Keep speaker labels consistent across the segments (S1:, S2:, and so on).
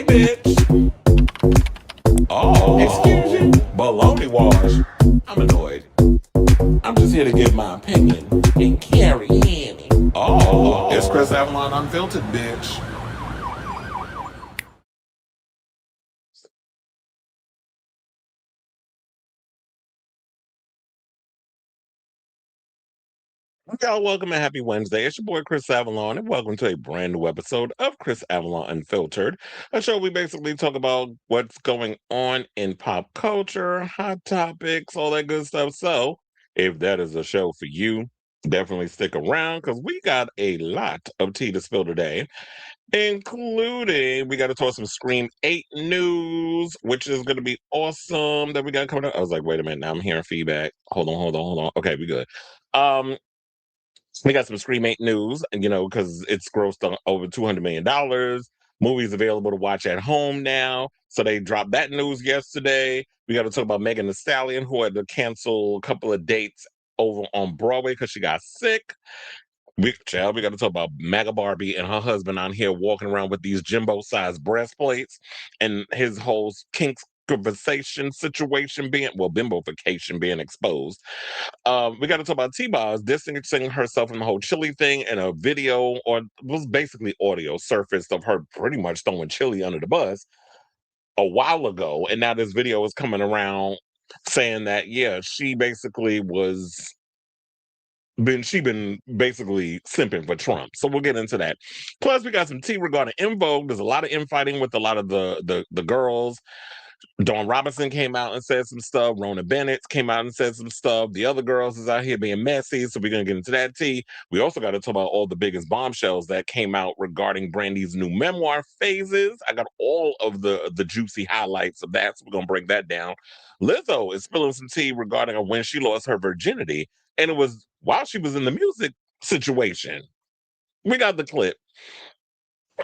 S1: bitch. Oh, excuse you. Baloney wash. I'm annoyed. I'm just here to give my opinion and carry in. Oh, it's Chris Avalon Unfiltered, bitch. Y'all, welcome and happy Wednesday. It's your boy Chris Avalon, and welcome to a brand new episode of Chris Avalon Unfiltered, a show we basically talk about what's going on in pop culture, hot topics, all that good stuff. So, if that is a show for you, definitely stick around because we got a lot of tea to spill today, including we got to talk some Scream 8 news, which is going to be awesome that we got coming up. I was like, wait a minute, now I'm hearing feedback. Hold on. Okay, we good. We got some Scream 8 news, because it's grossed on over $200 million. Movies available to watch at home now. So they dropped that news yesterday. We got to talk about Megan Thee Stallion, who had to cancel a couple of dates over on Broadway because she got sick. We got to talk about MAGA Barbie and her husband on here walking around with these jumbo-sized breastplates and his whole kink conversation situation bimbofication being exposed. We got to talk about T-Boz distancing herself from the whole Chilli thing, and a video, or it was basically audio, surfaced of her pretty much throwing Chilli under the bus a while ago. And now this video is coming around saying that, yeah, she basically been basically simping for Trump. So we'll get into that. Plus, we got some tea regarding In Vogue. There's a lot of infighting with a lot of the girls. Dawn Robinson came out and said some stuff. Rona Bennett came out and said some stuff. The other girls is out here being messy, so we're going to get into that tea. We also got to talk about all the biggest bombshells that came out regarding Brandy's new memoir phases. I got all of the juicy highlights of that, so we're going to break that down. Lizzo is spilling some tea regarding when she lost her virginity, and it was while she was in the music situation. We got the clip.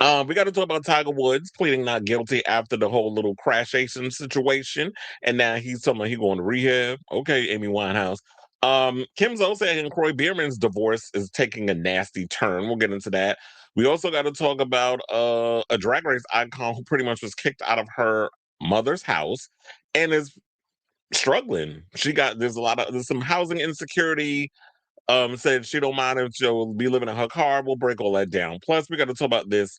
S1: We got to talk about Tiger Woods pleading not guilty after the whole little crashation situation, and now he's talking about he going to rehab. Okay, Amy Winehouse. Kim Zolciak and Kroy Biermann's divorce is taking a nasty turn. We'll get into that. We also got to talk about a Drag Race icon who pretty much was kicked out of her mother's house and is struggling. There's some housing insecurity. Said she don't mind if she'll be living in her car. We'll break all that down. Plus, we got to talk about this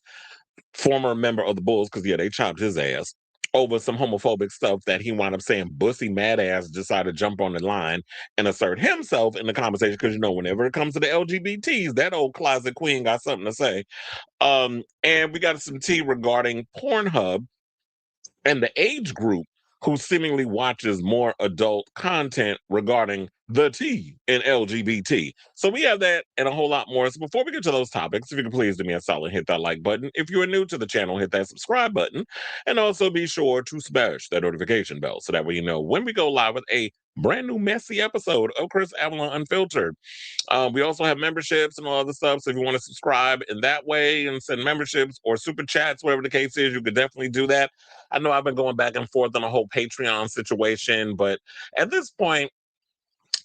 S1: former member of the Bulls, because yeah, they chopped his ass over some homophobic stuff that he wound up saying. Bussy mad ass decided to jump on the line and assert himself in the conversation, because whenever it comes to the LGBTs, that old closet queen got something to say. And we got some tea regarding Pornhub and the age group who seemingly watches more adult content regarding the T in LGBT. So we have that and a whole lot more. So before we get to those topics, if you can please do me a solid, hit that like button. If you are new to the channel, hit that subscribe button. And also be sure to smash that notification bell so that way you know when we go live with a brand new messy episode of Chris Avalon Unfiltered. We also have memberships and all other stuff. So if you want to subscribe in that way and send memberships or super chats, whatever the case is, you could definitely do that. I know I've been going back and forth on a whole Patreon situation, but at this point,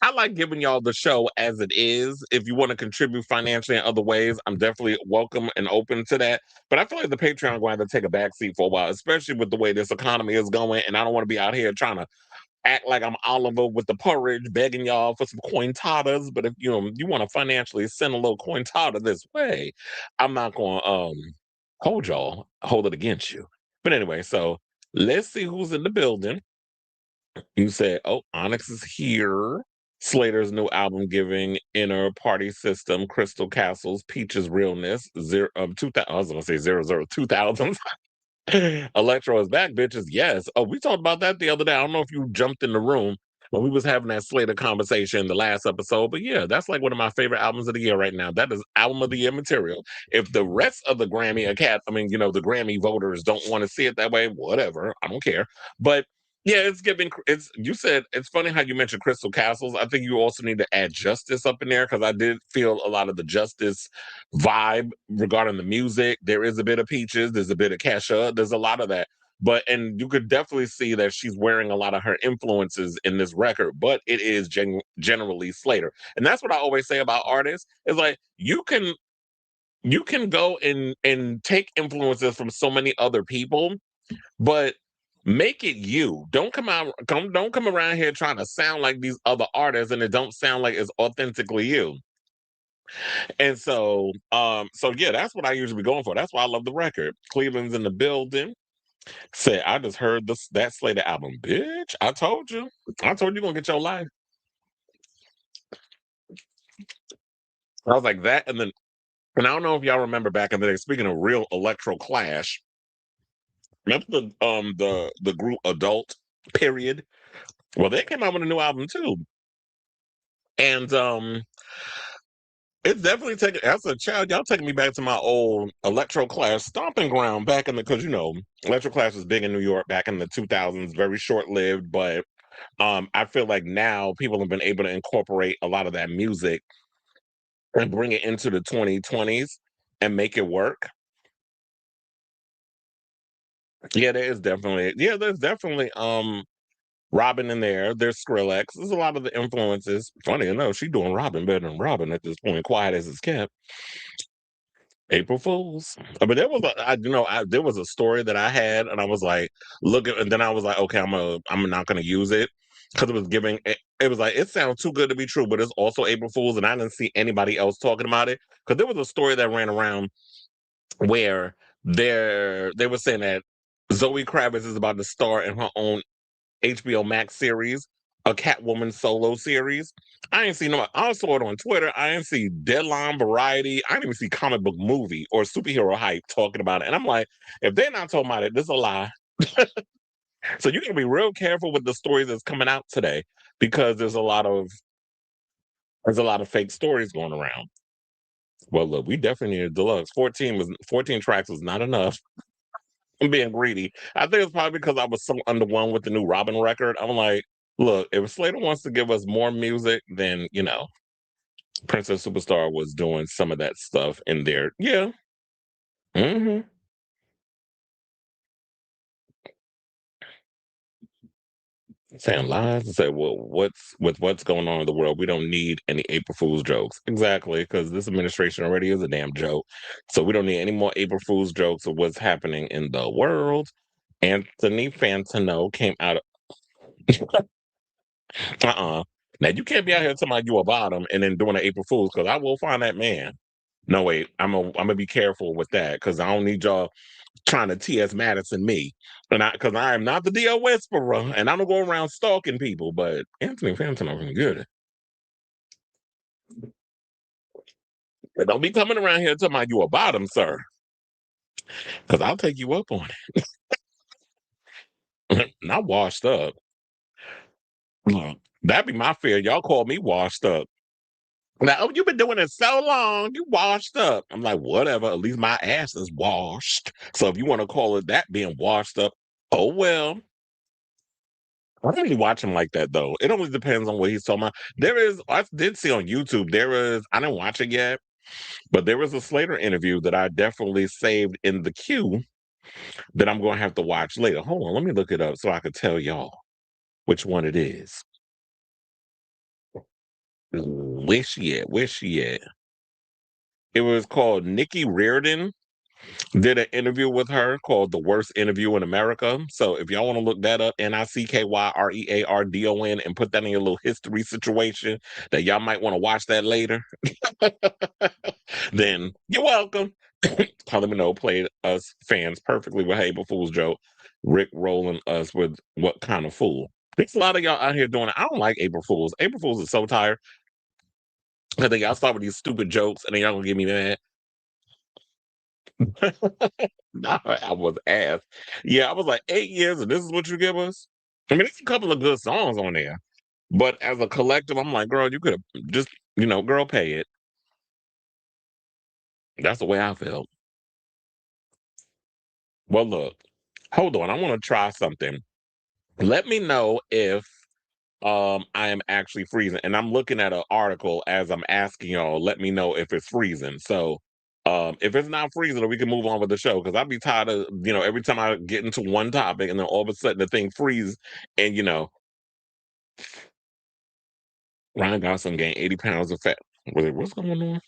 S1: I like giving y'all the show as it is. If you want to contribute financially in other ways, I'm definitely welcome and open to that. But I feel like the Patreon going to take a backseat for a while, especially with the way this economy is going. And I don't want to be out here trying to act like I'm Oliver with the porridge, begging y'all for some cointadas. But if you want to financially send a little cointada this way, I'm not going to hold it against you. But anyway, so let's see who's in the building. You said, oh, Onyx is here. Slater's new album giving Inner Party System, Crystal Castles, Peach's Realness, 2000, I was going to say 2000s. Electro is back, bitches. Yes. Oh, we talked about that the other day. I don't know if you jumped in the room when we was having that Slater conversation in the last episode, but yeah, that's like one of my favorite albums of the year right now. That is album of the year material. If the rest of the Grammy the Grammy voters don't want to see it that way, whatever. I don't care. But yeah, you said it's funny how you mentioned Crystal Castles. I think you also need to add Justice up in there, because I did feel a lot of the Justice vibe regarding the music. There is a bit of Peaches, there's a bit of Kesha, there's a lot of that. And you could definitely see that she's wearing a lot of her influences in this record, but it is generally Slater. And that's what I always say about artists, is like you can go and take influences from so many other people, but make it you. Don't come around here trying to sound like these other artists and it don't sound like it's authentically you. And so yeah, that's what I usually be going for. That's why I love the record. Cleveland's in the building. Say, I just heard that Slater album, bitch. I told you. I told you gonna get your life. I was like that, and I don't know if y'all remember back in the day. Speaking of real electro clash, remember the group Adult Period? Well, they came out with a new album too, and it's definitely taking. As a child, y'all taking me back to my old electro clash stomping ground back in the because electro clash was big in New York back in the 2000s, very short lived, but I feel like now people have been able to incorporate a lot of that music and bring it into the 2020s and make it work. Yeah, there's definitely Robin in there. There's Skrillex. There's a lot of the influences. Funny enough, she doing Robin better than Robin at this point, quiet as it's kept. April Fools. But there was a story that I had, and I was like, look at, and then I was like, okay, I'm not gonna use it because it was giving. It was like it sounds too good to be true, but it's also April Fools, and I didn't see anybody else talking about it because there was a story that ran around where they were saying that Zoe Kravitz is about to star in her own HBO Max series, a Catwoman solo series. I ain't seen no. I saw it on Twitter. I didn't see Deadline, Variety. I didn't even see Comic Book Movie or Superhero Hype talking about it. And I'm like, if they're not talking about it, this is a lie. So you can be real careful with the stories that's coming out today because there's a lot of fake stories going around. Well, look, we definitely need a deluxe. 14 tracks was not enough. I'm being greedy. I think it's probably because I was so underwhelmed with the new Robin record. I'm like, look, if Slater wants to give us more music, then Princess Superstar was doing some of that stuff in there. Yeah. hmm Saying lies and say, well, what's going on in the world? We don't need any April Fool's jokes. Exactly, because this administration already is a damn joke. So we don't need any more April Fool's jokes of what's happening in the world. Anthony Fantano came out. Uh-uh. Now you can't be out here talking about you a bottom and then doing an April Fool's because I will find that man. No, wait, I'm gonna be careful with that because I don't need y'all trying to T.S. Madison me. And because I am not the D.O. Whisperer and I don't go around stalking people, but Anthony Fantano is good. But don't be coming around here talking about you a bottom, sir. Because I'll take you up on it. Not washed up. Look, that'd be my fear. Y'all call me washed up. Now, oh, you've been doing it so long, you washed up. I'm like, whatever. At least my ass is washed. So if you want to call it that being washed up, oh well. I don't really watch him like that though. It always depends on what he's talking about. I did see on YouTube, I didn't watch it yet, but there was a Slater interview that I definitely saved in the queue that I'm going to have to watch later. Hold on, let me look it up so I can tell y'all which one it is. Where she at? Where she at? It was called Nikki Reardon did an interview with her called The Worst Interview in America. So if y'all want to look that up, NICKYREARDON, and put that in your little history situation that y'all might want to watch that later, then you're welcome. Let me know, played us fans perfectly with Hey Fool's joke. Rick rolling us with what kind of fool. There's a lot of y'all out here doing it. I don't like April Fools. April Fools is so tired. I think y'all start with these stupid jokes and then y'all gonna get me mad. No, I was asked. Yeah, I was like 8 years, and this is what you give us. I mean, there's a couple of good songs on there, but as a collective, I'm like, girl, you could have just, girl, pay it. That's the way I felt. Well, look, hold on, I want to try something. Let me know if I am actually freezing, and I'm looking at an article as I'm asking y'all. Let me know if it's freezing. So if it's not freezing, we can move on with the show because I'd be tired of every time I get into one topic and then all of a sudden the thing freezes and Ryan Gosling gained 80 pounds of fat. What's going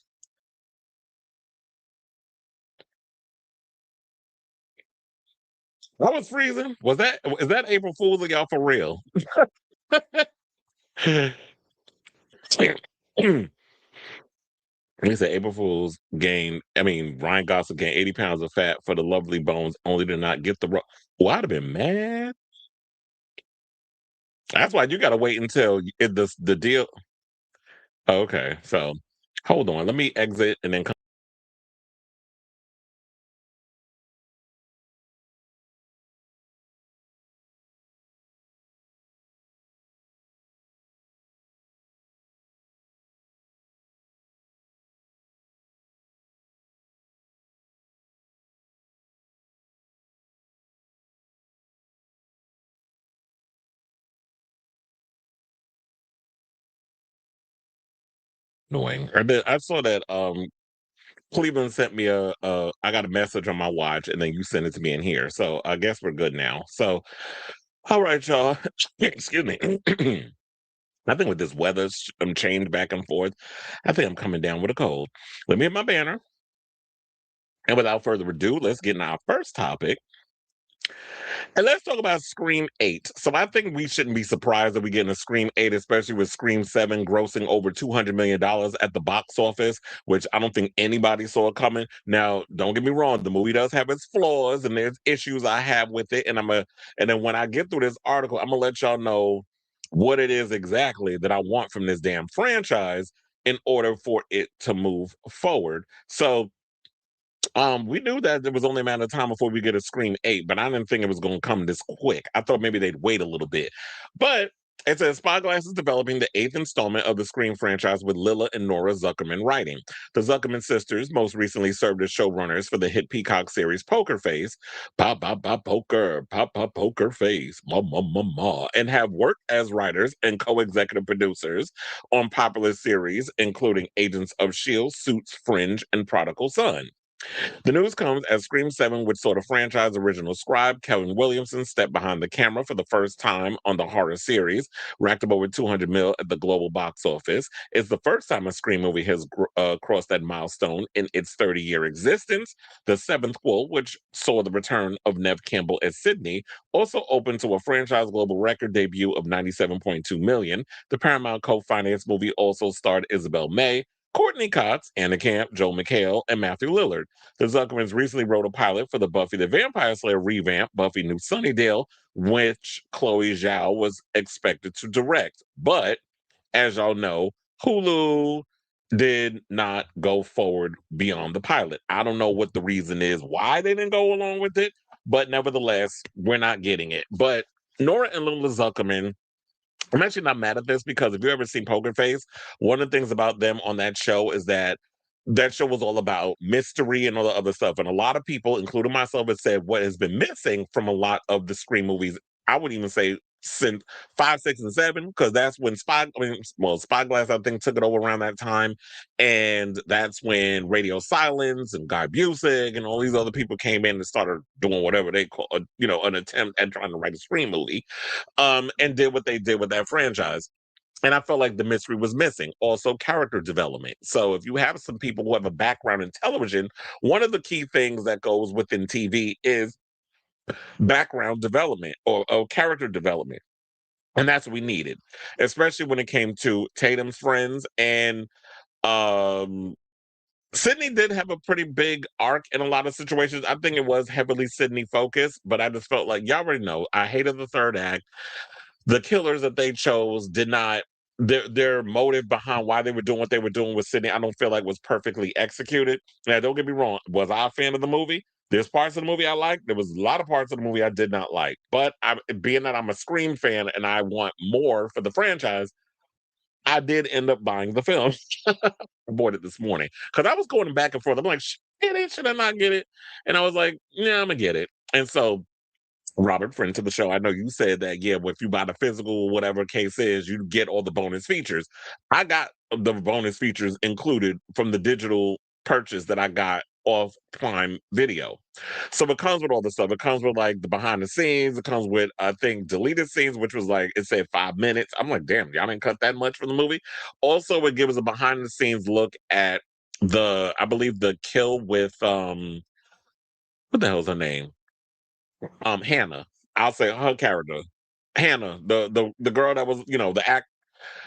S1: on? I was freezing. Is that April Fool's or y'all for real? He said April Fool's Ryan Gosling gained 80 pounds of fat for the lovely bones, only to not get the Well, I'd have been mad. That's why you gotta wait until the deal. Okay, so hold on. Let me exit and then come. Annoying. I saw that Cleveland sent me I got a message on my watch and then you sent it to me in here. So I guess we're good now. So all right, y'all. Excuse me. I think with this weather change back and forth, I think I'm coming down with a cold. Let me hit my banner. And without further ado, let's get into our first topic. And let's talk about Scream 8. So I think we shouldn't be surprised that we get a Scream 8, especially with Scream 7 grossing over $200 million at the box office, which I don't think anybody saw coming. Now, don't get me wrong, the movie does have its flaws and there's issues I have with it. And then when I get through this article, I'm gonna let y'all know what it is exactly that I want from this damn franchise in order for it to move forward. So we knew that there was only a matter of time before we get a Scream 8, but I didn't think it was going to come this quick. I thought maybe they'd wait a little bit. But it says Spyglass is developing the 8th installment of the Scream franchise with Lila and Nora Zuckerman writing. The Zuckerman sisters most recently served as showrunners for the hit Peacock series Poker Face, Pop Poker Face, Ma, and have worked as writers and co-executive producers on popular series including Agents of S.H.I.E.L.D., Suits, Fringe, and Prodigal Son. The news comes as Scream 7, which saw the franchise original scribe Kevin Williamson step behind the camera for the first time on the horror series, racked up over 200 mil at the global box office. It's the first time a Scream movie has crossed that milestone in its 30-year existence. The seventh quote, which saw the return of Nev Campbell as Sydney, also opened to a franchise global record debut of 97.2 million. The Paramount co-financed movie also starred Isabel May, Courtney Cox, Anna Camp, Joel McHale, and Matthew Lillard. The Zuckermans recently wrote a pilot for the Buffy the Vampire Slayer revamp, Buffy New Sunnydale, which Chloe Zhao was expected to direct. But as y'all know, Hulu did not go forward beyond the pilot. I don't know what the reason is why they didn't go along with it, but nevertheless, we're not getting it. But Nora and Lila Zuckerman, I'm actually not mad at this because if you ever seen Poker Face, one of the things about them on that show is that that show was all about mystery and all the other stuff. And a lot of people, including myself, have said what has been missing from a lot of the Scream movies. I would even say since 5, 6, and 7, because that's when Spyglass, I think, took it over around that time. And that's when Radio Silence and Guy Busick and all these other people came in and started doing whatever they call, an attempt at trying to write a Scream movie, and did what they did with that franchise. And I felt like the mystery was missing. Also, character development. So, if you have some people who have a background in television, one of the key things that goes within TV is background development or character development. And that's what we needed, especially when it came to Tatum's friends. And um, Sydney did have a pretty big arc in a lot of situations. I think it was heavily Sydney focused, but I just felt like y'all already know. I hated the third act. The killers that they chose did not, their motive behind why they were doing what they were doing with Sydney, I don't feel like was perfectly executed. Now, don't get me wrong, was I a fan of the movie? There's parts of the movie I liked. There was a lot of parts of the movie I did not like. But being that I'm a Scream fan and I want more for the franchise, I did end up buying the film. I bought it this morning because I was going back and forth. I'm like, should I not get it? And I was like, yeah, I'm gonna get it. And so Robert, friend to the show, I know you said that, yeah, if you buy the physical, whatever case is, you get all the bonus features. I got the bonus features included from the digital purchase that I got off Prime Video. So it comes with all the stuff. It comes with like the behind the scenes. It comes with, I think, deleted scenes, which was like, it said 5 minutes. I'm like, damn, y'all didn't cut that much from the movie. Also, it gives a behind the scenes look at I believe the kill with, what the hell's her name? Hannah. I'll say her character. Hannah, the girl that was, the act.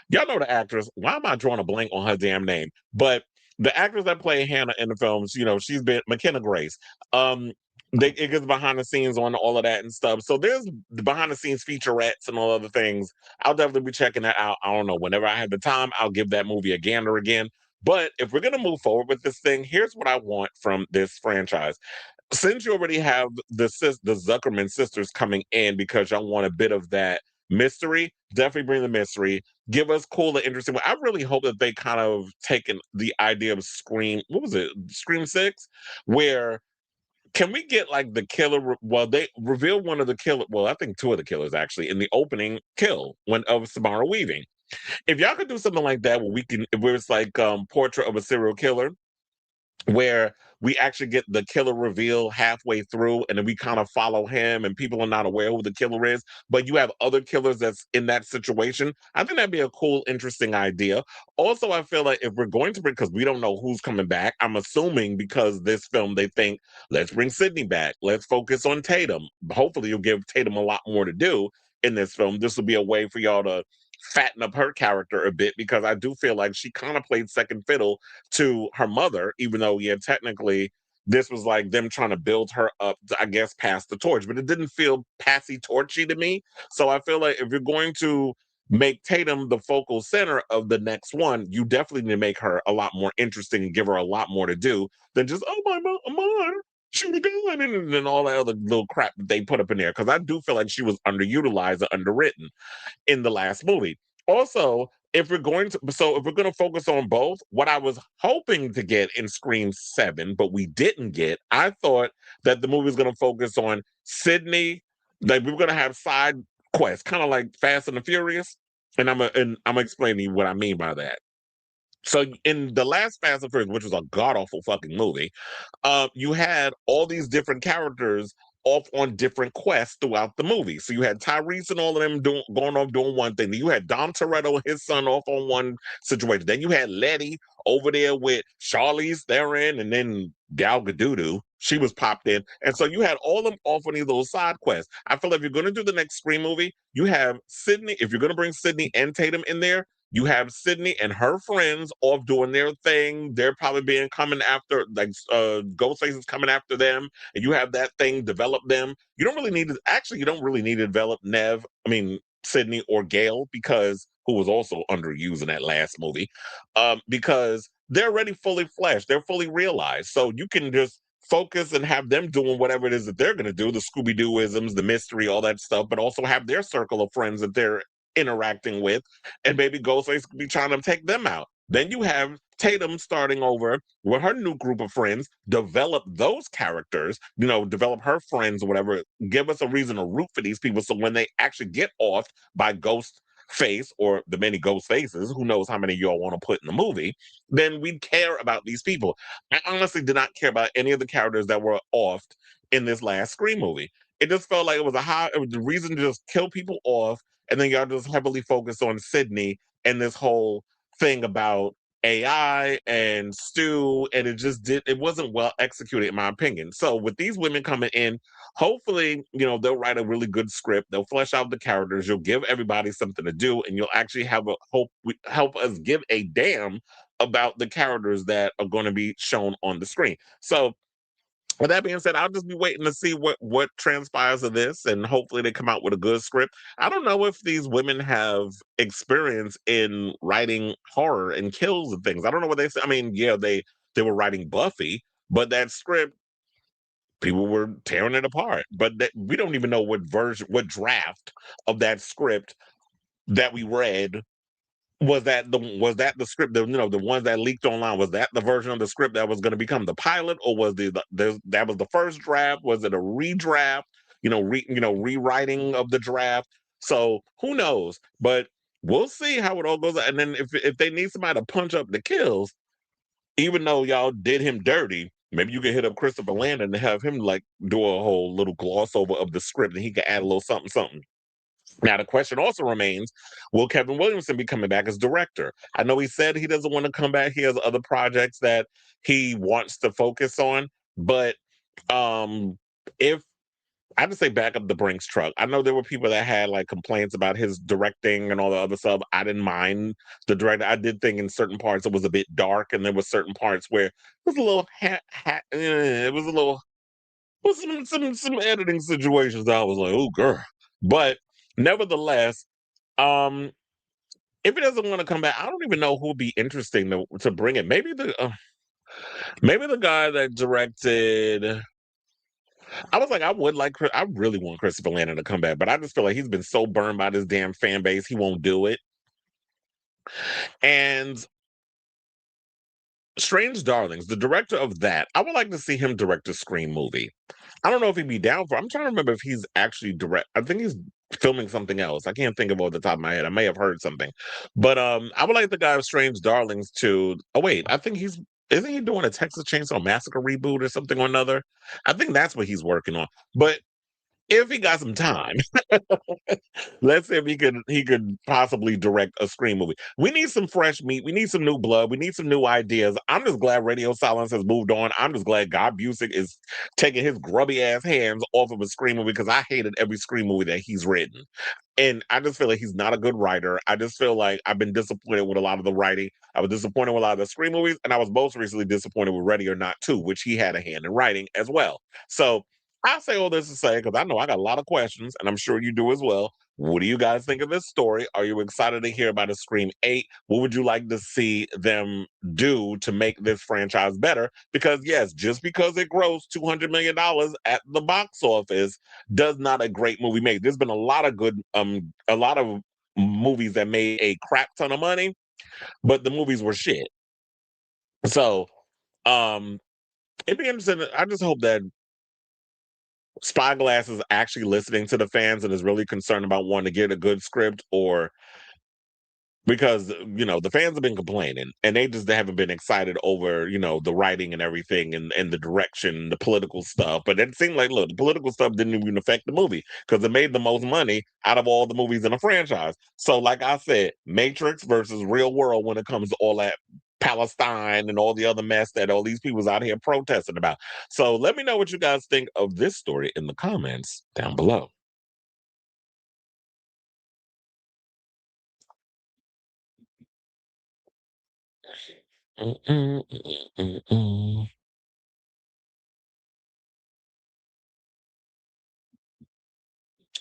S1: Y'all know the actress. Why am I drawing a blank on her damn name? But the actress that played Hannah in the films, she's been McKenna Grace. Um, it gets behind the scenes on all of that and stuff. So there's the behind the scenes featurettes and all other things. I'll definitely be checking that out. I don't know. Whenever I have the time, I'll give that movie a gander again. But if we're gonna move forward with this thing, here's what I want from this franchise. Since you already have the Zuckerman sisters coming in because y'all want a bit of that mystery, definitely bring the mystery. Give us cool and interesting. I really hope that they kind of taken the idea of Scream. What was it? Scream 6, where can we get like the killer? Well, they revealed one of the killer. Well, I think two of the killers actually in the opening kill when of Samara Weaving. If y'all could do something like that, where it's like portrait of a serial killer, where we actually get the killer reveal halfway through and then we kind of follow him and people are not aware who the killer is, but you have other killers that's in that situation. I think that'd be a cool, interesting idea. Also, I feel like if we're going to bring, because we don't know who's coming back, I'm assuming because this film, they think, let's bring Sydney back. Let's focus on Tatum. Hopefully, you'll give Tatum a lot more to do in this film. This will be a way for y'all to fatten up her character a bit because I do feel like she kind of played second fiddle to her mother, even though, yeah, technically this was like them trying to build her up, I guess, past the torch, but it didn't feel passy torchy to me. So I feel like if you're going to make Tatum the focal center of the next one, you definitely need to make her a lot more interesting and give her a lot more to do than just, oh, my mom, shoot a gun, and then all that other little crap that they put up in there. Because I do feel like she was underutilized or underwritten in the last movie. Also, if we're going to focus on both, what I was hoping to get in Scream 7, but we didn't get, I thought that the movie was going to focus on Sydney, like we were going to have side quests, kind of like Fast and the Furious. And I'm explaining what I mean by that. So in the last Fast and Furious, which was a god awful fucking movie, you had all these different characters off on different quests throughout the movie. So you had Tyrese and all of them going off doing one thing. Then you had Dom Toretto and his son off on one situation. Then you had Letty over there with Charlize Theron and then Gal Gadot. She was popped in. And so you had all of them off on these little side quests. I feel like if you're going to do the next Scream movie, you have Sydney. If you're going to bring Sydney and Tatum in there, you have Sydney and her friends off doing their thing. They're probably being coming after, like Ghostface is coming after them, and you have that thing develop them. You don't really need to develop Sydney or Gail, because who was also underused in that last movie, because they're already fully fleshed, they're fully realized. So you can just focus and have them doing whatever it is that they're going to do, the Scooby-Doo-isms, the mystery, all that stuff, but also have their circle of friends that they're interacting with, and maybe Ghostface could be trying to take them out. Then you have Tatum starting over with her new group of friends, develop those characters, develop her friends or whatever, give us a reason to root for these people. So when they actually get off by Ghost Face or the many ghost faces, who knows how many y'all want to put in the movie, then we care about these people. I honestly did not care about any of the characters that were offed in this last Scream movie. It just felt like it was the reason to just kill people off, and then y'all just heavily focus on Sydney and this whole thing about AI and Stu, and it wasn't well executed in my opinion. So with these women coming in, hopefully, they'll write a really good script, they'll flesh out the characters, you'll give everybody something to do, and you'll actually help us give a damn about the characters that are going to be shown on the screen. So with that being said, I'll just be waiting to see what transpires of this, and hopefully they come out with a good script. I don't know if these women have experience in writing horror and kills and things. I don't know what they say. I mean, yeah, they were writing Buffy, but that script, people were tearing it apart. But we don't even know what draft of that script that we read was that the script, the ones that leaked online, was that the version of the script that was going to become the pilot, or was that was the first draft? Was it a redraft, rewriting of the draft? So who knows, but we'll see how it all goes. And then if they need somebody to punch up the kills, even though y'all did him dirty, maybe you can hit up Christopher Landon and have him like do a whole little gloss over of the script, and he can add a little something something. Now, the question also remains, will Kevin Williamson be coming back as director? I know he said he doesn't want to come back. He has other projects that he wants to focus on. But um, if I just say back up the Brinks truck. I know there were people that had like complaints about his directing and all the other stuff. I didn't mind the director. I did think in certain parts it was a bit dark, and there were certain parts where it was a little it was a little was some editing situations that I was like, oh girl. But nevertheless, um, if he doesn't want to come back, I don't even know who would be interesting to bring it. Maybe the guy that directed. I was like, I really want Christopher Landon to come back, but I just feel like he's been so burned by this damn fan base, he won't do it. And Strange Darlings, the director of that, I would like to see him direct a Scream movie. I don't know if he'd be down for. I'm trying to remember if he's actually direct. I think he's filming something else. I can't think of it off the top of my head. I may have heard something, but I would like the guy of Strange Darlings to. Oh wait, I think he's. Isn't he doing a Texas Chainsaw Massacre reboot or something or another? I think that's what he's working on. But if he got some time, let's see if he could possibly direct a Scream movie. We need some fresh meat. We need some new blood. We need some new ideas. I'm just glad Radio Silence has moved on. I'm just glad God Busick is taking his grubby ass hands off of a Scream movie because I hated every Scream movie that he's written. And I just feel like he's not a good writer. I just feel like I've been disappointed with a lot of the writing. I was disappointed with a lot of the Scream movies, and I was most recently disappointed with Ready or Not 2, which he had a hand in writing as well. So I say all this to say, because I know I got a lot of questions, and I'm sure you do as well. What do you guys think of this story? Are you excited to hear about a Scream 8? What would you like to see them do to make this franchise better? Because, yes, just because it grows $200 million at the box office does not a great movie make. There's been a lot of movies that made a crap ton of money, but the movies were shit. So, um, it'd be interesting. I just hope that Spyglass is actually listening to the fans and is really concerned about wanting to get a good script, or because the fans have been complaining and they just haven't been excited over the writing and everything, and the direction, the political stuff. But it seemed like, look, the political stuff didn't even affect the movie because it made the most money out of all the movies in the franchise. So like I said, Matrix versus Real World when it comes to all that Palestine and all the other mess that all these people's out here protesting about. So let me know what you guys think of this story in the comments down below. Mm-mm, mm-mm, mm-mm.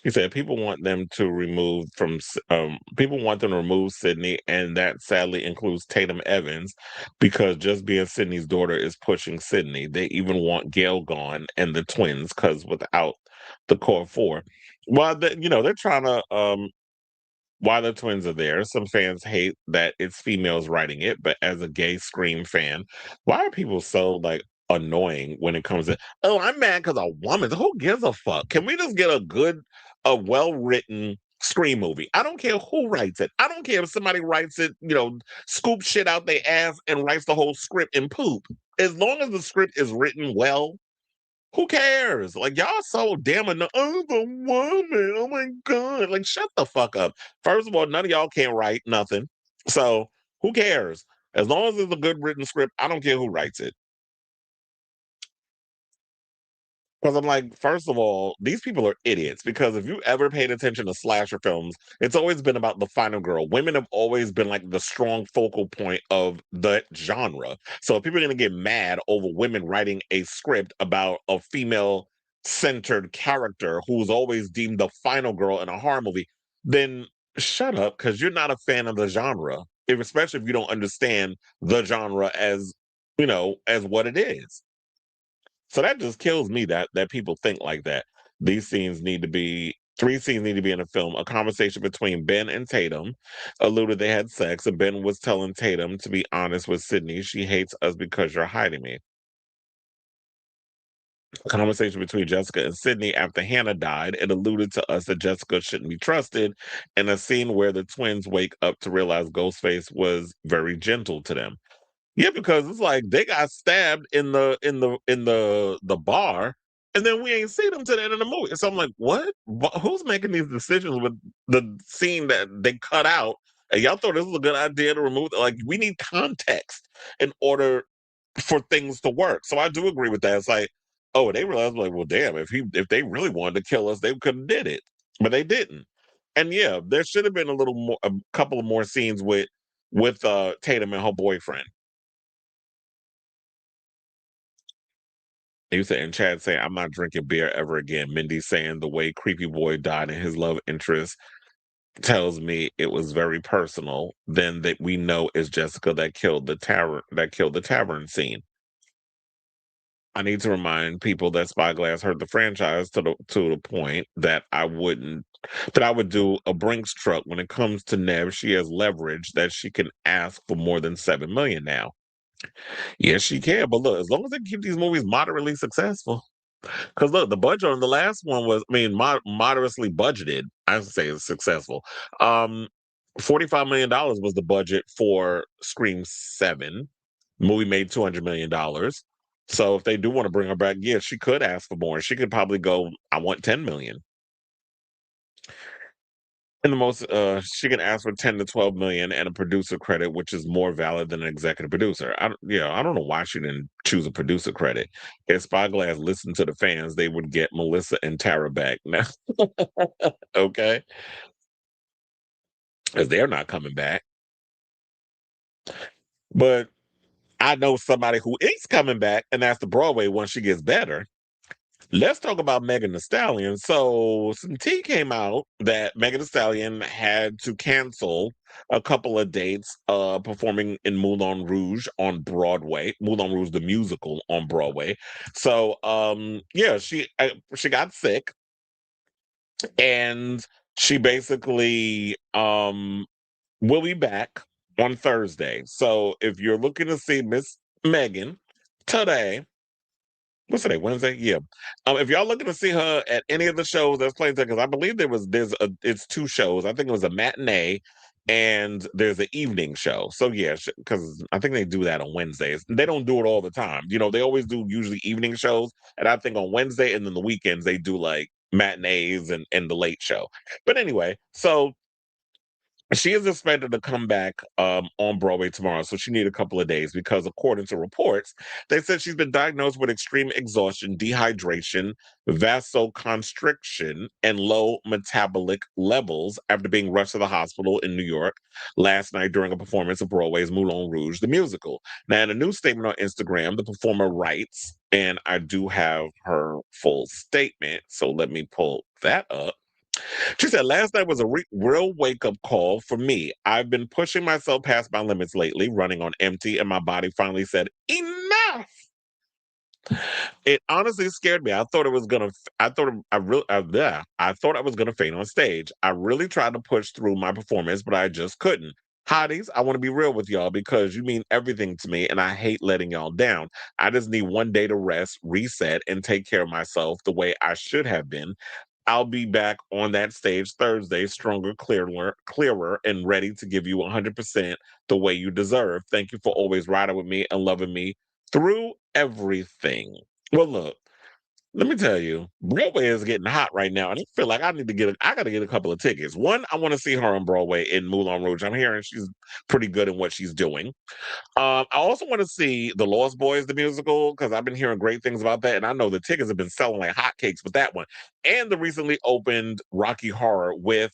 S1: He said people want them to remove Sydney, and that sadly includes Tatum Evans, because just being Sydney's daughter is pushing Sydney. They even want Gail gone and the twins, because without the core four, well, they're trying to why the twins are there. Some fans hate that it's females writing it, but as a gay Scream fan, why are people so like annoying when it comes to, oh, I'm mad because a woman? Who gives a fuck? Can we just get a well written Scream movie? I don't care who writes it. I don't care if somebody writes it, scoop shit out their ass and writes the whole script and poop. As long as the script is written well, who cares? Like, y'all so damn oh, the woman. Oh my God. Like, shut the fuck up. First of all, none of y'all can write nothing. So who cares? As long as it's a good written script, I don't care who writes it. Because I'm like, first of all, these people are idiots. Because if you ever paid attention to slasher films, it's always been about the final girl. Women have always been like the strong focal point of the genre. So if people are going to get mad over women writing a script about a female centered character who's always deemed the final girl in a horror movie, then shut up, because you're not a fan of the genre, especially if you don't understand the genre as what it is. So that just kills me that people think like that. These scenes need to be Three scenes need to be in a film. A conversation between Ben and Tatum alluded they had sex, and Ben was telling Tatum to be honest with Sydney. She hates us because you're hiding me. A conversation between Jessica and Sydney after Hannah died. It alluded to us that Jessica shouldn't be trusted. And a scene where the twins wake up to realize Ghostface was very gentle to them. Yeah, because it's like they got stabbed in the bar, and then we ain't see them to the end of the movie. So I'm like, what? Who's making these decisions with the scene that they cut out? And y'all thought this was a good idea to remove? Like, we need context in order for things to work. So I do agree with that. It's like, Oh, they realized like, well, damn, if they really wanted to kill us, they could have did it, but they didn't. And yeah, there should have been a couple of more scenes with Tatum and her boyfriend. You said, and Chad saying, "I'm not drinking beer ever again." Mindy saying, "The way Creepy Boy died and his love interest tells me it was very personal." Then that we know is Jessica that killed the tavern scene. I need to remind people that Spyglass hurt the franchise to the point that I would do a Brinks truck when it comes to Nev. She has leverage that she can ask for more than 7 million now. Yes, she can. But look, as long as they keep these movies moderately successful, because look, the budget on the last one was, I mean, moderately budgeted. I would say it's successful. Um, $45 million was the budget for Scream 7. Movie made $200 million. So if they do want to bring her back, yeah, she could ask for more. She could probably go, I want 10 million. And the most she can ask for 10 to 12 million and a producer credit, which is more valid than an executive producer. I don't know why she didn't choose a producer credit. If Spyglass listened to the fans, they would get Melissa and Tara back now. Okay. Because they're not coming back. But I know somebody who is coming back, and that's the Broadway once she gets better. Let's talk about Megan Thee Stallion. So some tea came out that Megan Thee Stallion had to cancel a couple of dates performing in Moulin Rouge on Broadway. Moulin Rouge the musical on Broadway. So yeah, she got sick, and she basically will be back on Thursday. So if you're looking to see Miss Megan today, what's today? Wednesday? Yeah. If y'all looking to see her at any of the shows that's playing there, because I believe it's two shows. I think it was a matinee and there's an evening show. So yeah, because I think they do that on Wednesdays. They don't do it all the time. You know, they always do usually evening shows, and I think on Wednesday and then the weekends they do like matinees and the late show. But anyway, so she is expected to come back on Broadway tomorrow, so she need a couple of days because, according to reports, they said she's been diagnosed with extreme exhaustion, dehydration, vasoconstriction, and low metabolic levels after being rushed to the hospital in New York last night during a performance of Broadway's Moulin Rouge, the musical. Now, in a new statement on Instagram, the performer writes, and I do have her full statement, so let me pull that up. She said, last night was a real wake up call for me. I've been pushing myself past my limits lately, running on empty, and my body finally said, enough. It honestly scared me. I thought it was gonna. I thought I really. Yeah, I thought I was gonna faint on stage. I really tried to push through my performance, but I just couldn't. Hotties, I want to be real with y'all because you mean everything to me, and I hate letting y'all down. I just need one day to rest, reset, and take care of myself the way I should have been. I'll be back on that stage Thursday, stronger, clearer, and ready to give you 100% the way you deserve. Thank you for always riding with me and loving me through everything. Well, look, let me tell you, Broadway is getting hot right now, and I feel like I got to get a couple of tickets. One, I want to see her on Broadway in Moulin Rouge. I'm hearing she's pretty good in what she's doing. I also want to see The Lost Boys, the musical, because I've been hearing great things about that. And I know the tickets have been selling like hotcakes with that one. And the recently opened Rocky Horror with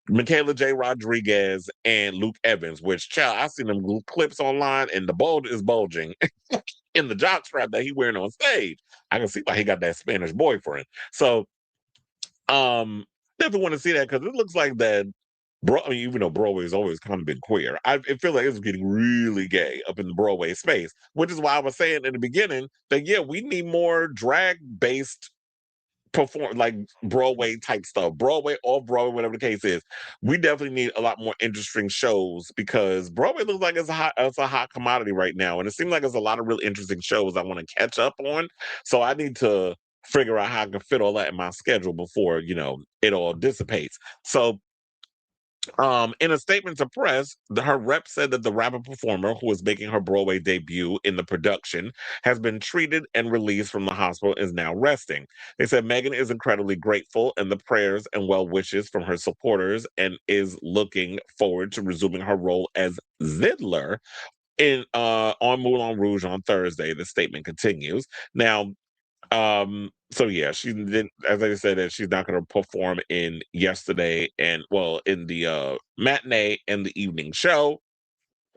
S1: Michaela J. Rodriguez and Luke Evans, which, child, I've seen them clips online and the bulge is bulging in the jockstrap that he wearing on stage. I can see why he got that Spanish boyfriend. So, definitely want to see that because it looks like that I mean, even though Broadway's always kind of been queer, it feels like it's getting really gay up in the Broadway space, which is why I was saying in the beginning that, yeah, we need more drag based perform like Broadway type stuff, Broadway or Broadway, whatever the case is. We definitely need a lot more interesting shows because Broadway looks like it's a hot commodity right now, and it seems like there's a lot of real interesting shows I want to catch up on. So I need to figure out how I can fit all that in my schedule before it all dissipates. So in a statement to press, her rep said that the rapper performer who is making her Broadway debut in the production has been treated and released from the hospital and is now resting. They said Megan is incredibly grateful and the prayers and well wishes from her supporters and is looking forward to resuming her role as Zidler in on Moulin Rouge on Thursday. The statement continues. Now, So yeah, she didn't, as I said, that she's not going to perform in yesterday and well in the matinee and the evening show.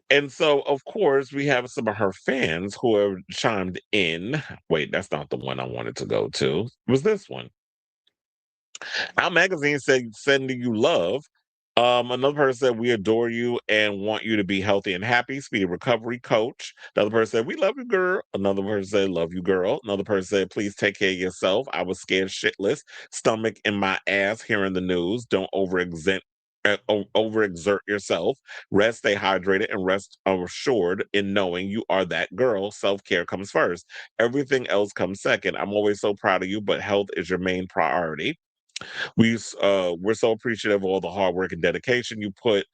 S1: And so, of course, we have some of her fans who have chimed in. Wait, that's not the one I wanted to go to. It was this one? Our magazine said sending you love. Another person said we adore you and want you to be healthy and happy. Speedy recovery coach. Another person said we love you, girl. Another person said love you, girl. Another person said please take care of yourself. I was scared shitless, stomach in my ass hearing the news. Don't overexert yourself. Rest, stay hydrated, and rest assured in knowing you are that girl. Self care comes first. Everything else comes second. I'm always so proud of you, but health is your main priority. We're so appreciative of all the hard work and dedication you put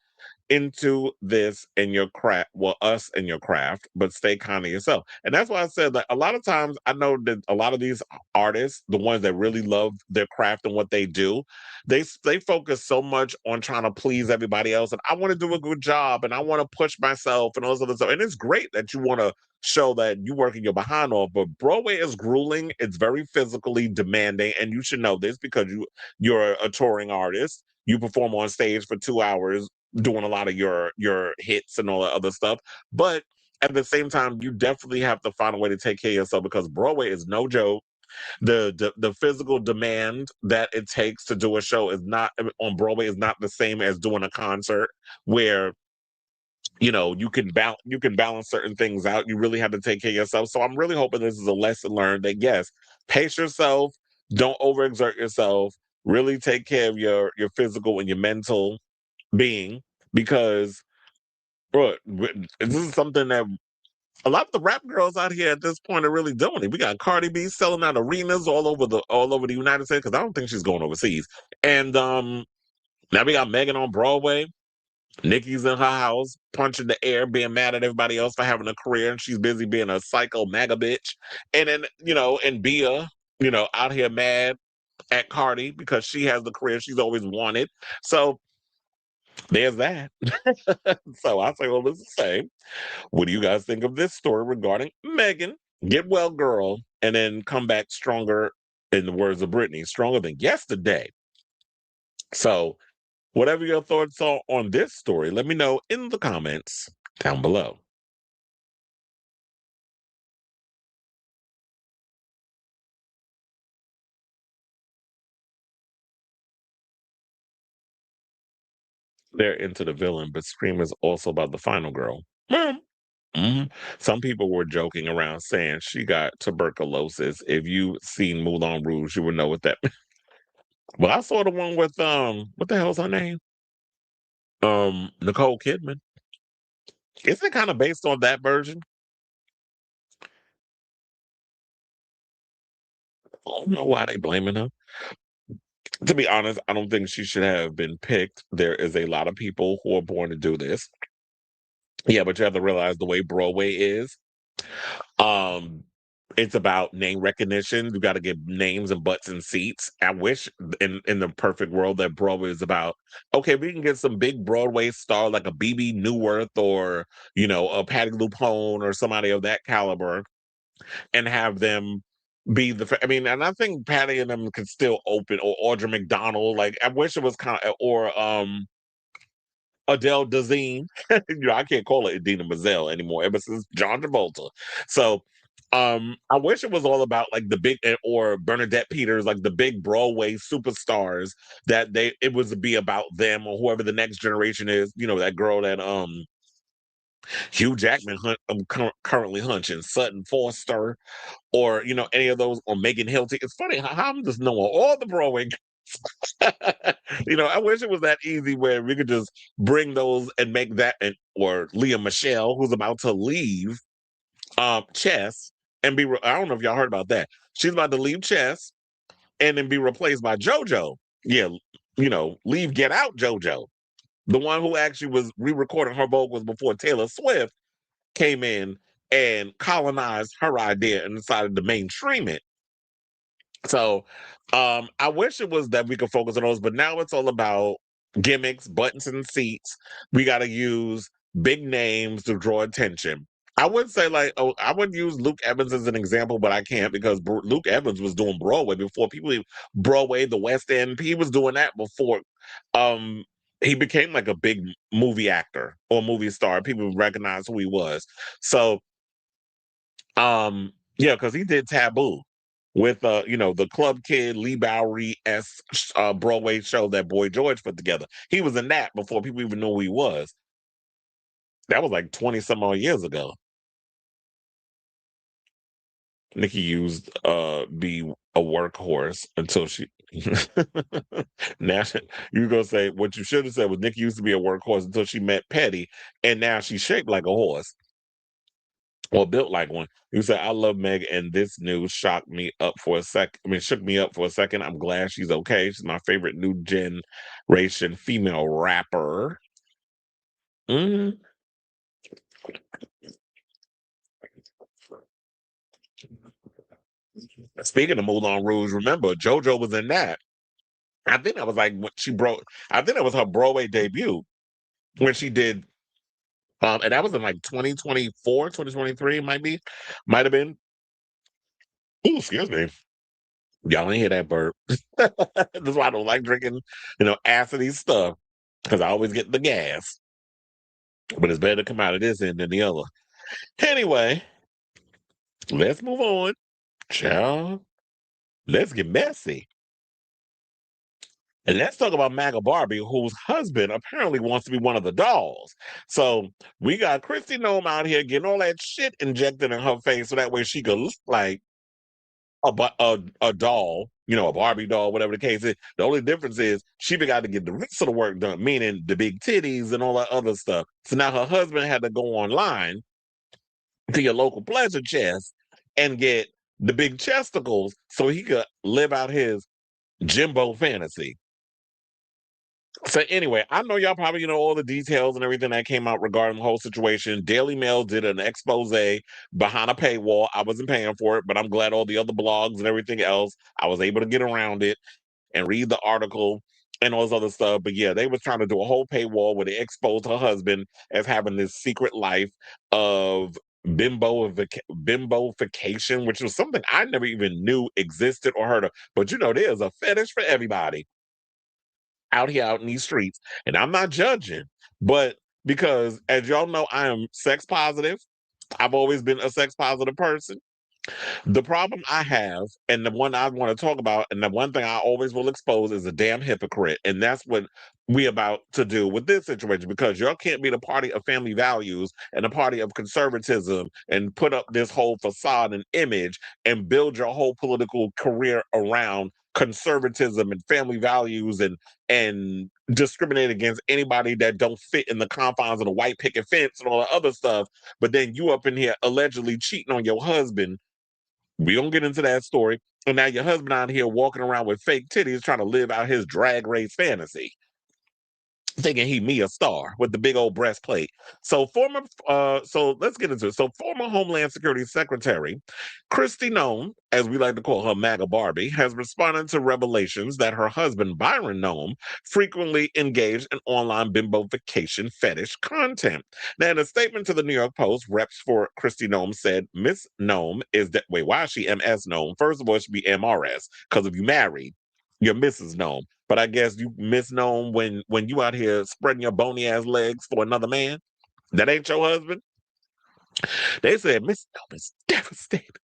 S1: into this and your craft, well, us and your craft, but stay kind of yourself. And that's why I said that a lot of times I know that a lot of these artists, the ones that really love their craft and what they do, they focus so much on trying to please everybody else. And I want to do a good job and I want to push myself and all this other stuff. And it's great that you want to show that you working your behind off, but Broadway is grueling. It's very physically demanding, and you should know this because you're a touring artist. You perform on stage for 2 hours doing a lot of your hits and all that other stuff. But at the same time, you definitely have to find a way to take care of yourself because Broadway is no joke. The physical demand that it takes to do a show is not on Broadway is not the same as doing a concert where you can balance certain things out. You really have to take care of yourself. So I'm really hoping this is a lesson learned that yes, pace yourself, don't overexert yourself, really take care of your physical and your mental being because bro, this is something that a lot of the rap girls out here at this point are really doing it. We got Cardi B selling out arenas all over the United States because I don't think she's going overseas. And now we got Megan on Broadway. Nikki's in her house, punching the air, being mad at everybody else for having a career, and she's busy being a psycho MAGA bitch. And then, and Bia, out here mad at Cardi because she has the career she's always wanted. So there's that. So I say, well, this is the same. What do you guys think of this story regarding Megan? Get well, girl, and then come back stronger, in the words of Brittany, stronger than yesterday. So, whatever your thoughts are on this story, let me know in the comments down below. They're into the villain, but Scream is also about the final girl. Mhm. Some people were joking around saying she got tuberculosis. If you seen Moulin Rouge, you would know what that. Well, I saw the one with what the hell's her name? Nicole Kidman. Isn't it kind of based on that version? I don't know why they blaming her. To be honest, I don't think she should have been picked. There is a lot of people who are born to do this. Yeah, but you have to realize the way Broadway is. Um, it's about name recognition. You got to get names and butts and seats. I wish in the perfect world that Broadway is about. Okay, we can get some big Broadway star like a BB Newworth or a Patty Lupone or somebody of that caliber, and have them be I mean, and I think Patty and them could still open or Audra McDonald. Like I wish it was kind of or Adele Dazeem. I can't call it Idina Menzel anymore ever since John Travolta. So I wish it was all about like the big or Bernadette Peters, like the big Broadway superstars that it was to be about them or whoever the next generation is. That girl that Hugh Jackman currently hunching, Sutton Foster, or any of those, or Megan Hilty. It's funny how I'm just knowing all the Broadway. I wish it was that easy where we could just bring those and make that, or Leah Michelle, who's about to leave Chess and be. I don't know if y'all heard about that. She's about to leave Chess and then be replaced by JoJo. Yeah, leave Get Out JoJo, the one who actually was re-recording her vocals before Taylor Swift came in and colonized her idea and decided to mainstream it. So I wish it was that we could focus on those, but now it's all about gimmicks, buttons and seats. We got to use big names to draw attention. I would say like, oh, I would use Luke Evans as an example, but I can't because Luke Evans was doing Broadway before people Broadway, the West End. He was doing that before um he became like a big movie actor or movie star. People recognize who he was. So yeah, because he did Taboo with the Club Kid Lee Bowery Broadway show that Boy George put together. He was in that before people even knew who he was. That was like 20 some odd years ago. Nikki used be a workhorse until she now you gonna say what you should have said was Nikki used to be a workhorse until she met Petty, and now she's shaped like a horse or built like one. You said I love Meg, and this news shocked me up for a sec. I mean, shook me up for a second. I'm glad she's okay. She's my favorite new generation female rapper. Mhm. Speaking of Moulin Rouge, remember JoJo was in that. I think that was like when she broke. I think that was her Broadway debut when she did, and that was in like 2024, 2023, might have been. Ooh, excuse me. Y'all ain't hear that burp. That's why I don't like drinking, acidy stuff because I always get the gas. But it's better to come out of this end than the other. Anyway, let's move on. Child, let's get messy. And let's talk about MAGA Barbie, whose husband apparently wants to be one of the dolls. So we got Kristi Noem out here getting all that shit injected in her face so that way she could look like a doll, a Barbie doll, whatever the case is. The only difference is she got to get the rest of the work done, meaning the big titties and all that other stuff. So now her husband had to go online to your local pleasure chest and get the big chesticles so he could live out his Jimbo fantasy. So anyway, I know y'all probably know all the details and everything that came out regarding the whole situation. Daily Mail did an expose behind a paywall. I wasn't paying for it, but I'm glad all the other blogs and everything else, I was able to get around it and read the article and all this other stuff. But yeah, they was trying to do a whole paywall where they exposed her husband as having this secret life of bimbofication, which was something I never even knew existed or heard of. But there's a fetish for everybody out here out in these streets. And I'm not judging, but because as y'all know, I am sex positive. I've always been a sex positive person. The problem I have, and the one I want to talk about, and the one thing I always will expose is a damn hypocrite. And that's what we about to do with this situation because y'all can't be the party of family values and the party of conservatism and put up this whole facade and image and build your whole political career around conservatism and family values and discriminate against anybody that don't fit in the confines of the white picket fence and all the other stuff. But then you up in here allegedly cheating on your husband. We don't get into that story. And now your husband out here walking around with fake titties trying to live out his drag race fantasy, thinking he me a star with the big old breastplate. So let's get into it. So former Homeland Security Secretary Kristi Noem, as we like to call her MAGA Barbie, has responded to revelations that her husband Byron Noem frequently engaged in online bimbofication fetish content. Now, in a statement to the New York Post, reps for Kristi Noem said Miss Noem is that wait, why is she MS Noem? First of all, it should be MRS, because if you married, you're Mrs. Noem. But I guess you misknown when you out here spreading your bony ass legs for another man. That ain't your husband. They said Miss Noem is devastated.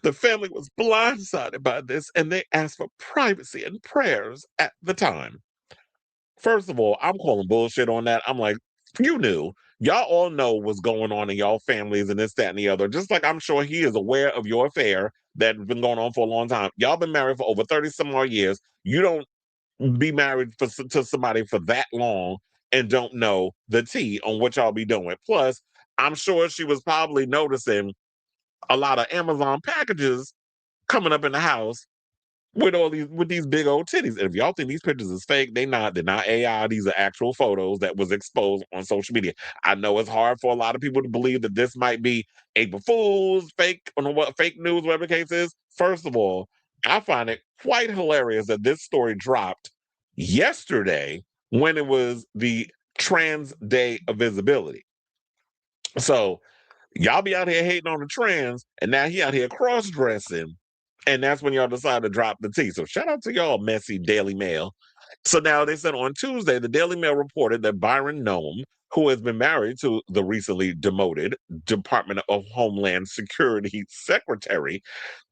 S1: The family was blindsided by this, and they asked for privacy and prayers at the time. First of all, I'm calling bullshit on that. I'm like, you knew. Y'all all know what's going on in y'all families and this, that, and the other. Just like I'm sure he is aware of your affair that's been going on for a long time. Y'all been married for over 30 some more years. You don't be married to somebody for that long and don't know the tea on what y'all be doing. Plus, I'm sure she was probably noticing a lot of Amazon packages coming up in the house with these big old titties. And if y'all think these pictures is fake, they're not AI. These are actual photos that was exposed on social media. I know it's hard for a lot of people to believe that this might be April Fool's, fake, or what fake news, whatever the case is. First of all, I find it quite hilarious that this story dropped yesterday when it was the Trans Day of Visibility. So Y'all be out here hating on the trans, and now he out here cross-dressing. And that's when y'all decide to drop the T. So shout out to y'all, messy Daily Mail. So now they said on Tuesday, the Daily Mail reported that Byron Noem, who has been married to the recently demoted Department of Homeland Security Secretary,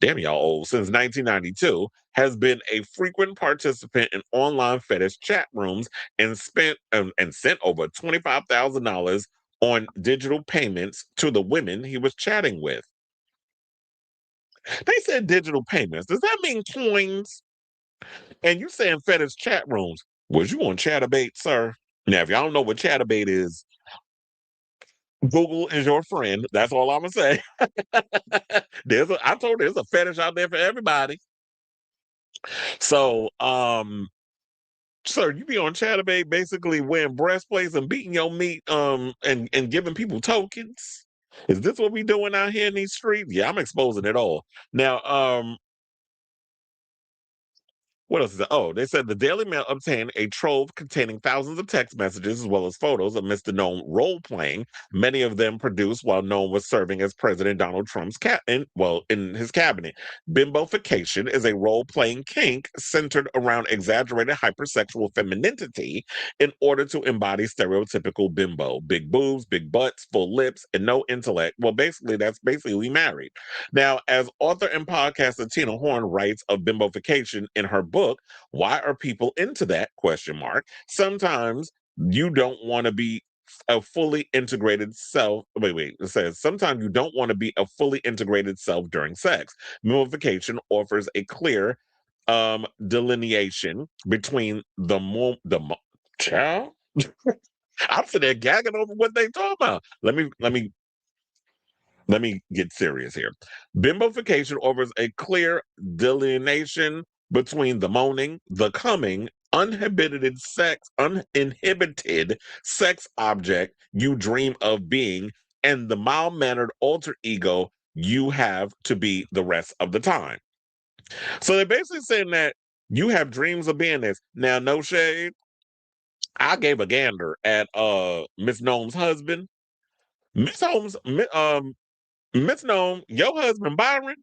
S1: damn y'all old, since 1992, has been a frequent participant in online fetish chat rooms and spent and sent over $25,000 on digital payments to the women he was chatting with. They said digital payments. Does that mean coins? And you saying fetish chat rooms. Was you on Chatterbait, sir? Now, if y'all don't know what Chatterbait is, Google is your friend. That's all I'm gonna say. I told you there's a fetish out there for everybody. So, sir, you be on Chatterbait basically wearing breastplates and beating your meat, and giving people tokens. Is this what we doing out here in these streets? Yeah, I'm exposing it all. Now, what else is that? Oh, they said the Daily Mail obtained a trove containing thousands of text messages as well as photos of Mr. Noem role playing, many of them produced while Noem was serving as President Donald Trump's in his cabinet. Bimbofication is a role playing kink centered around exaggerated hypersexual femininity in order to embody stereotypical bimbo: big boobs, big butts, full lips, and no intellect. Well, basically, that's basically married. Now, as author and podcaster Tina Horn writes of bimbofication in her book, why are people into that? Question mark. Sometimes you don't want to be a fully integrated self. Wait. It says sometimes you don't want to be a fully integrated self during sex. Bimbofication offers a clear delineation between child. I'm sitting there gagging over what they talking about. Let me get serious here. Bimbofication offers a clear delineation between the moaning, the coming, uninhibited sex object you dream of being, and the mild-mannered alter ego you have to be the rest of the time. So they're basically saying that you have dreams of being this. Now, no shade. I gave a gander at Miss Noem's husband. Miss Holmes, Miss Noem, your husband Byron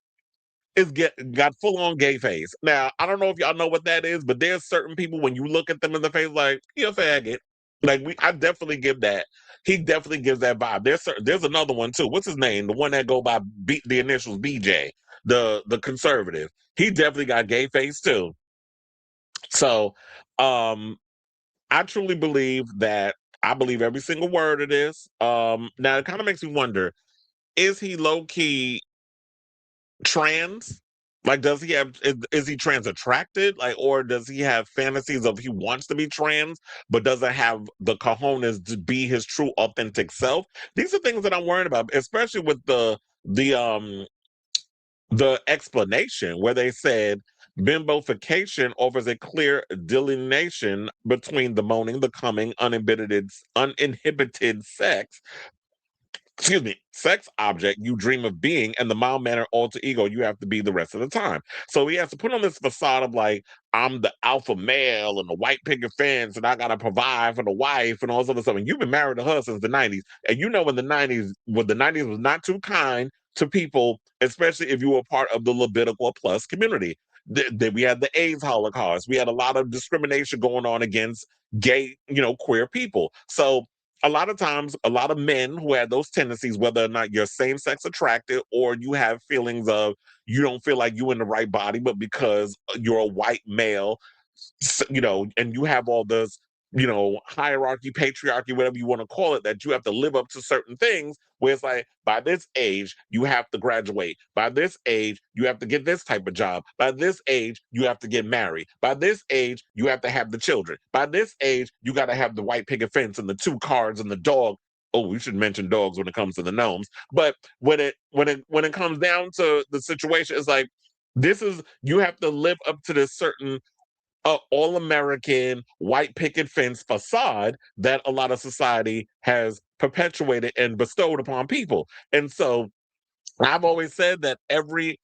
S1: got full on gay face. Now I don't know if y'all know what that is, but there's certain people when you look at them in the face, like you're a faggot. I definitely give that. He definitely gives that vibe. There's another one too. What's his name? The one that go by the initials BJ, the conservative. He definitely got gay face too. So, I truly believe that. I believe every single word of this. Now it kind of makes me wonder: is he low key trans? Like, does he have is he trans attracted? Like, or does he have fantasies of he wants to be trans, but doesn't have the cojones to be his true authentic self? These are things that I'm worried about, especially with the explanation where they said bimbofication offers a clear delineation between the moaning, the coming, uninhibited sex object you dream of being, and the mild mannered alter ego you have to be the rest of the time. So he has to put on this facade of like, I'm the alpha male and the white picket fence, and I gotta provide for the wife and all this other stuff. And you've been married to her since the 90s. And you know when the 90s was not too kind to people, especially if you were part of the Levitical plus community. We had the AIDS Holocaust. We had a lot of discrimination going on against gay, queer people. So a lot of times, a lot of men who have those tendencies, whether or not you're same sex attracted or you have feelings of you don't feel like you in the right body, but because you're a white male, and you have all this, hierarchy, patriarchy, whatever you want to call it, that you have to live up to certain things where it's like, by this age, you have to graduate. By this age, you have to get this type of job. By this age, you have to get married. By this age, you have to have the children. By this age, you got to have the white picket fence and the 2 cars and the dog. Oh, we should mention dogs when it comes to the gnomes. But when it comes down to the situation, it's like, you have to live up to this certain all-American white picket fence facade that a lot of society has perpetuated and bestowed upon people. And so I've always said that every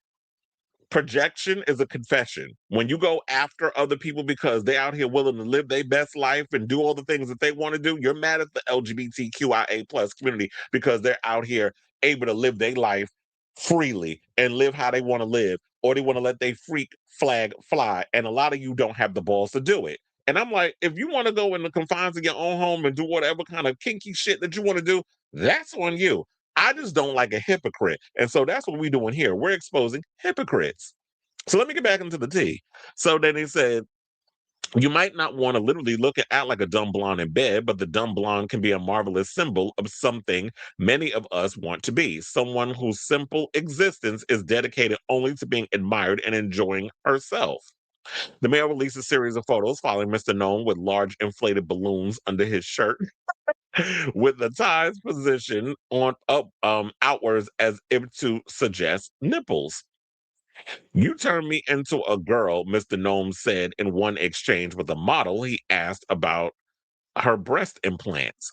S1: projection is a confession. When you go after other people because they're out here willing to live their best life and do all the things that they want to do, you're mad at the LGBTQIA plus community because they're out here able to live their life freely and live how they want to live, or they want to let their freak flag fly. And a lot of you don't have the balls to do it. And I'm like, if you want to go in the confines of your own home and do whatever kind of kinky shit that you want to do, that's on you. I just don't like a hypocrite. And so that's what we're doing here. We're exposing hypocrites. So let me get back into the tea. So then he said, you might not want to literally look at act like a dumb blonde in bed, but the dumb blonde can be a marvelous symbol of something many of us want to be. Someone whose simple existence is dedicated only to being admired and enjoying herself. The mayor released a series of photos following Mr. Noem with large inflated balloons under his shirt, with the ties positioned on up outwards as if to suggest nipples. You turned me into a girl, Mr. Noem said in one exchange with a model. He asked about her breast implants.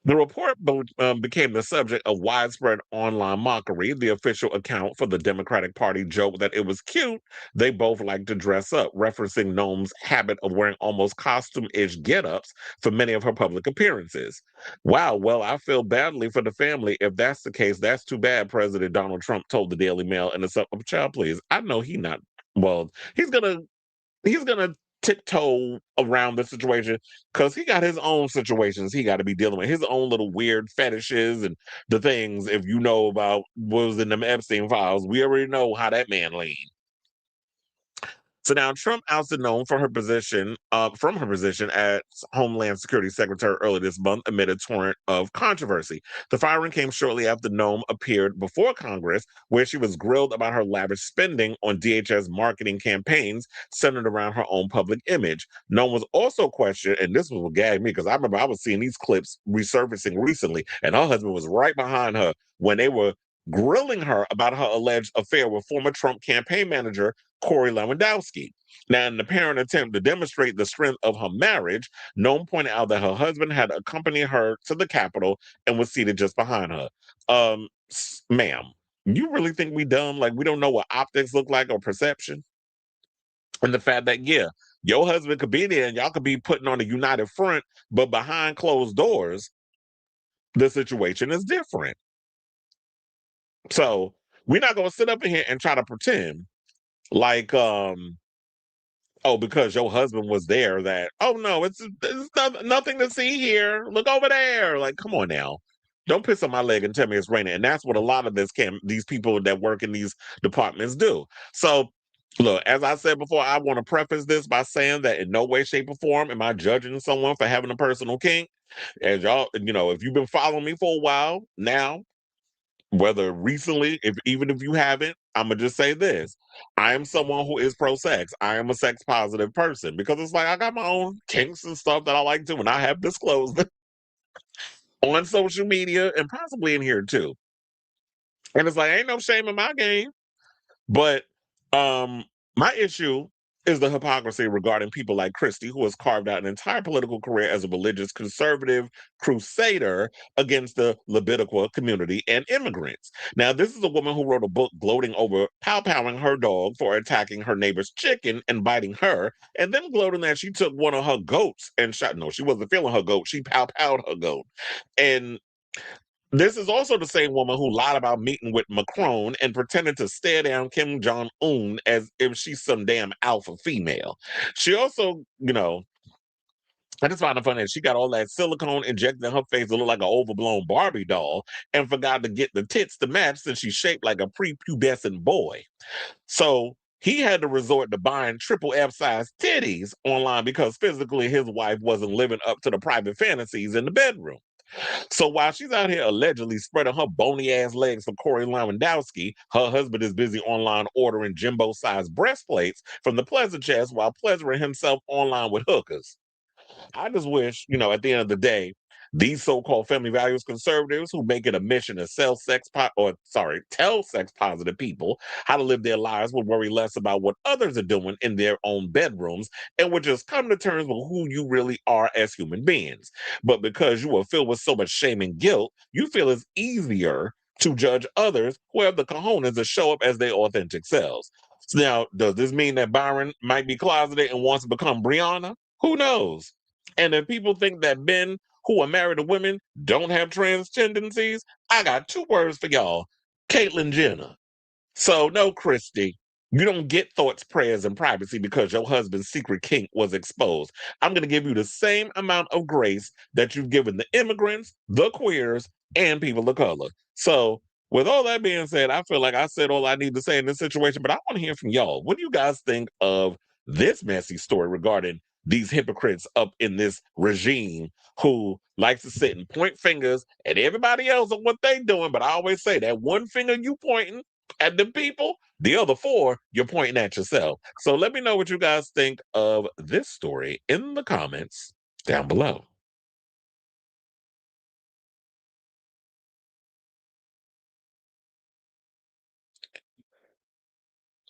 S1: The report became the subject of widespread online mockery. The official account for the Democratic Party joked that it was cute. They both like to dress up, referencing Noem's habit of wearing almost costume-ish get-ups for many of her public appearances. Wow, well, I feel badly for the family. If that's the case, that's too bad, President Donald Trump told the Daily Mail in a child, please. I know well, he's gonna tiptoe around the situation because he got his own situations he got to be dealing with, his own little weird fetishes and the things. If you know about what was in them Epstein files, we already know how that man leaned. So now Trump ousted Noem from her position as Homeland Security Secretary early this month amid a torrent of controversy. The firing came shortly after Noem appeared before Congress, where she was grilled about her lavish spending on DHS marketing campaigns centered around her own public image. Noem was also questioned, and this was what gagged me because I remember I was seeing these clips resurfacing recently, and her husband was right behind her when they were grilling her about her alleged affair with former Trump campaign manager Corey Lewandowski. Now, in an apparent attempt to demonstrate the strength of her marriage, Noem pointed out that her husband had accompanied her to the Capitol and was seated just behind her. Ma'am, you really think we dumb? Like we don't know what optics look like or perception? And the fact that, yeah, your husband could be there and y'all could be putting on a united front, but behind closed doors, the situation is different. So we're not going to sit up in here and try to pretend like oh, because your husband was there, that, oh no, it's nothing to see here, look over there. Like, come on now, don't piss on my leg and tell me it's raining. And that's what a lot of these people that work in these departments do. So look, as I said before, I want to preface this by saying that in no way, shape, or form am I judging someone for having a personal kink. As y'all, if you've been following me for a while now, whether recently, even if you haven't, I'm gonna just say this: I am someone who is pro sex. I am a sex positive person because it's like I got my own kinks and stuff that I like to, and I have disclosed them on social media and possibly in here too. And it's like ain't no shame in my game. But my issue is the hypocrisy regarding people like Kristi, who has carved out an entire political career as a religious conservative crusader against the Leviticua community and immigrants. Now, this is a woman who wrote a book gloating over pow-powing her dog for attacking her neighbor's chicken and biting her, and then gloating that she took one of her goats and shot. No, she wasn't feeling her goat. She pow-powed her goat. And this is also the same woman who lied about meeting with Macron and pretended to stare down Kim Jong Un as if she's some damn alpha female. She also, I just found it funny that she got all that silicone injected in her face to look like an overblown Barbie doll and forgot to get the tits to match since she's shaped like a prepubescent boy. So he had to resort to buying triple F size titties online because physically his wife wasn't living up to the private fantasies in the bedroom. So while she's out here allegedly spreading her bony ass legs for Corey Lewandowski, her husband is busy online ordering jumbo-sized breastplates from the pleasure chest while pleasuring himself online with hookers. I just wish, at the end of the day, these so-called family values conservatives who make it a mission to tell sex positive people how to live their lives would worry less about what others are doing in their own bedrooms and would just come to terms with who you really are as human beings. But because you are filled with so much shame and guilt, you feel it's easier to judge others who have the cojones to show up as their authentic selves. So now, does this mean that Byron might be closeted and wants to become Brianna? Who knows? And if people think that men who are married to women, don't have trans tendencies, I got two words for y'all: Caitlyn Jenner. So, no, Kristi, you don't get thoughts, prayers, and privacy because your husband's secret kink was exposed. I'm going to give you the same amount of grace that you've given the immigrants, the queers, and people of color. So, with all that being said, I feel like I said all I need to say in this situation, but I want to hear from y'all. What do you guys think of this messy story regarding these hypocrites up in this regime who likes to sit and point fingers at everybody else on what they doing? But I always say that one finger you pointing at the people, the other four, you're pointing at yourself. So let me know what you guys think of this story in the comments down below.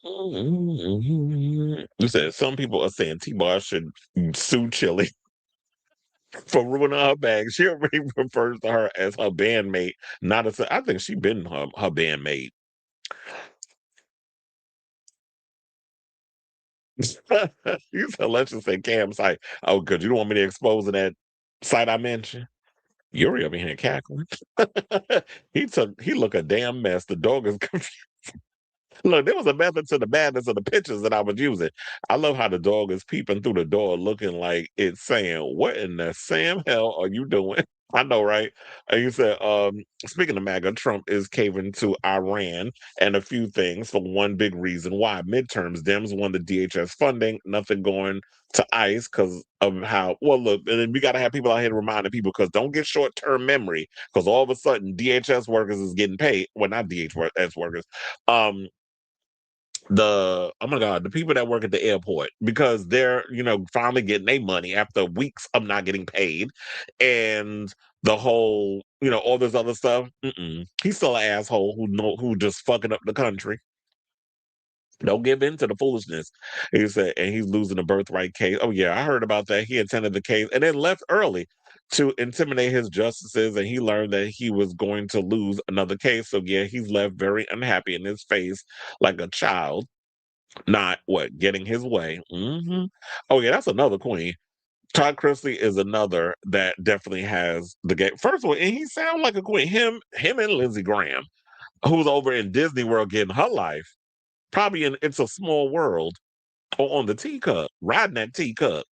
S1: You said some people are saying T-Boz should sue Chilli for ruining her bag. She already refers to her as her bandmate, not as I think she been her bandmate. You said let's just say Cam's like, oh, because you don't want me to expose that site I mentioned. Yuri over here cackling. He look a damn mess. The dog is confused. Look, there was a method to the madness of the pictures that I was using. I love how the dog is peeping through the door looking like it's saying, what in the Sam hell are you doing? I know, right? And you said, speaking of MAGA, Trump is caving to Iran and a few things for one big reason why. Midterms, Dems won the DHS funding, nothing going to ICE because of how, well, look, and then we got to have people out here reminding people because don't get short term memory because all of a sudden DHS workers is getting paid. Well, not DHS workers. Oh my god, the people that work at the airport because they're finally getting their money after weeks of not getting paid, and the whole all this other stuff. He's still an asshole who just fucking up the country. Don't give in to the foolishness. He said, and he's losing a birthright case. Oh yeah, I heard about that. He attended the case and then left early to intimidate his justices, and he learned that he was going to lose another case. So yeah, he's left very unhappy in his face, like a child not getting his way. Oh yeah, that's another queen. Todd Chrisley is another that definitely has the game. First of all, and he sounds like a queen. Him and Lindsey Graham, who's over in Disney World getting her life, probably in It's a Small World or on the teacup, riding that teacup.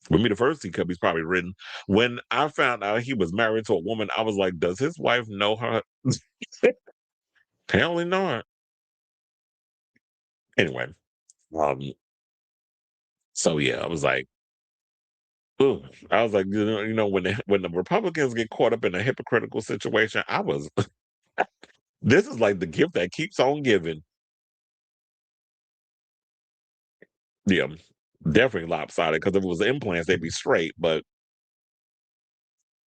S1: With me, the first teacup he's probably ridden. When I found out he was married to a woman, I was like, does his wife know her? Apparently not. Anyway, um, so yeah, I was like, ooh, I was like, when the Republicans get caught up in a hypocritical situation, I was this is like the gift that keeps on giving. Yeah, definitely lopsided because if it was implants, they'd be straight. But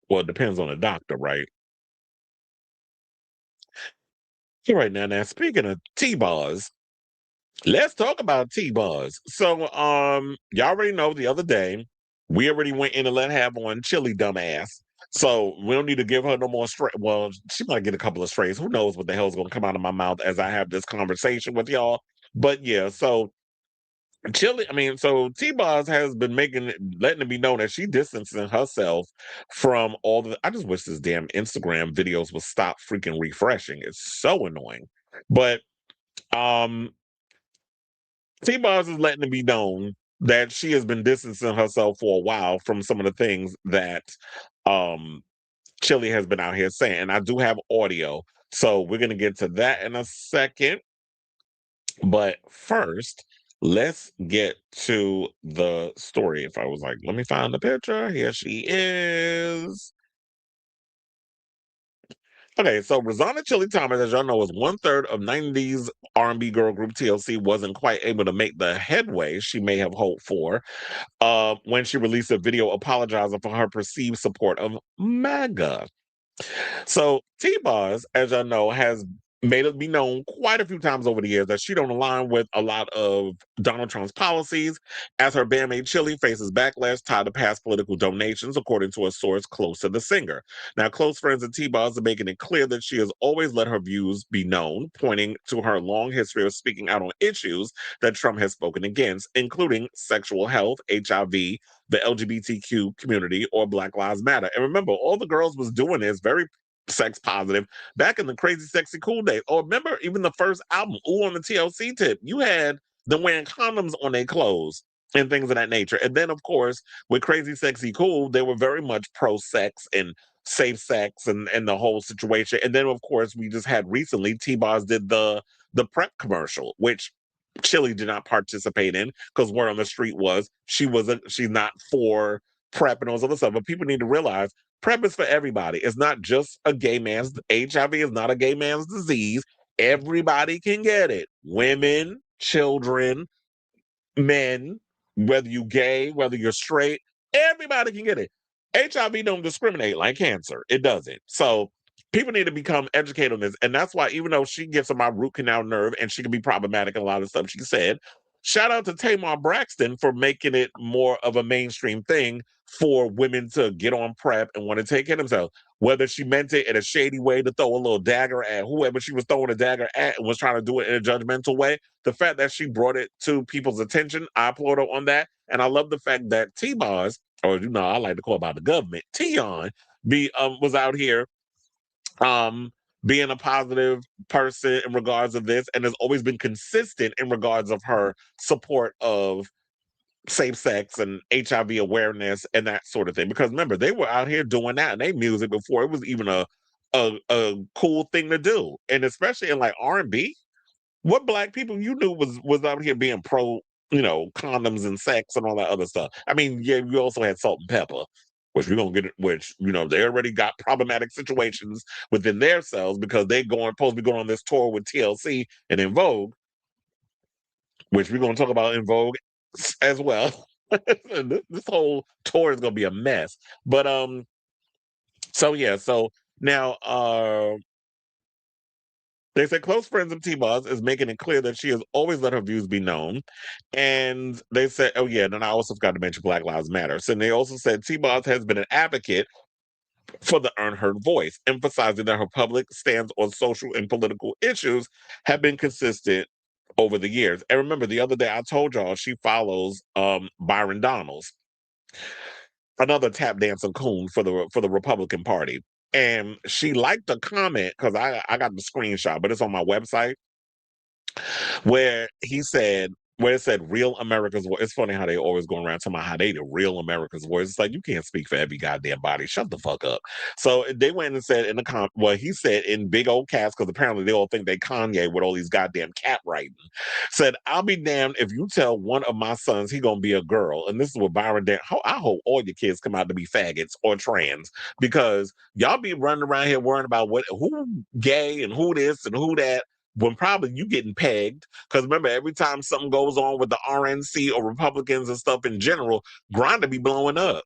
S1: well, it depends on the doctor, right? Here right now. Now speaking of T-Boz, let's talk about T-Boz. So, y'all already know the other day we already went in and let have on Chilli dumbass. So we don't need to give her no more straight. Well, she might get a couple of strays. Who knows what the hell's going to come out of my mouth as I have this conversation with y'all? But yeah, so so T-Boz has been letting it be known that she distancing herself from all the. I just wish this damn Instagram videos would stop freaking refreshing. It's so annoying. But um T-Boz is letting it be known that she has been distancing herself for a while from some of the things that um Chilli has been out here saying. And I do have audio. So we're gonna get to that in a second. But first, let's get to the story. If I was like, let me find the picture. Here she is. Okay, so Rosanna Chili Thomas, as y'all know, is one third of '90s R&B girl group TLC. Wasn't quite able to make the headway she may have hoped for when she released a video apologizing for her perceived support of MAGA. So T-Boz, as y'all know, has made it be known quite a few times over the years that she don't align with a lot of Donald Trump's policies, as her bandmate Chilli faces backlash tied to past political donations, according to a source close to the singer. Now, close friends of T-Boz are making it clear that she has always let her views be known, pointing to her long history of speaking out on issues that Trump has spoken against, including sexual health, HIV, the LGBTQ community, or Black Lives Matter. And remember, all the girls was doing is very sex positive back in the crazy sexy cool days. Or remember even the first album, Ooh on the TLC tip, you had them wearing condoms on their clothes and things of that nature. And then of course with Crazy Sexy Cool, they were very much pro sex and safe sex and the whole situation. And then of course we just had recently T-Boz did the prep commercial, which Chilli did not participate in because word on the street was she's not for prep and all this other stuff. But people need to realize PrEP is for everybody. It's not just a gay man's HIV is not a gay man's disease. Everybody can get it. Women, children, men, whether you gay, whether you're straight, everybody can get it. HIV don't discriminate like cancer. It doesn't. So people need to become educated on this. And that's why even though she gets on my root canal nerve and she can be problematic in a lot of stuff she said, shout out to Tamar Braxton for making it more of a mainstream thing for women to get on PrEP and want to take care of themselves. Whether she meant it in a shady way to throw a little dagger at whoever she was throwing a dagger at and was trying to do it in a judgmental way, the fact that she brought it to people's attention, I applaud her on that. And I love the fact that T-Boz, or I like to call it by the government, Tion, was out here um being a positive person in regards of this and has always been consistent in regards of her support of safe sex and HIV awareness and that sort of thing. Because remember, they were out here doing that in their music before it was even a cool thing to do. And especially in like R&B, what black people you knew was out here being pro, condoms and sex and all that other stuff. I mean, yeah, you also had Salt and Pepper, which we're gonna get, which they already got problematic situations within their selves because they supposed to be going on this tour with TLC and in Vogue, which we're gonna talk about in Vogue as well. This whole tour is gonna be a mess. But so yeah, so now they said close friends of T-Boz is making it clear that she has always let her views be known. And they said, oh yeah, and then I also forgot to mention Black Lives Matter. So they also said T-Boz has been an advocate for the unheard voice, emphasizing that her public stance on social and political issues have been consistent over the years. And remember, the other day I told y'all she follows Byron Donalds, another tap dancing coon for the Republican Party. And she liked the comment because I got the screenshot, but it's on my website where it said real America's voice. It's funny how they always go around talking about how they the real America's voice. It's like you can't speak for every goddamn body. Shut the fuck up. So they went and said he said in big old caps, because apparently they all think they Kanye with all these goddamn cat writing. Said, I'll be damned if you tell one of my sons he gonna be a girl. And this is what Byron did. I hope all your kids come out to be faggots or trans, because y'all be running around here worrying about who gay and who this and who that, when probably you getting pegged. Because remember, every time something goes on with the RNC or Republicans and stuff in general, Grindr be blowing up.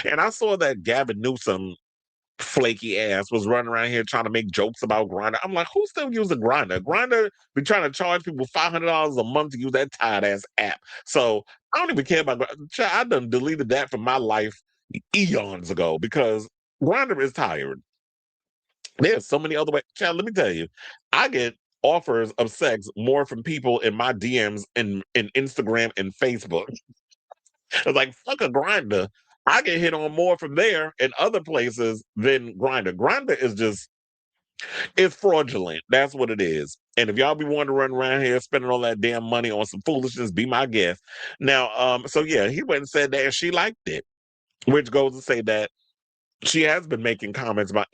S1: And I saw that Gavin Newsom flaky ass was running around here trying to make jokes about Grindr. I'm like, who's still using Grindr? Grindr be trying to charge people $500 a month to use that tired ass app. So I don't even care about Grindr. I done deleted that from my life eons ago because Grindr is tired. There's so many other ways. Child, let me tell you, I get offers of sex more from people in my DMs in Instagram and Facebook. It's like, fuck a Grinder. I get hit on more from there and other places than Grinder. Grinder is just, it's fraudulent. That's what it is. And if y'all be wanting to run around here spending all that damn money on some foolishness, be my guest. Now, so yeah, he went and said that and she liked it, which goes to say that she has been making comments about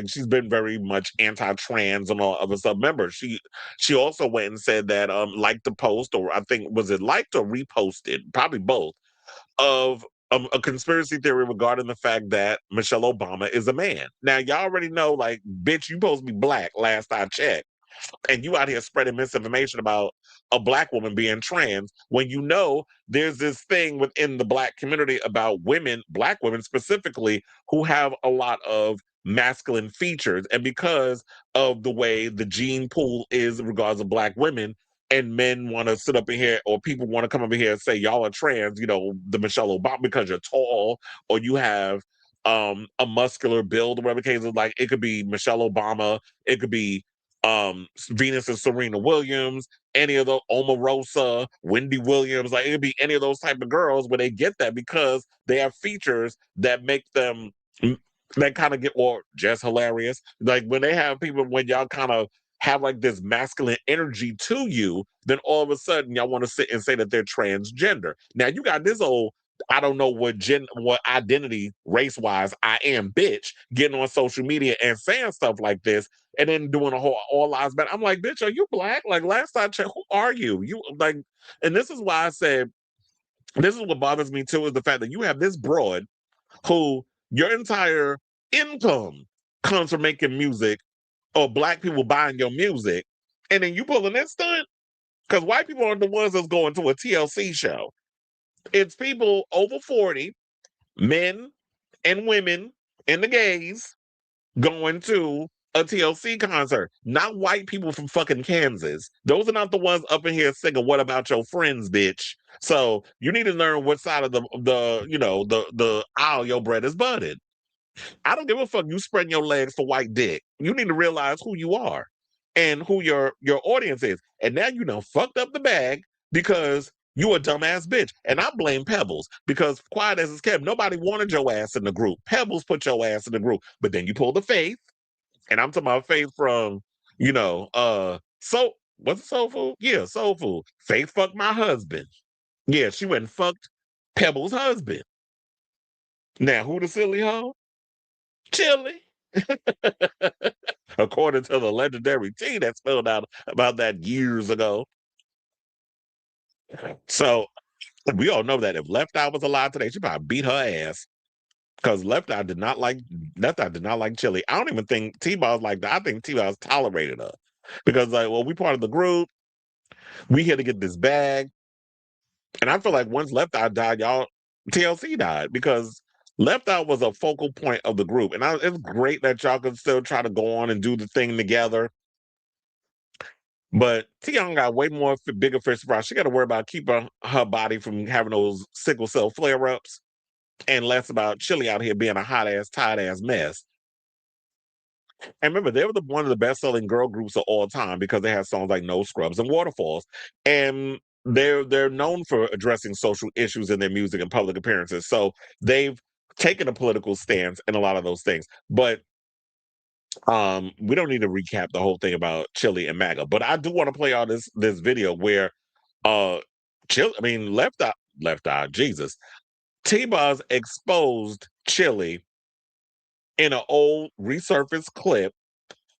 S1: she's been very much anti-trans and all other stuff. Remember, she also went and said that liked the post, or I think was it liked or reposted, probably both, of a conspiracy theory regarding the fact that Michelle Obama is a man. Now y'all already know, like, bitch, you supposed to be black, last I checked. And you out here spreading misinformation about a black woman being trans when you know there's this thing within the black community about women, black women specifically, who have a lot of masculine features, and because of the way the gene pool is in regards to Black women, and men want to sit up in here, or people want to come over here and say y'all are trans, the Michelle Obama, because you're tall or you have a muscular build, or whatever the case is. Like, it could be Michelle Obama, it could be Venus and Serena Williams, any of the Omarosa, Wendy Williams. Like, it could be any of those type of girls where they get that because they have features that make them that kind of get, or just hilarious. Like, when they have people, when y'all kind of have like this masculine energy to you, then all of a sudden y'all want to sit and say that they're transgender. Now you got this old, I don't know what identity race wise I am, bitch, getting on social media and saying stuff like this, and then doing a whole all lives matter. I'm like, bitch, are you Black? Like, last I checked, who are you? You like, and this is why I said, this is what bothers me too, is the fact that you have this broad who your entire income comes from making music, or Black people buying your music, and then you pulling that stunt? Because white people aren't the ones that's going to a TLC show. It's people over 40, men and women and the gays, going to a TLC concert. Not white people from fucking Kansas. Those are not the ones up in here singing "What About Your Friends," bitch. So you need to learn what side of the aisle your bread is buttered. I don't give a fuck you spreading your legs for white dick. You need to realize who you are and who your audience is. And now you done fucked up the bag because you a dumbass bitch. And I blame Pebbles, because quiet as it's kept, nobody wanted your ass in the group. Pebbles put your ass in the group. But then you pulled the Faith, and I'm talking about Faith from, so what's Soul Food? Yeah, Soul Food. Faith fucked my husband. Yeah, she went and fucked Pebbles' husband. Now who the silly hoe? Chilli. According to the legendary T that spelled out about that years ago. So we all know that if Left Eye was alive today, she probably beat her ass. Because Left Eye did not like Chilli. I don't even think T-Boz liked that. I think T-Boz tolerated her. Because, like, well, we part of the group. We here to get this bag. And I feel like once Left Eye died, y'all, TLC died, because Left Eye was a focal point of the group. And it's great that y'all can still try to go on and do the thing together. But Tion got way more bigger fish to fry. She got to worry about keeping her body from having those sickle cell flare ups, and less about Chilli out here being a hot ass, tired ass mess. And remember, they were one of the best selling girl groups of all time because they had songs like No Scrubs and Waterfalls. And they're known for addressing social issues in their music and public appearances. So they've taken a political stance in a lot of those things. But we don't need to recap the whole thing about Chilli and MAGA, but I do want to play all this video where Left Eye, Jesus, T-Boz exposed Chilli in an old resurfaced clip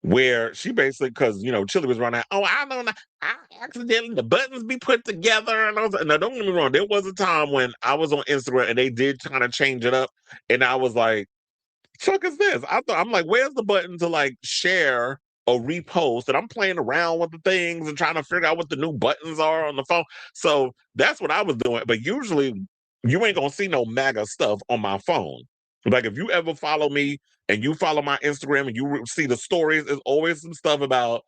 S1: where she basically, because Chilli was running, oh, I don't know, I accidentally, the buttons be put together, and now don't get me wrong, there was a time when I was on Instagram and they did kind of change it up, and I was like, fuck is this? I'm like, where's the button to like share or repost? And I'm playing around with the things and trying to figure out what the new buttons are on the phone. So that's what I was doing. But usually you ain't gonna see no MAGA stuff on my phone. Like, if you ever follow me and you follow my Instagram and you see the stories, there's always some stuff about,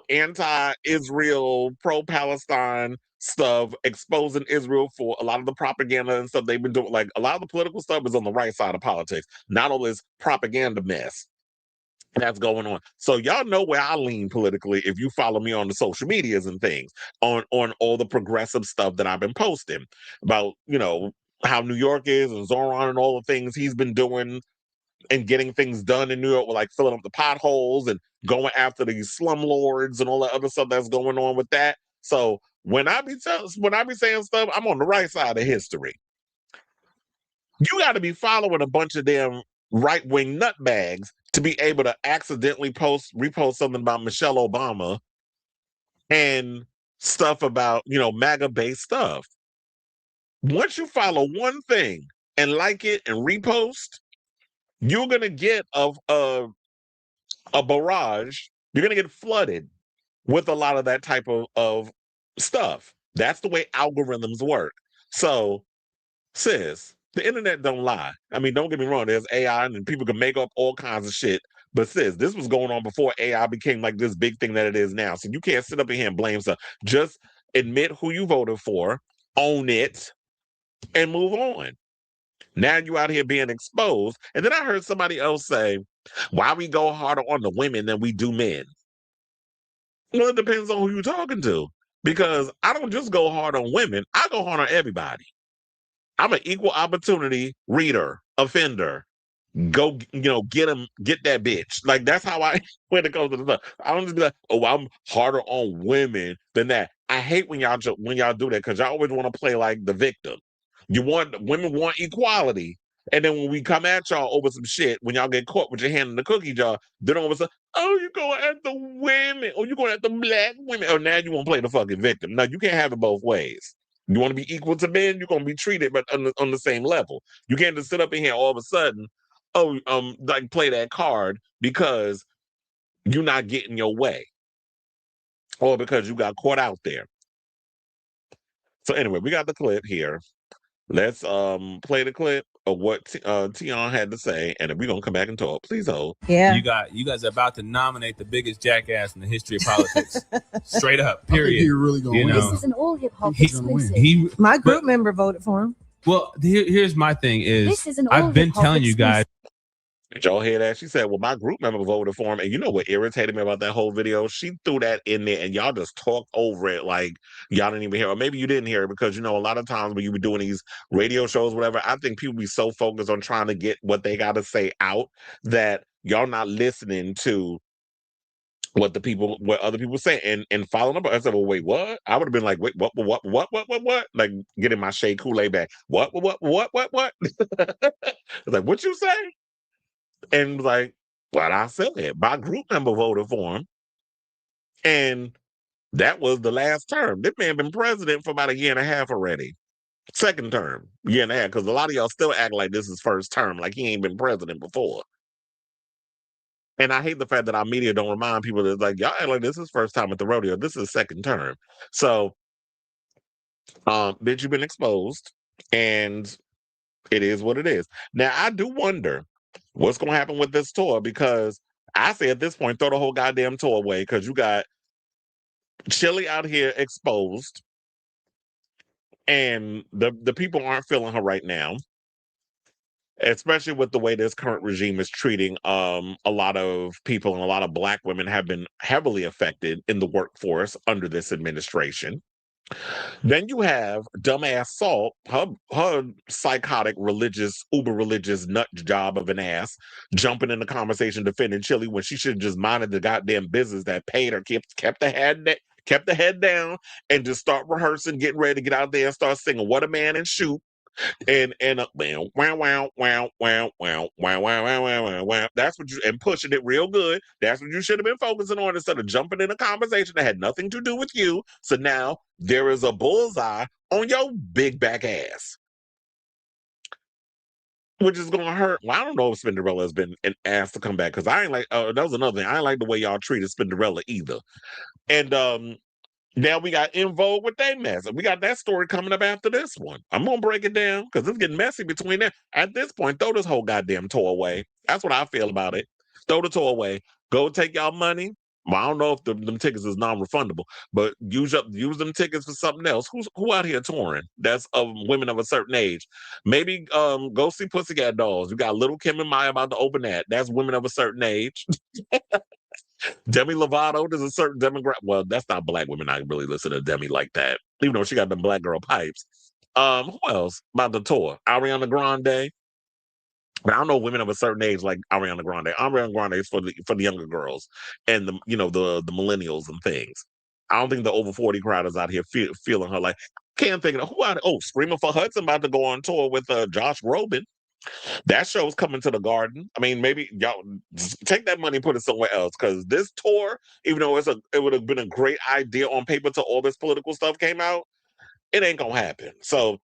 S1: anti-Israel, pro-Palestine stuff, exposing Israel for a lot of the propaganda and stuff they've been doing. Like, a lot of the political stuff is on the right side of politics, not all this propaganda mess that's going on. So y'all know where I lean politically if you follow me on the social medias and things, on all the progressive stuff that I've been posting about, how New York is, and Zoran and all the things he's been doing and getting things done in New York, with like filling up the potholes and going after these slumlords and all that other stuff that's going on with that. So when I be saying stuff, I'm on the right side of history. You got to be following a bunch of them right wing nutbags to be able to accidentally repost something about Michelle Obama and stuff about MAGA based stuff. Once you follow one thing and like it and repost, you're gonna get a barrage. You're gonna get flooded with a lot of that type of stuff. That's the way algorithms work. So, sis, The internet don't lie. I mean, don't get me wrong. There's AI and people can make up all kinds of shit. But sis, this was going on before AI became like this big thing that it is now. So you can't sit up in here and blame stuff. Just admit who you voted for, own it, and move on. Now you out here being exposed. And then I heard somebody else say, why we go harder on the women than we do men? Well, it depends on who you're talking to. Because I don't just go hard on women, I go hard on everybody. I'm an equal opportunity reader, offender. Go, get that bitch. Like that's how I when it comes to the stuff. I don't just be like, oh, I'm harder on women than that. I hate when y'all do that because y'all always want to play like the victim. Women want equality, and then when we come at y'all over some shit, when y'all get caught with your hand in the cookie jar, then all of a sudden, oh, you going at the women, or you going at the black women, oh, now you want to play the fucking victim. No, you can't have it both ways. You want to be equal to men, you're gonna be treated, but on the same level. You can't just sit up in here all of a sudden, like play that card because you're not getting your way, or because you got caught out there. So anyway, we got the clip here. Let's play the clip of what Tion had to say, and then we're gonna come back and talk. Please hold.
S2: Yeah. You guys are about to nominate the biggest jackass in the history of politics. Straight up. Period. I think
S3: you're really going to win.
S4: This is an all hip hop exclusive.
S2: My group member voted for him. Well, here's my thing is I've been telling you guys.
S1: Did y'all hear that? She said, well, my group member voted for him. And you know what irritated me about that whole video? She threw that in there and y'all just talked over it like y'all didn't even hear it. Or maybe you didn't hear it because, a lot of times when you be doing these radio shows, whatever, I think people be so focused on trying to get what they got to say out that y'all not listening to what other people say and following up. I said, well, wait, what? I would have been like, wait, what? Like getting my Shea Kool-Aid back. What? Like, what you say? And like, what I said, my group member voted for him. And that was the last term. This man been president for about a year and a half already. Second term, year and a half, because a lot of y'all still act like this is first term, like he ain't been president before. And I hate the fact that our media don't remind people that like, y'all act like this is first time at the rodeo. This is second term. So, bitch, you've been exposed. And it is what it is. Now, I do wonder what's going to happen with this tour because I say at this point, throw the whole goddamn tour away because you got Chilli out here exposed and the people aren't feeling her right now, especially with the way this current regime is treating a lot of people, and a lot of Black women have been heavily affected in the workforce under this administration. Then you have dumbass Salt, her psychotic, uber religious nut job of an ass, jumping in the conversation defending Chilli when she should have just minded the goddamn business that paid her, kept the head down, and just start rehearsing, getting ready to get out there and start singing "What a Man" and shoot. And wow. That's what and pushing it real good. That's what you should have been focusing on instead of jumping in a conversation that had nothing to do with you. So now there is a bullseye on your big back ass, which is gonna hurt. Well, I don't know if Spinderella has been an ass to come back because I ain't like. That was another thing. I ain't like the way y'all treated Spinderella either. And now we got In Vogue with that mess. And we got that story coming up after this one. I'm going to break it down because it's getting messy between them. At this point, throw this whole goddamn tour away. That's what I feel about it. Throw the tour away. Go take y'all money. Well, I don't know if them tickets is non-refundable, but use them tickets for something else. Who out here touring? That's women of a certain age. Maybe go see Pussycat Dolls. You got Little Kim and Maya about to open that. That's women of a certain age. Demi Lovato, there's a certain demographic. Well, that's not Black women. I really listen to Demi like that, even though she got them Black girl pipes. Who else about the tour? Ariana Grande. But I don't know women of a certain age like Ariana Grande. Ariana Grande is for the younger girls and the millennials and things. I don't think the over 40 crowd is out here feeling her like. Can't think of who out. Oh, Screaming for Hudson about to go on tour with Josh Groban. That show's coming to the Garden. I mean, maybe y'all take that money and put it somewhere else because this tour, even though it would have been a great idea on paper till all this political stuff came out, it ain't gonna happen. So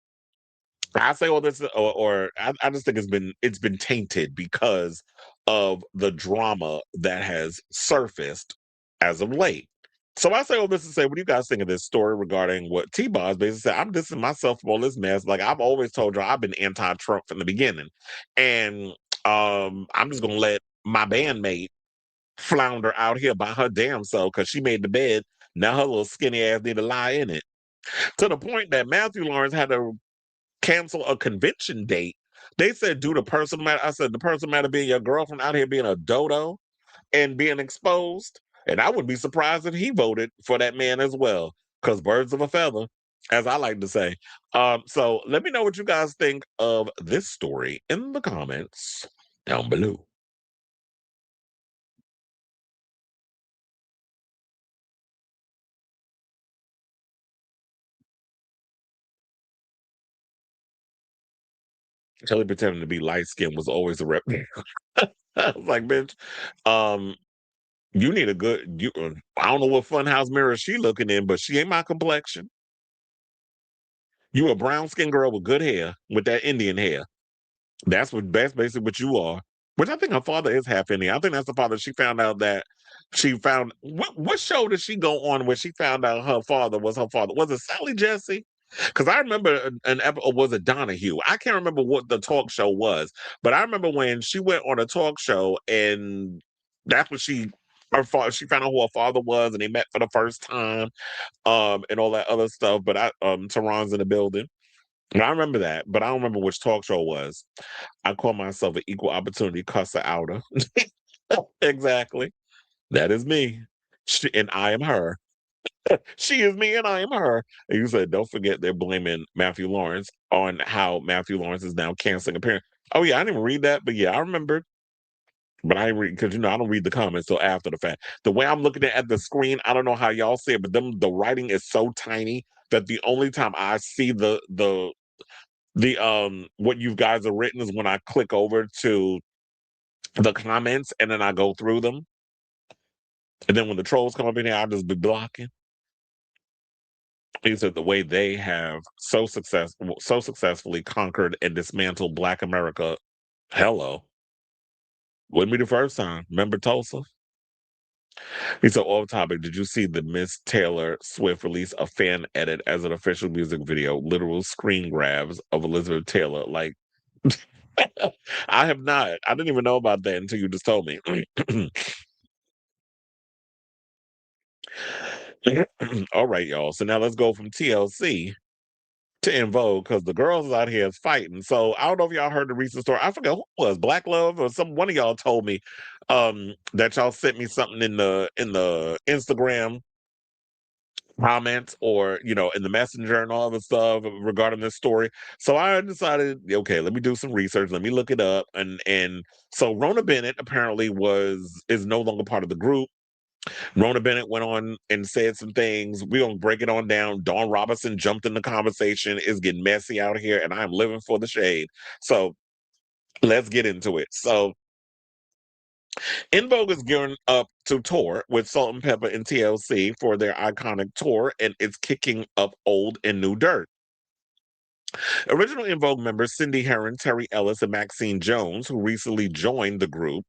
S1: I say all this, or I just think it's been tainted because of the drama that has surfaced as of late. So I say all this to say, what do you guys think of this story regarding what T-Boz basically said? I'm dissing myself from all this mess. Like, I've always told you, I've been anti-Trump from the beginning. And I'm just going to let my bandmate flounder out here by her damn self because she made the bed. Now her little skinny ass need to lie in it. To the point that Matthew Lawrence had to cancel a convention date. They said, due to personal matter. I said, the personal matter being your girlfriend out here being a dodo and being exposed. And I would be surprised if he voted for that man as well, because birds of a feather, as I like to say. So let me know what you guys think of this story in the comments down below. Chilli pretending to be light skinned was always a rep. I was like, bitch, you need a good. I don't know what funhouse mirror she looking in, but she ain't my complexion. You a brown skinned girl with good hair, with that Indian hair. That's basically what you are. Which I think her father is half Indian. I think that's the father. She found out that she found what show did she go on where she found out her father was her father? Was it Sally Jesse? Because I remember an episode, was it Donahue? I can't remember what the talk show was, but I remember when she went on a talk show and that's what her father, she found out who her father was and they met for the first time, and all that other stuff. But Tehran's in the building. And I remember that, but I don't remember which talk show it was. I call myself an equal opportunity cusser outer. Exactly. That is me. And I am her. She is me and I am her. And you said, don't forget they're blaming Matthew Lawrence on how Matthew Lawrence is now canceling appearance. Oh, yeah, I didn't even read that, but yeah, I remember. But I didn't read because I don't read the comments till after the fact. The way I'm looking at the screen, I don't know how y'all see it, but the writing is so tiny that the only time I see the what you guys have written is when I click over to the comments and then I go through them. And then when the trolls come up in here, I'll just be blocking. These are the way they have so successfully conquered and dismantled Black America. Hello. Wouldn't be the first time. Remember Tulsa? He said, off topic, did you see the Miss Taylor Swift release a fan edit as an official music video? Literal screen grabs of Elizabeth Taylor. Like, I have not. I didn't even know about that until you just told me. All right, y'all. So now let's go from TLC to En Vogue because the girls out here is fighting. So I don't know if y'all heard the recent story. I forget who it was, Black Love or one of y'all told me that y'all sent me something in the Instagram comments or in the messenger and all the stuff regarding this story. So I decided, okay, let me do some research, let me look it up. And so Rona Bennett apparently is no longer part of the group. Rona Bennett went on and said some things. We're gonna break it on down. Dawn Robinson jumped in the conversation. It's getting messy out here, and I'm living for the shade. So let's get into it. So En Vogue is gearing up to tour with Salt and Pepper and TLC for their iconic tour, and it's kicking up old and new dirt. Original En Vogue members Cindy Herron, Terry Ellis, and Maxine Jones, who recently joined the group.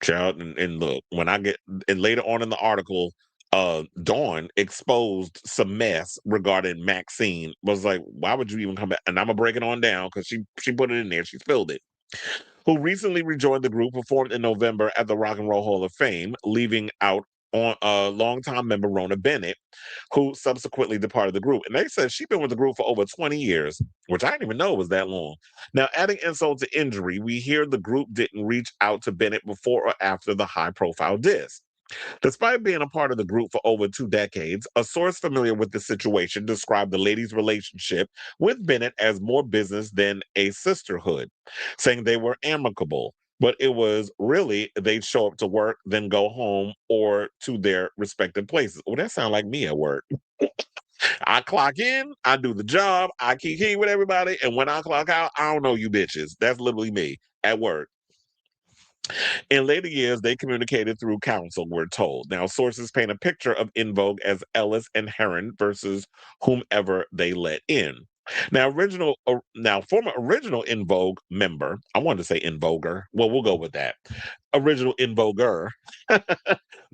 S1: Child, and look, when I get and later on in the article, Dawn exposed some mess regarding Maxine. Was like, why would you even come back? And I'm gonna break it on down because she put it in there. She spilled it. Who recently rejoined the group, performed in November at the Rock and Roll Hall of Fame, leaving out on longtime member Rona Bennett, who subsequently departed the group. And they said she's been with the group for over 20 years, which I didn't even know was that long. Now, adding insult to injury, we hear the group didn't reach out to Bennett before or after the high-profile diss. Despite being a part of the group for over 2 decades, a source familiar with the situation described the ladies' relationship with Bennett as more business than a sisterhood, saying they were amicable, but it was really they'd show up to work, then go home or to their respective places. Well, that sounds like me at work. I clock in, I do the job, I kiki with everybody, and when I clock out, I don't know you bitches. That's literally me at work. In later years, they communicated through counsel, we're told. Now, sources paint a picture of En Vogue as Ellis and Herron versus whomever they let in. Now, former original En Vogue member, I wanted to say En Voguer. Well, we'll go with that. Original En Voguer,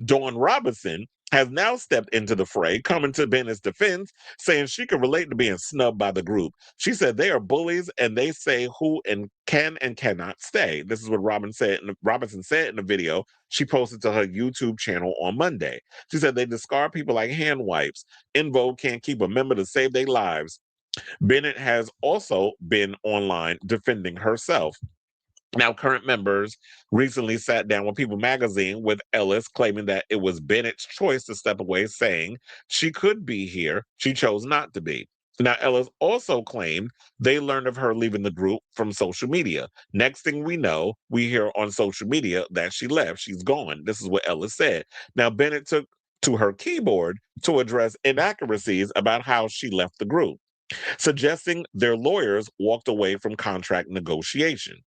S1: Dawn Robinson, has now stepped into the fray, coming to Bennett's defense, saying she can relate to being snubbed by the group. She said they are bullies and they say who and cannot stay. This is what Robinson said in the video she posted to her YouTube channel on Monday. She said they discard people like hand wipes. En Vogue can't keep a member to save their lives. Bennett has also been online defending herself. Now, current members recently sat down with People magazine with Ellis, claiming that it was Bennett's choice to step away, saying she could be here. She chose not to be. Now, Ellis also claimed they learned of her leaving the group from social media. Next thing we know, we hear on social media that she left. She's gone. This is what Ellis said. Now, Bennett took to her keyboard to address inaccuracies about how she left the group, suggesting their lawyers walked away from contract negotiation,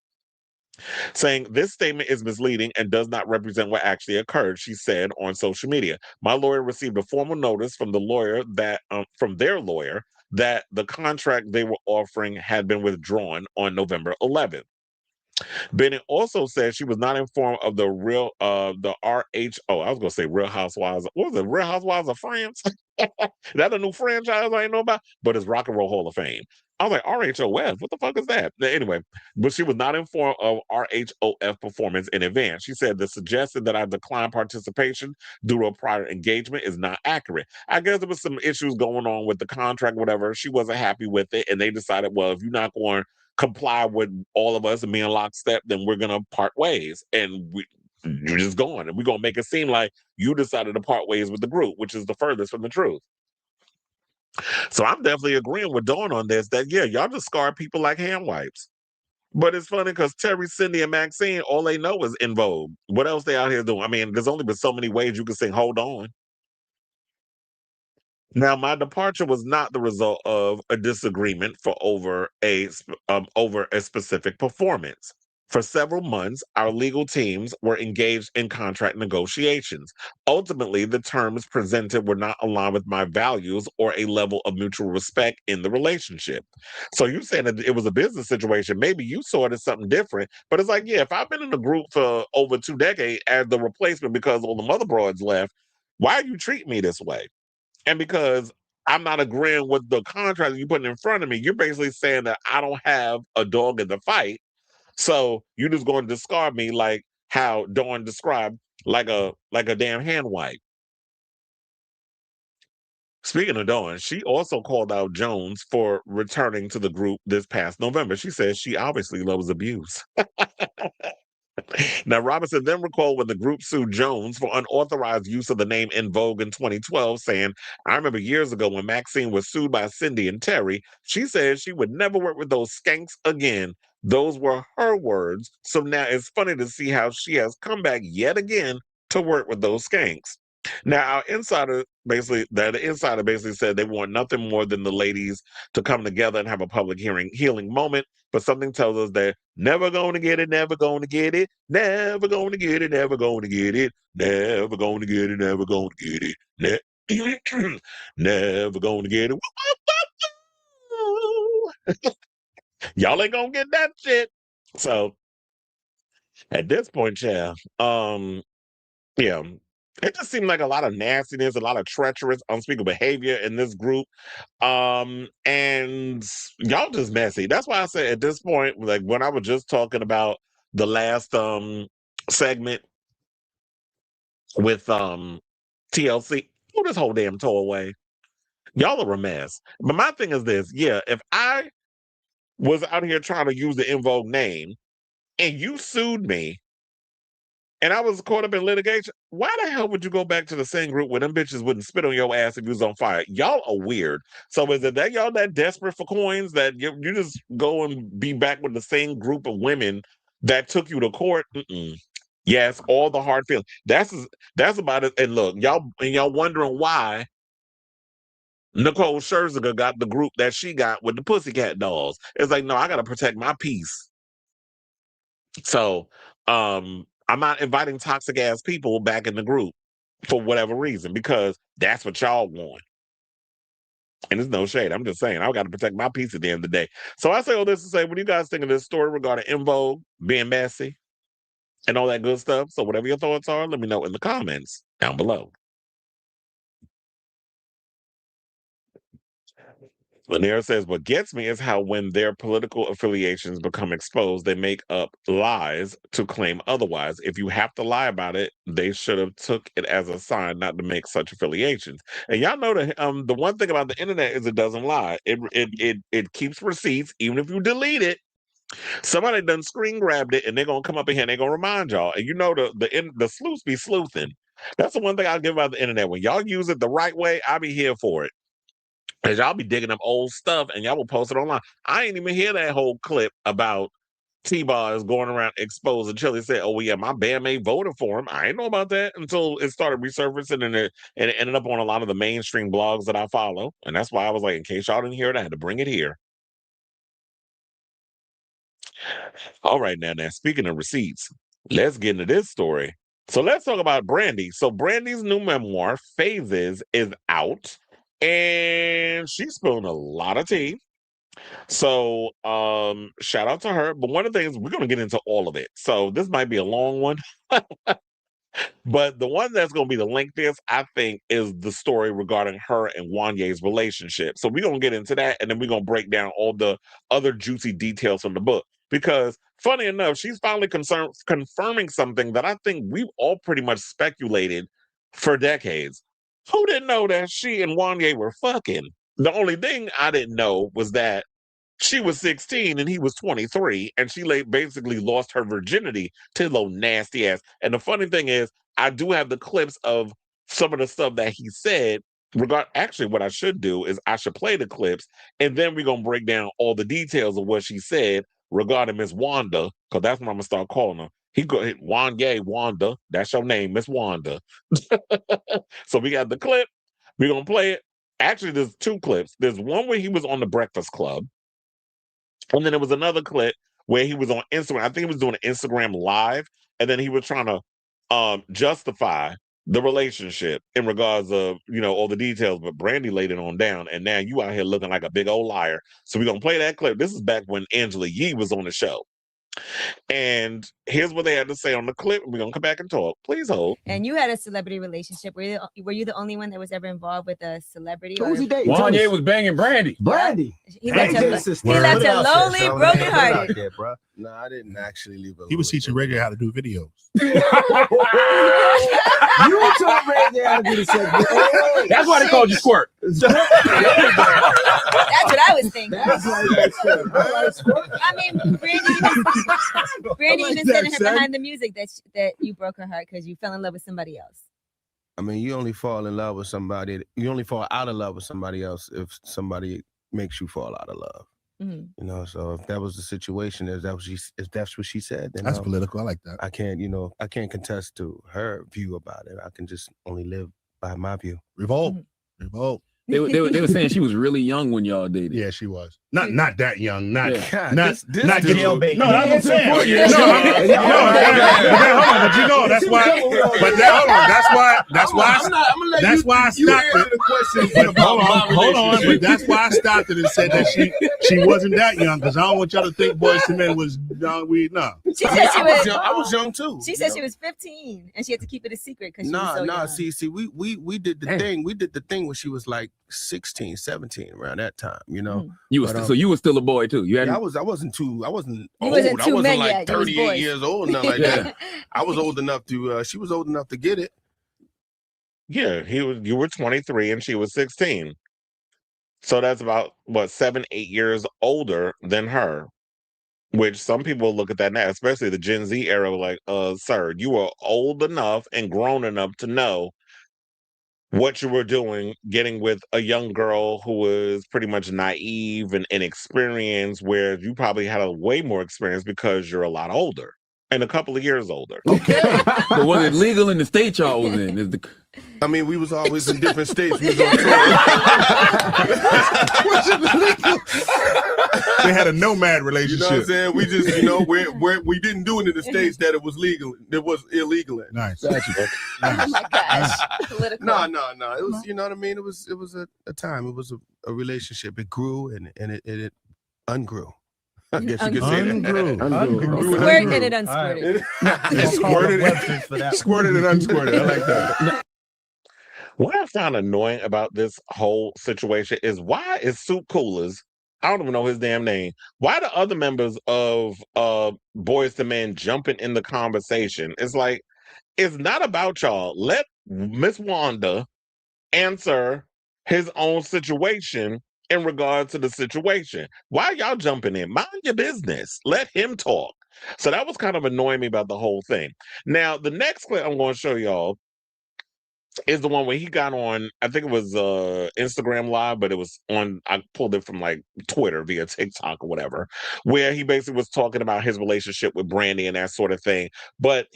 S1: saying this statement is misleading and does not represent what actually occurred. She said on social media, my lawyer received a formal notice from the lawyer that from their lawyer that the contract they were offering had been withdrawn on November 11th. Bennett also said she was not informed of the RHO. I was gonna say Real Housewives. What was it? Real Housewives of France? That a new franchise I ain't know about, but it's Rock and Roll Hall of Fame. I was like, RHOF, what the fuck is that? Anyway, but she was not informed of RHOF performance in advance. She said the suggestion that I declined participation due to a prior engagement is not accurate. I guess there was some issues going on with the contract, whatever. She wasn't happy with it, and they decided, well, if you're not going to comply with all of us and be in lockstep, then we're going to part ways. And you're just going, and we're going to make it seem like you decided to part ways with the group, which is the furthest from the truth. So I'm definitely agreeing with Dawn on this, that, yeah, y'all discard people like hand wipes. But it's funny because Terry, Cindy, and Maxine, all they know is En Vogue. What else they out here doing? I mean, there's only been so many ways you can sing Hold On. Now, my departure was not the result of a disagreement for over a specific performance. For several months, our legal teams were engaged in contract negotiations. Ultimately, the terms presented were not aligned with my values or a level of mutual respect in the relationship. So you saying that it was a business situation. Maybe you saw it as something different. But it's like, yeah, if I've been in the group for over 2 decades as the replacement because all the mother broads left, why are you treating me this way? And because I'm not agreeing with the contract you're putting in front of me, you're basically saying that I don't have a dog in the fight. So you're just going to discard me like how Dawn described, like a damn hand wipe. Speaking of Dawn, she also called out Jones for returning to the group this past November. She says she obviously loves abuse. Now, Robinson then recalled when the group sued Jones for unauthorized use of the name En Vogue in 2012, saying, I remember years ago when Maxine was sued by Cindy and Terry, she said she would never work with those skanks again. Those were her words. So now it's funny to see how she has come back yet again to work with those skanks. Now, our the insider basically said they want nothing more than the ladies to come together and have a public healing moment. But something tells us they're never going to get it, never going to get it, never going to get it, never going to get it, never going to get it, never going to get it, never going to get it. Y'all ain't gonna get that shit. So at this point, child, yeah, it just seemed like a lot of nastiness, a lot of treacherous, unspeakable behavior in this group. And y'all just messy. That's why I said at this point, like when I was just talking about the last segment with TLC, throw this whole damn toy away. Y'all are a mess. But my thing is this, yeah, if I was out here trying to use the En Vogue name and you sued me and I was caught up in litigation, why the hell would you go back to the same group where them bitches wouldn't spit on your ass if you was on fire? Y'all are weird. So is it that y'all that desperate for coins that you just go and be back with the same group of women that took you to court? Mm-mm. Yes, all the hard feelings. That's about it. And look, y'all wondering why Nicole Scherzinger got the group that she got with the Pussycat Dolls. It's like, no, I got to protect my peace. So, I'm not inviting toxic ass people back in the group for whatever reason because that's what y'all want. And there's no shade. I'm just saying I got to protect my peace at the end of the day. So I say all this to say, what do you guys think of this story regarding En Vogue being messy and all that good stuff? So whatever your thoughts are, let me know in the comments down below. Lanier says, what gets me is how when their political affiliations become exposed, they make up lies to claim otherwise. If you have to lie about it, they should have took it as a sign not to make such affiliations. And y'all know that the one thing about the internet is it doesn't lie. It keeps receipts, even if you delete it. Somebody done screen grabbed it, and they're gonna come up in here and they're gonna remind y'all. And you know the sleuths be sleuthing. That's the one thing I'll give about the internet. When y'all use it the right way, I'll be here for it. Because y'all be digging up old stuff and y'all will post it online. I ain't even hear that whole clip about T-Boz going around exposing Chilli. Said, oh, yeah, my bandmate voted for him. I didn't know about that until it started resurfacing and it ended up on a lot of the mainstream blogs that I follow. And that's why I was like, in case y'all didn't hear it, I had to bring it here. All right, now, speaking of receipts, let's get into this story. So let's talk about Brandy. So Brandy's new memoir, Phases, is out. And she's spilling a lot of tea. So shout out to her. But one of the things, we're going to get into all of it. So this might be a long one. But the one that's going to be the lengthiest, I think, is the story regarding her and Wanye's relationship. So we're going to get into that, and then we're going to break down all the other juicy details from the book. Because, funny enough, she's finally confirming something that I think we've all pretty much speculated for decades. Who didn't know that she and Wanye were fucking? The only thing I didn't know was that she was 16 and he was 23, and she basically lost her virginity to little nasty ass. And the funny thing is, I do have the clips of some of the stuff that he said. Actually, what I should do is I should play the clips, and then we're going to break down all the details of what she said regarding Miss Wanda, because that's what I'm going to start calling her. Wanda, that's your name, Miss Wanda. So we got the clip. We're going to play it. Actually, there's two clips. There's one where he was on the Breakfast Club. And then there was another clip where he was on Instagram. I think he was doing an Instagram live. And then he was trying to justify the relationship in regards of, all the details. But Brandy laid it on down. And now you out here looking like a big old liar. So we're going to play that clip. This is back when Angela Yee was on the show. And here's what they had to say on the clip. We're going to come back and talk. Please hold.
S3: And you had a celebrity relationship. Were you the only one that was ever involved with a celebrity?
S5: Who was he dating?
S2: Wanye was banging Brandy.
S3: He left her lonely, brokenhearted.
S5: No, I didn't actually leave her.
S6: He was teaching Reggae how to do videos.
S5: You taught Reggae how to do the segment.
S2: That's why they called you Squirt.
S3: That's what I was thinking. I mean, Brandy even said in her behind the music that you broke her heart because you fell in love with somebody else.
S5: I mean, you only fall in love with somebody. You only fall out of love with somebody else if somebody makes you fall out of love. Mm-hmm. So if that was the situation, if that's what she said, then
S6: that's political. I like that.
S5: I can't contest to her view about it. I can just only live by my view.
S6: Revolt.
S3: Mm-hmm.
S6: Revolt.
S2: They were saying she was really young when y'all dated.
S6: Yeah, she was. Not that young. Not
S5: yeah.
S6: not
S5: jail baby.
S6: No, that's what I'm saying. But that's why. That's why I stopped it. Hold on. But that's why I stopped it and said that she wasn't that young, because I don't want y'all to think Boys to Men was young.
S5: I was young too.
S3: She said she was 15 and she had to keep it a secret because she was so young.
S5: See, we did the thing. We did the thing when she was like 16, 17, around that time.
S2: You were so you were still a boy too.
S5: I wasn't old. I wasn't like 38 years old, nothing like that. I was old enough to. She was old enough to get it.
S1: Yeah, you were 23 and she was 16. So that's about 7-8 years older than her. Which some people look at that now, especially the Gen Z era, like, sir, you are old enough and grown enough to know what you were doing, getting with a young girl who was pretty much naive and inexperienced, where you probably had a way more experience because you're a lot older and a couple of years older.
S2: Okay. But was it legal in the state y'all was in?
S5: I mean, we was always in different states. We was on tour.
S6: They had a nomad relationship.
S5: You know what I'm saying? We just, we didn't do it in the states that it was legal. It was illegal in.
S6: Nice.
S3: Oh my gosh. Political.
S5: No. It was, you know what I mean? It was a time. It was a relationship. It grew and it ungrew. I guess you could say that.
S3: Squirted and it unsquirted.
S6: Squirted and unsquirted. I like that.
S1: What I found annoying about this whole situation is why is Soup Coolers, I don't even know his damn name, why the other members of Boys to Men jumping in the conversation? It's like, it's not about y'all. Let Miss Wanda answer his own situation in regard to the situation. Why y'all jumping in? Mind your business. Let him talk. So that was kind of annoying me about the whole thing. Now, the next clip I'm going to show y'all is the one where he got on, I think it was Instagram Live, but it was on, I pulled it from like Twitter via TikTok or whatever, where he basically was talking about his relationship with Brandy and that sort of thing. But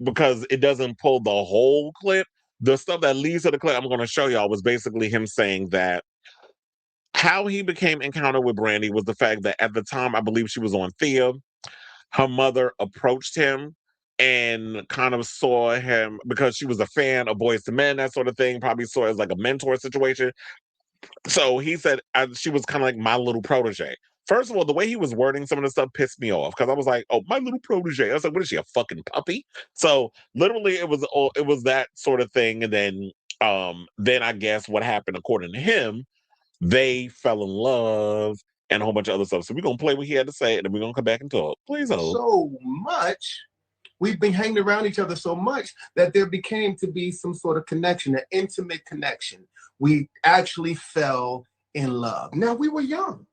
S1: because it doesn't pull the whole clip, the stuff that leads to the clip I'm going to show y'all was basically him saying that how he became encountered with Brandy was the fact that at the time, I believe she was on Thea, her mother approached him and kind of saw him because she was a fan of Boys to Men, that sort of thing, probably saw it as like a mentor situation. So he said she was kind of like my little protege. First of all, the way he was wording some of the stuff pissed me off because I was like, "Oh, my little protege." I was like, "What is she, a fucking puppy?" So literally, it was that sort of thing. And then I guess what happened, according to him, they fell in love and a whole bunch of other stuff. So we're gonna play what he had to say, and then we're gonna come back and talk. Please hold.
S7: So much. We've been hanging around each other so much that there became to be some sort of connection, an intimate connection. We actually fell in love. Now, we were young.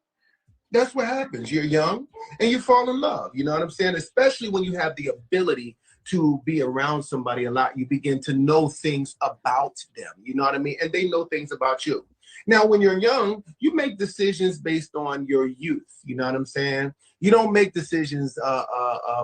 S7: That's what happens. You're young and you fall in love. You know what I'm saying? Especially when you have the ability to be around somebody a lot, you begin to know things about them. You know what I mean? And they know things about you. Now, when you're young, you make decisions based on your youth. You know what I'm saying? You don't make decisions,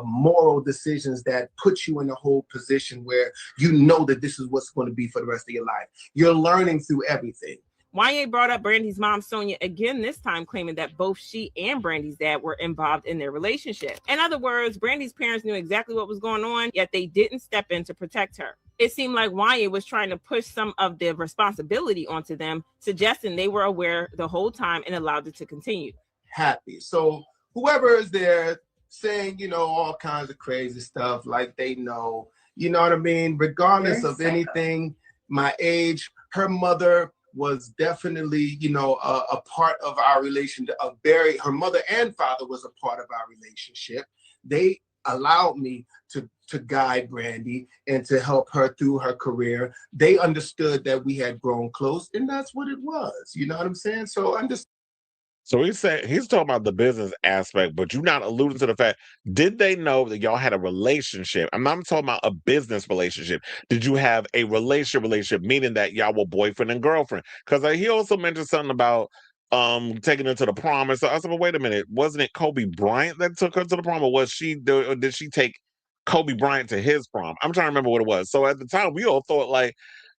S7: moral decisions that put you in a whole position where you know that this is what's going to be for the rest of your life. You're learning through everything.
S8: Wanye brought up Brandy's mom, Sonia, again, this time claiming that both she and Brandy's dad were involved in their relationship. In other words, Brandy's parents knew exactly what was going on, yet they didn't step in to protect her. It seemed like Wanye was trying to push some of the responsibility onto them, suggesting they were aware the whole time and allowed it to continue.
S7: Happy. So whoever is there saying, you know, all kinds of crazy stuff like they know, you know what I mean? Regardless of anything, my age, her mother was definitely, you know, a part of our relationship. Her mother and father was a part of our relationship. They allowed me to guide Brandy and to help her through her career. They understood that we had grown close, and that's what it was. You know what I'm saying?
S1: So he's talking about the business aspect, but you're not alluding to the fact, did they know that y'all had a relationship? I'm not talking about a business relationship. Did you have a relationship, meaning that y'all were boyfriend and girlfriend? Because he also mentioned something about taking her to the prom. And so I said, well, wait a minute, wasn't it Kobe Bryant that took her to the prom, or did she take Kobe Bryant to his prom? I'm trying to remember what it was. So at the time, we all thought like,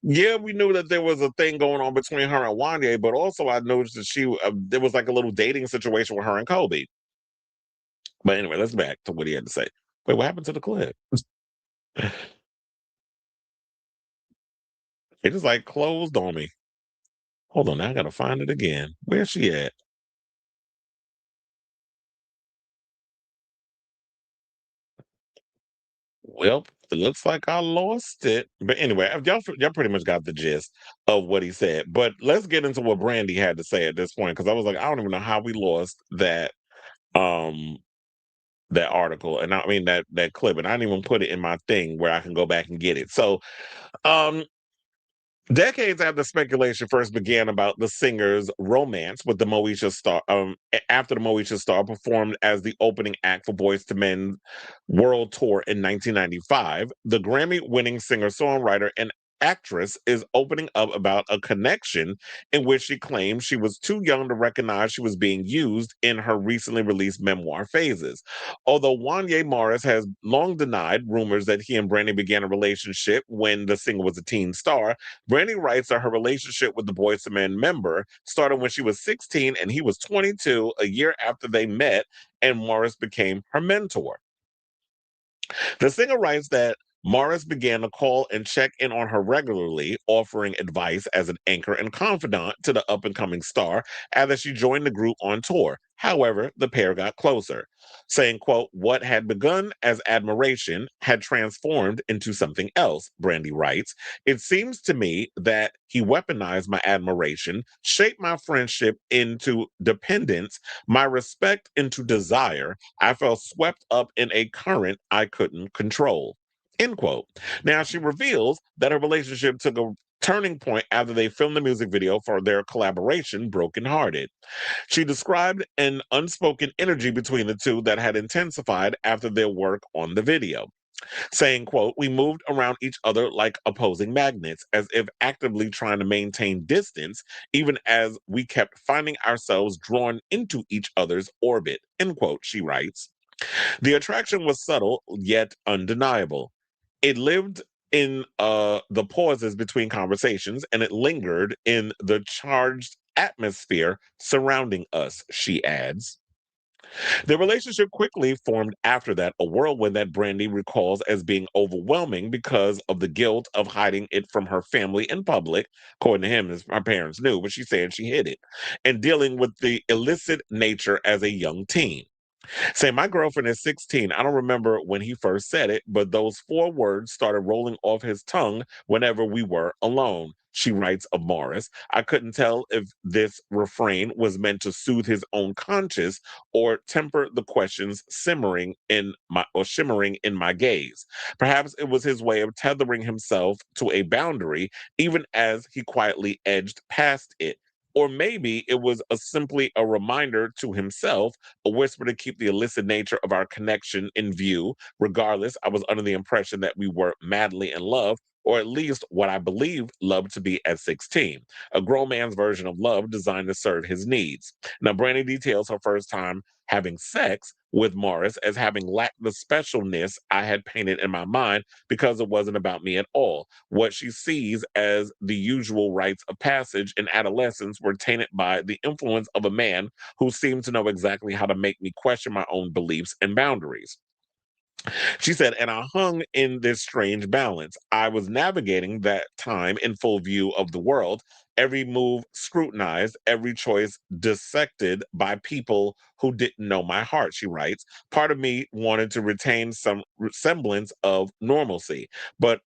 S1: yeah, we knew that there was a thing going on between her and Wanye, but also I noticed that there was like a little dating situation with her and Kobe. But anyway, let's back to what he had to say. Wait, what happened to the clip? It just like closed on me. Hold on, now I gotta find it again. Where's she at? Well, it looks like I lost it. But anyway, y'all pretty much got the gist of what he said. But let's get into what Brandy had to say at this point, because I was like, I don't even know how we lost that article, and I mean that clip, and I didn't even put it in my thing where I can go back and get it. So decades after speculation first began about the singer's romance with the Moesha star, after the Moesha star performed as the opening act for Boyz II Men World Tour in 1995, the Grammy-winning singer-songwriter and actress is opening up about a connection in which she claims she was too young to recognize she was being used in her recently released memoir phases. Although Wanye Morris has long denied rumors that he and Brandy began a relationship when the singer was a teen star, Brandy writes that her relationship with the Boyz II Men member started when she was 16 and he was 22, a year after they met, and Morris became her mentor. The singer writes that Morris began to call and check in on her regularly, offering advice as an anchor and confidant to the up-and-coming star after she joined the group on tour. However, the pair got closer, saying, quote, "What had begun as admiration had transformed into something else," Brandy writes. "It seems to me that he weaponized my admiration, shaped my friendship into dependence, my respect into desire. I felt swept up in a current I couldn't control." End quote. Now, she reveals that her relationship took a turning point after they filmed the music video for their collaboration, Broken Hearted. She described an unspoken energy between the two that had intensified after their work on the video, saying, quote, "We moved around each other like opposing magnets, as if actively trying to maintain distance, even as we kept finding ourselves drawn into each other's orbit," end quote, she writes. The attraction was subtle, yet undeniable. It lived in the pauses between conversations, and it lingered in the charged atmosphere surrounding us, she adds. The relationship quickly formed after that, a whirlwind that Brandy recalls as being overwhelming because of the guilt of hiding it from her family in public. According to him, her parents knew, but she said she hid it, and dealing with the illicit nature as a young teen. Say, "My girlfriend is 16. I don't remember when he first said it, but those 4 words started rolling off his tongue whenever we were alone," she writes of Morris. "I couldn't tell if this refrain was meant to soothe his own conscience or temper the questions shimmering in my gaze. Perhaps it was his way of tethering himself to a boundary, even as he quietly edged past it. Or maybe it was simply a reminder to himself, a whisper to keep the illicit nature of our connection in view. Regardless, I was under the impression that we were madly in love, or at least what I believed love to be at 16. A grown man's version of love designed to serve his needs." Now, Brandy details her first time having sex with Morris as having lacked the specialness I had painted in my mind because it wasn't about me at all. What she sees as the usual rites of passage in adolescence were tainted by the influence of a man who seemed to know exactly how to make me question my own beliefs and boundaries. She said, "And I hung in this strange balance. I was navigating that time in full view of the world, every move scrutinized, every choice dissected by people who didn't know my heart," she writes. "Part of me wanted to retain some semblance of normalcy, but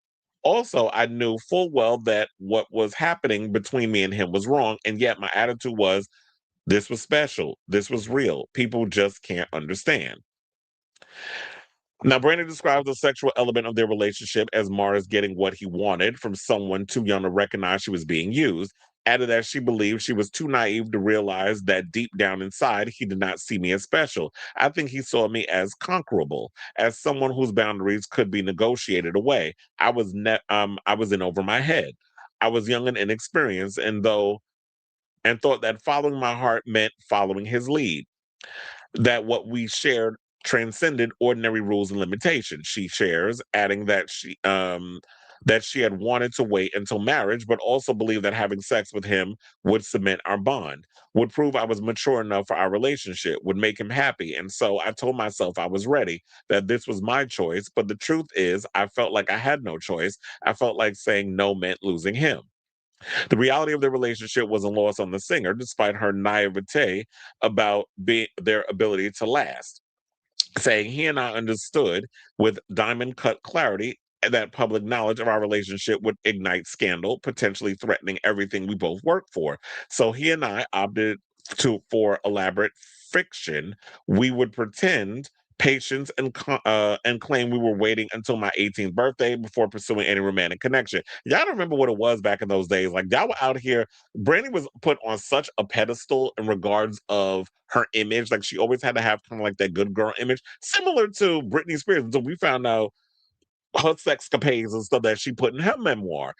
S1: also I knew full well that what was happening between me and him was wrong, and yet my attitude was, this was special, this was real. People just can't understand." Now, Brandon describes the sexual element of their relationship as Mars getting what he wanted from someone too young to recognize she was being used. Added that she believed she was too naive to realize that deep down inside, he did not see me as special. "I think he saw me as conquerable, as someone whose boundaries could be negotiated away. I was in over my head. I was young and inexperienced, and thought that following my heart meant following his lead, that what we shared transcended ordinary rules and limitations," she shares, adding that she had wanted to wait until marriage, but also believed that having sex with him would cement our bond, would prove I was mature enough for our relationship, would make him happy. And so I told myself I was ready, that this was my choice. But the truth is, I felt like I had no choice. I felt like saying no meant losing him. The reality of their relationship wasn't lost on the singer, despite her naivete about their ability to last, saying, "He and I understood with diamond cut clarity that public knowledge of our relationship would ignite scandal, potentially threatening everything we both work for. So he and I opted for elaborate fiction. We would pretend patience and claim we were waiting until my 18th birthday before pursuing any romantic connection." Y'all don't remember what it was back in those days. Like, y'all were out here. Brandy was put on such a pedestal in regards of her image. Like, she always had to have kind of like that good girl image, similar to Britney Spears, until we found out her sexcapades and stuff that she put in her memoir.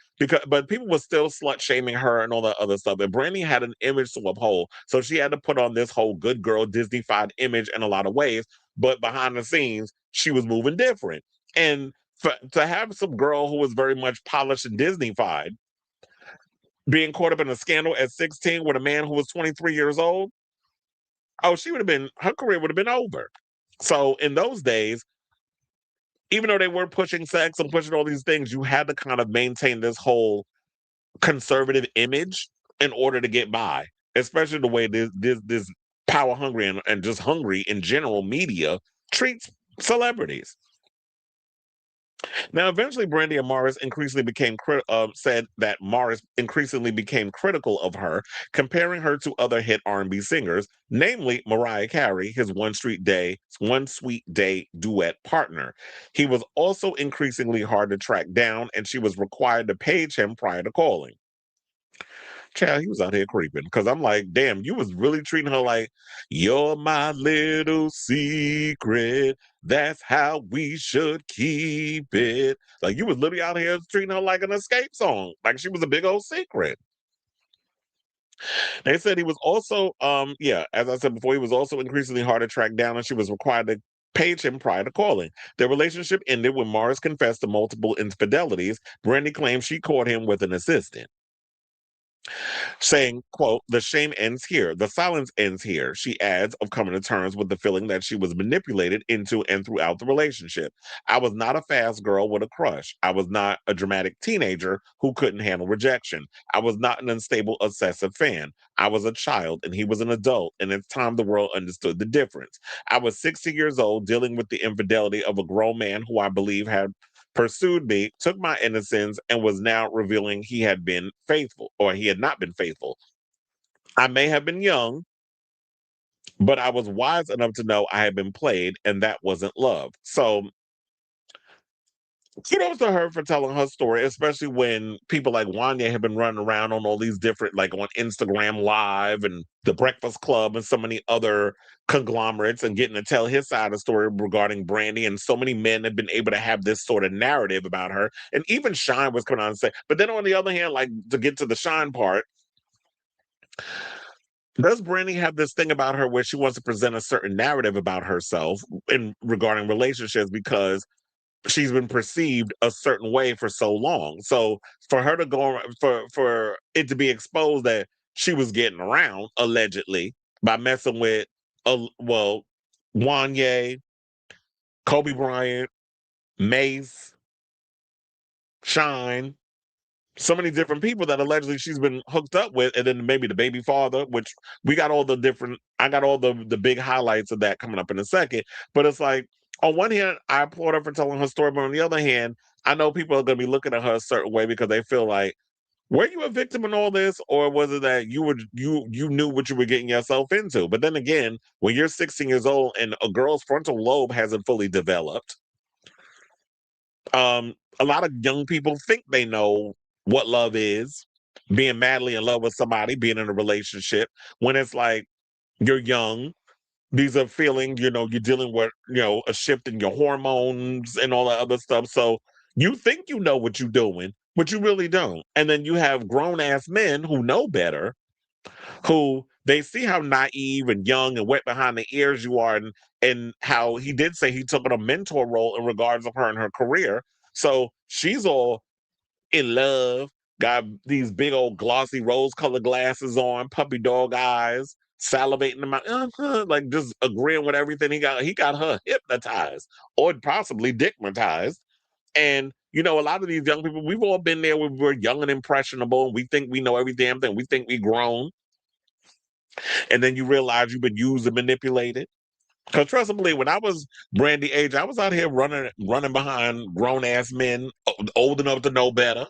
S1: But people were still slut shaming her and all that other stuff. And Brandy had an image to uphold, so she had to put on this whole good girl Disney-fied image in a lot of ways. But behind the scenes, she was moving different. And to have some girl who was very much polished and Disney-fied being caught up in a scandal at 16 with a man who was 23 years old, her career would have been over. So in those days, even though they were pushing sex and pushing all these things, you had to kind of maintain this whole conservative image in order to get by, especially the way this power hungry and just hungry in general media treats celebrities. Now, eventually, Brandy and Morris increasingly said that Morris increasingly became critical of her, comparing her to other hit R&B singers, namely Mariah Carey, his One Sweet Day duet partner. He was also increasingly hard to track down, and she was required to page him prior to calling. Child, he was out here creeping because I'm like, damn, you was really treating her like, you're my little secret. That's how we should keep it. Like, you was literally out here treating her like an escape song, like she was a big old secret. They said he was also, as I said before, he was also increasingly hard to track down, and she was required to page him prior to calling. Their relationship ended when Morris confessed to multiple infidelities. Brandy claimed she caught him with an assistant, saying, quote, the shame ends here. The silence ends here, she adds, of coming to terms with the feeling that she was manipulated into and throughout the relationship. I was not a fast girl with a crush. I was not a dramatic teenager who couldn't handle rejection. I was not an unstable, obsessive fan. I was a child and he was an adult, and it's time the world understood the difference. I was 60 years old dealing with the infidelity of a grown man who I believe had pursued me, took my innocence, and was now revealing he had been faithful, or he had not been faithful. I may have been young, but I was wise enough to know I had been played, and that wasn't love. So kudos to her for telling her story, especially when people like Wanya have been running around on all these different, like on Instagram Live and The Breakfast Club and so many other conglomerates, and getting to tell his side of the story regarding Brandy. And so many men have been able to have this sort of narrative about her. And even Shine was coming on and say, but then on the other hand, like to get to the Shine part, does Brandy have this thing about her where she wants to present a certain narrative about herself in regarding relationships because she's been perceived a certain way for so long? So for her to go, for it to be exposed that she was getting around allegedly by messing with Wanye, Kobe Bryant, Mace, Shine, so many different people that allegedly she's been hooked up with, and then maybe the baby father, which I got all the big highlights of that coming up in a second. But it's like, on one hand, I applaud her for telling her story, but on the other hand, I know people are going to be looking at her a certain way because they feel like, were you a victim in all this, or was it that you knew what you were getting yourself into? But then again, when you're 16 years old and a girl's frontal lobe hasn't fully developed, a lot of young people think they know what love is, being madly in love with somebody, being in a relationship, when it's like, you're young. These are feelings, you're dealing with, a shift in your hormones and all that other stuff. So you think you know what you're doing, but you really don't. And then you have grown ass men who know better, who they see how naive and young and wet behind the ears you are, and how he did say he took on a mentor role in regards of her and her career. So she's all in love, got these big old glossy rose-colored glasses on, puppy dog eyes, salivating them out, like just agreeing with everything he got. He got her hypnotized or possibly dickmatized. And a lot of these young people, we've all been there when we're young and impressionable, and we think we know every damn thing. We think we grown. And then you realize you've been used and manipulated. Because trust me, when I was Brandy age, I was out here running behind grown-ass men old enough to know better.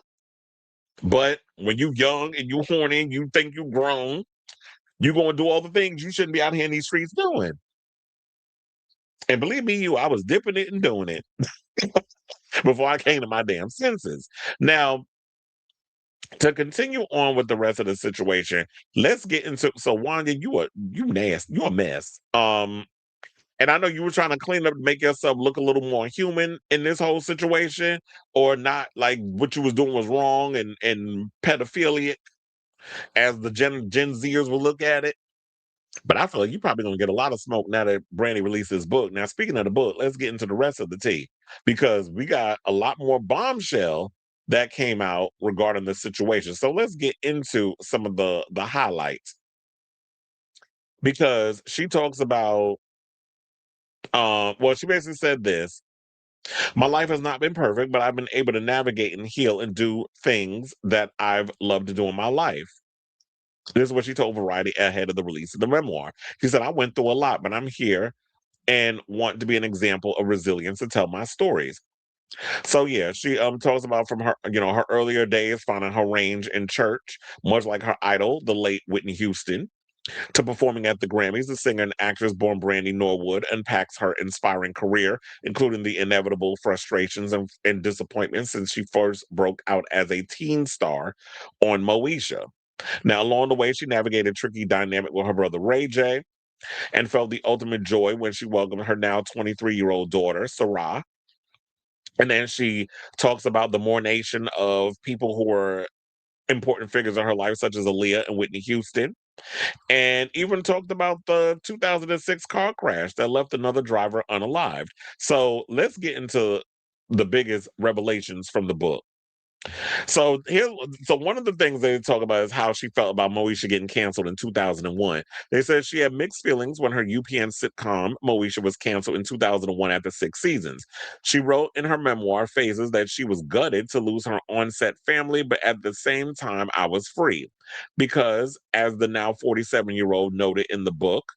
S1: But when you young and you horny and you think you grown, you going to do all the things you shouldn't be out here in these streets doing. And believe me, I was dipping it and doing it before I came to my damn senses. Now, to continue on with the rest of the situation, let's get into, so Wanda, you nasty, you a mess. And I know you were trying to clean up, make yourself look a little more human in this whole situation, or not like what you was doing was wrong and pedophilia, as the Gen Zers will look at it. But I feel like you're probably going to get a lot of smoke now that Brandy released his book. Now, speaking of the book, let's get into the rest of the tea, because we got a lot more bombshell that came out regarding the situation. So let's get into some of the highlights, because she talks about, she basically said this. My life has not been perfect, but I've been able to navigate and heal and do things that I've loved to do in my life. This is what she told Variety ahead of the release of the memoir. She said, I went through a lot, but I'm here and want to be an example of resilience to tell my stories. So yeah, she talks about from her, her earlier days finding her range in church, much like her idol, the late Whitney Houston, to performing at the Grammys. The singer and actress born Brandy Norwood unpacks her inspiring career, including the inevitable frustrations and disappointments since she first broke out as a teen star on Moesha. Now, along the way, she navigated a tricky dynamic with her brother Ray J and felt the ultimate joy when she welcomed her now 23-year-old daughter, Sarah. And then she talks about the mournation of people who were important figures in her life, such as Aaliyah and Whitney Houston, and even talked about the 2006 car crash that left another driver unalived. So let's get into the biggest revelations from the book. So one of the things they talk about is how she felt about Moesha getting canceled in 2001. They said she had mixed feelings when her UPN sitcom Moesha was canceled in 2001 after 6 seasons. She wrote in her memoir Phases that she was gutted to lose her on-set family, but at the same time I was free because, as the now 47-year-old noted in the book,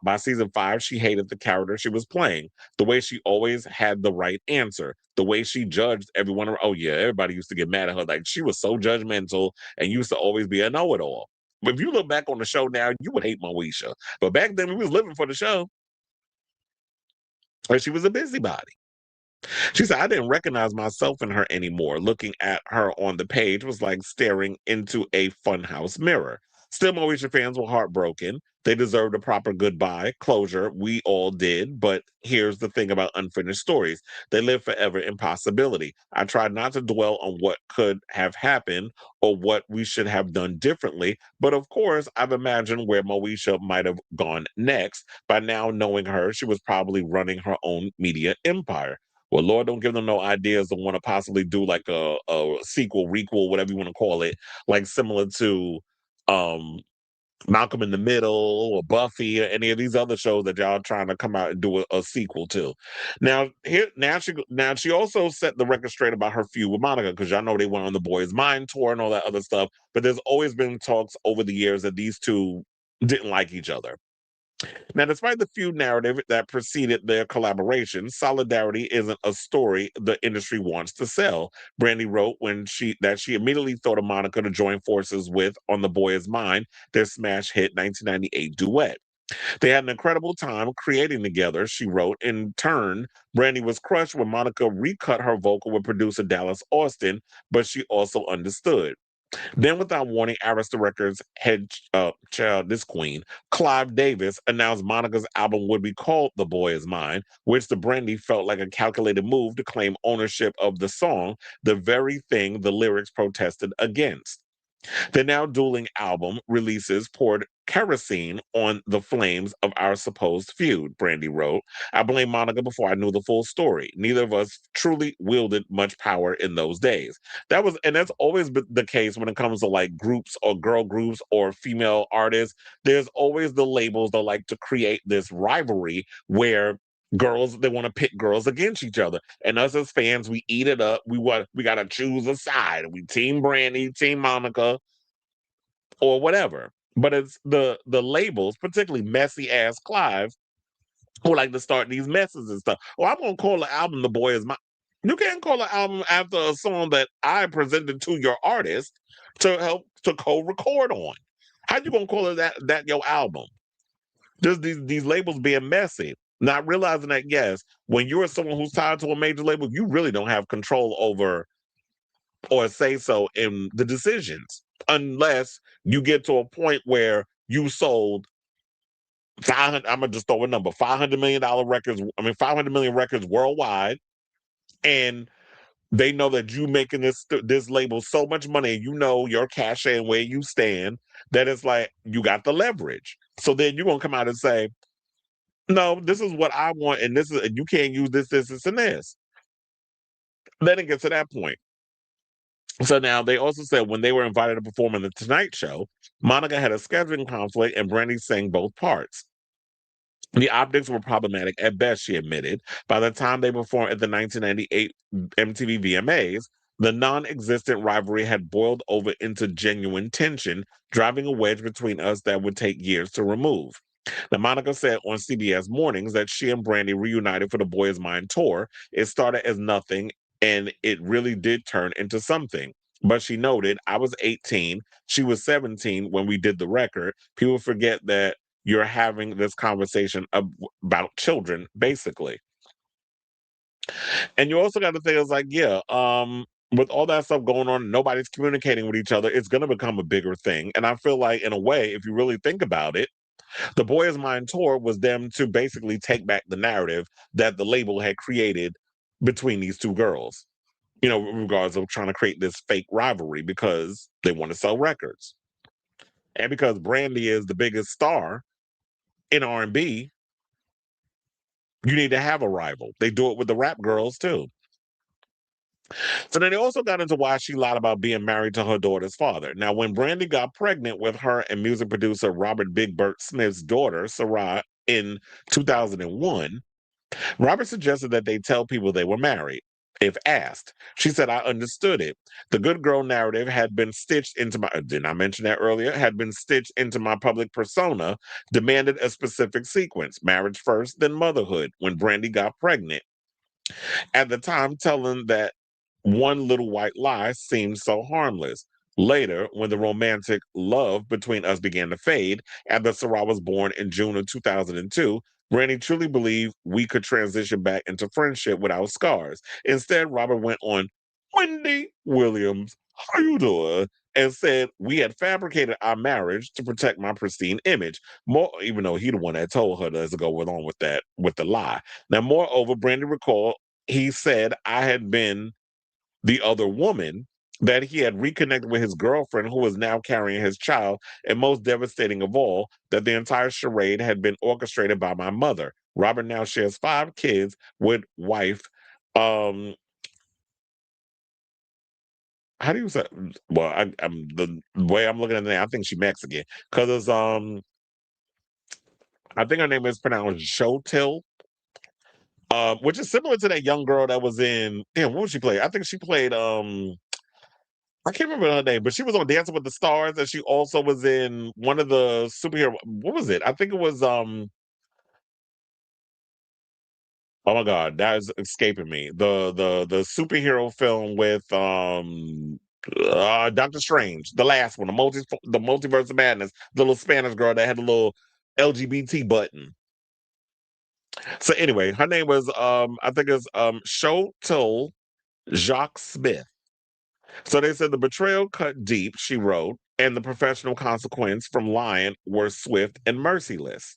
S1: by season 5 she hated the character she was playing, the way she always had the right answer, the way she judged everyone. Oh yeah, everybody used to get mad at her, like she was so judgmental and used to always be a know-it-all. But if you look back on the show now, you would hate Moesha, but back then we was living for the show and she was a busybody. She said, I didn't recognize myself in her anymore. Looking at her on the page was like staring into a funhouse mirror. Still, Moesha fans were heartbroken. They deserved a proper goodbye, closure. We all did. But here's the thing about unfinished stories. They live forever in possibility. I tried not to dwell on what could have happened or what we should have done differently. But of course, I've imagined where Moesha might have gone next. By now knowing her, she was probably running her own media empire. Well, Lord, don't give them no ideas to want to possibly do like a sequel, requel, whatever you want to call it, like similar to Malcolm in the Middle or Buffy or any of these other shows that y'all trying to come out and do a sequel to. Now she also set the record straight about her feud with Monica, because y'all know they went on the Boys Mind tour and all that other stuff. But there's always been talks over the years that these two didn't like each other. Now, despite the feud narrative that preceded their collaboration, solidarity isn't a story the industry wants to sell. Brandy wrote that she immediately thought of Monica to join forces with On the Boy Is Mine, their smash hit 1998 duet. They had an incredible time creating together, she wrote. In turn, Brandy was crushed when Monica recut her vocal with producer Dallas Austin, but she also understood. Then, without warning, Arista Records head child, this queen, Clive Davis, announced Monica's album would be called The Boy Is Mine, which to Brandy felt like a calculated move to claim ownership of the song, the very thing the lyrics protested against. The now dueling album releases poured kerosene on the flames of our supposed feud, Brandy wrote. I blame Monica before I knew the full story. Neither of us truly wielded much power in those days. That's always been the case when it comes to like groups or girl groups or female artists. There's always the labels that like to create this rivalry where they want to pit girls against each other, and us as fans, we eat it up. We gotta choose a side. We team Brandy, team Monica, or whatever. But it's the labels, particularly messy ass Clive, who like to start these messes and stuff. Well, I'm gonna call the album "The Boy Is Mine." You can't call an album after a song that I presented to your artist to help to co-record on. How you gonna call it that your album? Just these labels being messy, not realizing that, yes, when you're someone who's tied to a major label, you really don't have control over or say so in the decisions, unless you get to a point where you sold 500. I'm gonna just throw a number: $500 million records. 500 million records worldwide, and they know that you making this label so much money, and you know your cachet and where you stand, that it's like you got the leverage. So then you're gonna come out and say, no, this is what I want, and you can't use this, and this. Then it gets to that point. So now they also said when they were invited to perform in the Tonight Show, Monica had a scheduling conflict and Brandy sang both parts. The optics were problematic at best, she admitted. By the time they performed at the 1998 MTV VMAs, the non-existent rivalry had boiled over into genuine tension, driving a wedge between us that would take years to remove. Now, Monica said on CBS Mornings that she and Brandy reunited for the Boy Is Mine tour. It started as nothing, and it really did turn into something. But she noted, I was 18, she was 17 when we did the record. People forget that you're having this conversation about children, basically. And you also got to think, it's like, yeah, with all that stuff going on, nobody's communicating with each other. It's going to become a bigger thing. And I feel like, in a way, if you really think about it, the Boy Is Mine tour was them to basically take back the narrative that the label had created between these two girls, in regards of trying to create this fake rivalry because they want to sell records. And because Brandy is the biggest star in R&B, you need to have a rival. They do it with the rap girls too. So then they also got into why she lied about being married to her daughter's father. Now, when Brandy got pregnant with her and music producer Robert Big Bert Smith's daughter, Sarah, in 2001, Robert suggested that they tell people they were married, if asked. She said, I understood it. The good girl narrative had been stitched into my, didn't I mention that earlier? Had been stitched into my public persona, demanded a specific sequence, marriage first, then motherhood, when Brandy got pregnant. At the time, telling that one little white lie seemed so harmless. Later, when the romantic love between us began to fade, after Sarah was born in June of 2002, Brandy truly believed we could transition back into friendship without scars. Instead, Robert went on, Wendy Williams, how you doing? And said we had fabricated our marriage to protect my pristine image. More, even though he the one that told her to go along with that, with the lie. Now, moreover, Brandy recalled he said I had been the other woman, that he had reconnected with his girlfriend who was now carrying his child, and most devastating of all, that the entire charade had been orchestrated by my mother. Robert now shares 5 kids with wife. How do you say? Well, I'm the way I'm looking at it, I think she's Mexican because it's I think her name is pronounced Shotil. Which is similar to that young girl that was in. Damn, what was she play? I think she played. I can't remember her name, but she was on Dancing with the Stars, and she also was in one of the superhero. What was it? I think it was. Oh my God, that is escaping me. The superhero film with Doctor Strange, the last one, the Multiverse of Madness, the little Spanish girl that had a little LGBT button. So anyway, her name was I think it's Shotel Jacques Smith. So they said the betrayal cut deep, she wrote, and the professional consequence from lying were swift and merciless.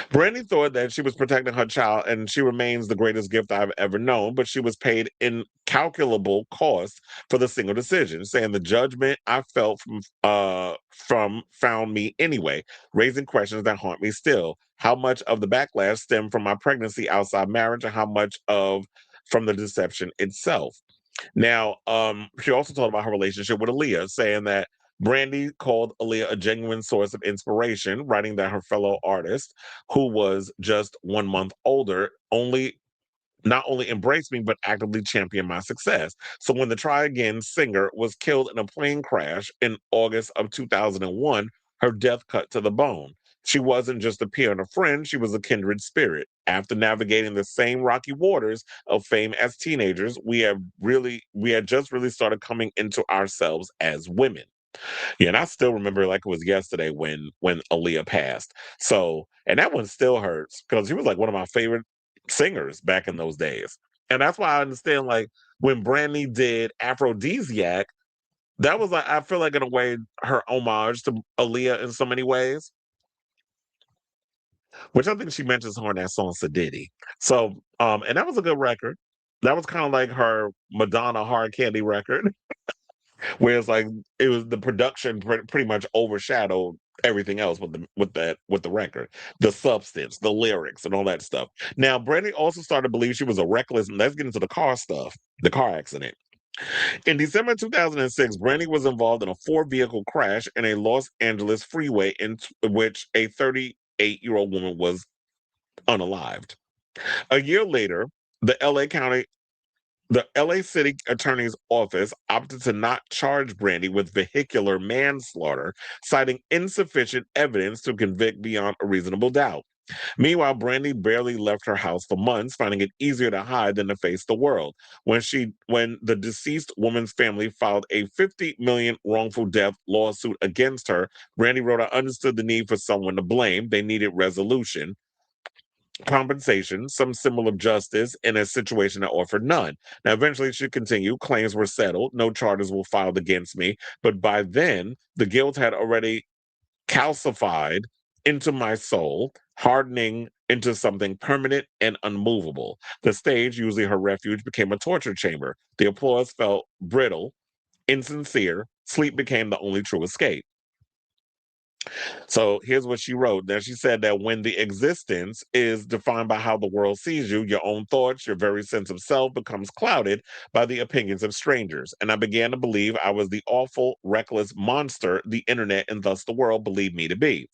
S1: Brandy thought that she was protecting her child, and she remains the greatest gift I've ever known, but she was paid incalculable costs for the single decision, saying the judgment I felt from found me anyway, raising questions that haunt me still. How much of the backlash stemmed from my pregnancy outside marriage, and how much from the deception itself? Now, she also talked about her relationship with Aaliyah, saying that Brandy called Aaliyah a genuine source of inspiration, writing that her fellow artist, who was just 1 month older, not only embraced me, but actively championed my success. So when the Try Again singer was killed in a plane crash in August of 2001, her death cut to the bone. She wasn't just a peer and a friend, she was a kindred spirit. After navigating the same rocky waters of fame as teenagers, we had just really started coming into ourselves as women. Yeah, and I still remember like it was yesterday when Aaliyah passed. So, and that one still hurts because she was like one of my favorite singers back in those days. And that's why I understand like when Brandy did Aphrodisiac, that was like I feel like in a way her homage to Aaliyah in so many ways. Which I think she mentions her in that song Sadiddy. So, and that was a good record. That was kind of like her Madonna Hard Candy record. Whereas like it was the production pretty much overshadowed everything else with the record, the substance, the lyrics, and all that stuff. Now, Brandy also started to believe she was a reckless. Let's get into the car stuff, the car accident. In December 2006, Brandy was involved in a 4-vehicle crash in a Los Angeles freeway in which a 48-year-old woman was unalived. A year later, the LA City Attorney's Office opted to not charge Brandy with vehicular manslaughter, citing insufficient evidence to convict beyond a reasonable doubt. Meanwhile, Brandy barely left her house for months, finding it easier to hide than to face the world. When the deceased woman's family filed a $50 million wrongful death lawsuit against her, Brandy wrote, "I understood the need for someone to blame. They needed resolution, compensation, some symbol of justice in a situation that offered none. Now, eventually," she continued, "claims were settled. No charges were filed against me. But by then, the guilt had already calcified into my soul, hardening into something permanent and unmovable. The stage, usually her refuge, became a torture chamber. The applause felt brittle, insincere. Sleep became the only true escape." So here's what she wrote. Now, she said that when the existence is defined by how the world sees you, your own thoughts, your very sense of self becomes clouded by the opinions of strangers. And I began to believe I was the awful, reckless monster the internet and thus the world believed me to be.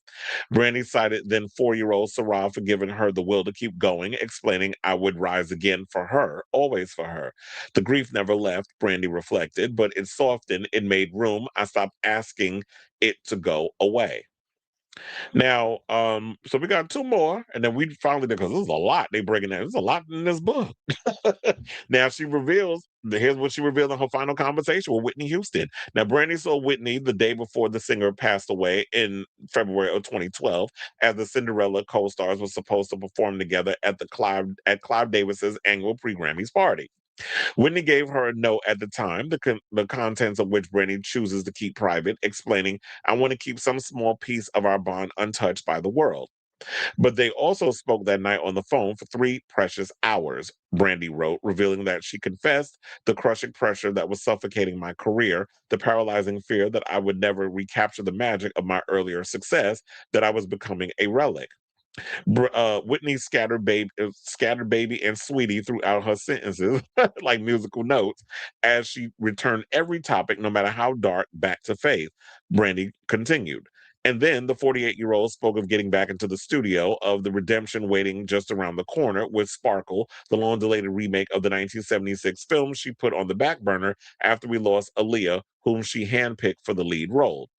S1: Brandy cited then 4-year-old Sarah for giving her the will to keep going, explaining, "I would rise again for her, always for her." The grief never left, Brandy reflected, but it softened, it made room. I stopped asking it to go away. Now, so we got 2 more, and then we finally, because this is a lot they breaking down. There's a lot in this book. Now she reveals, here's what she revealed in her final conversation with Whitney Houston. Now, Brandy saw Whitney the day before the singer passed away in February of 2012, as the Cinderella co-stars were supposed to perform together at Clive Davis's annual pre-Grammys party. Whitney gave her a note at the time, the contents of which Brandy chooses to keep private, explaining, "I want to keep some small piece of our bond untouched by the world." But they also spoke that night on the phone for 3 precious hours, Brandy wrote, revealing that she confessed the crushing pressure that was suffocating my career, the paralyzing fear that I would never recapture the magic of my earlier success, that I was becoming a relic. Whitney scattered baby and sweetie throughout her sentences like musical notes as she returned every topic, no matter how dark, back to faith. Brandy continued. And then the 48-year-old spoke of getting back into the studio, of the redemption waiting just around the corner with Sparkle, the long-delayed remake of the 1976 film she put on the back burner after we lost Aaliyah, whom she handpicked for the lead role.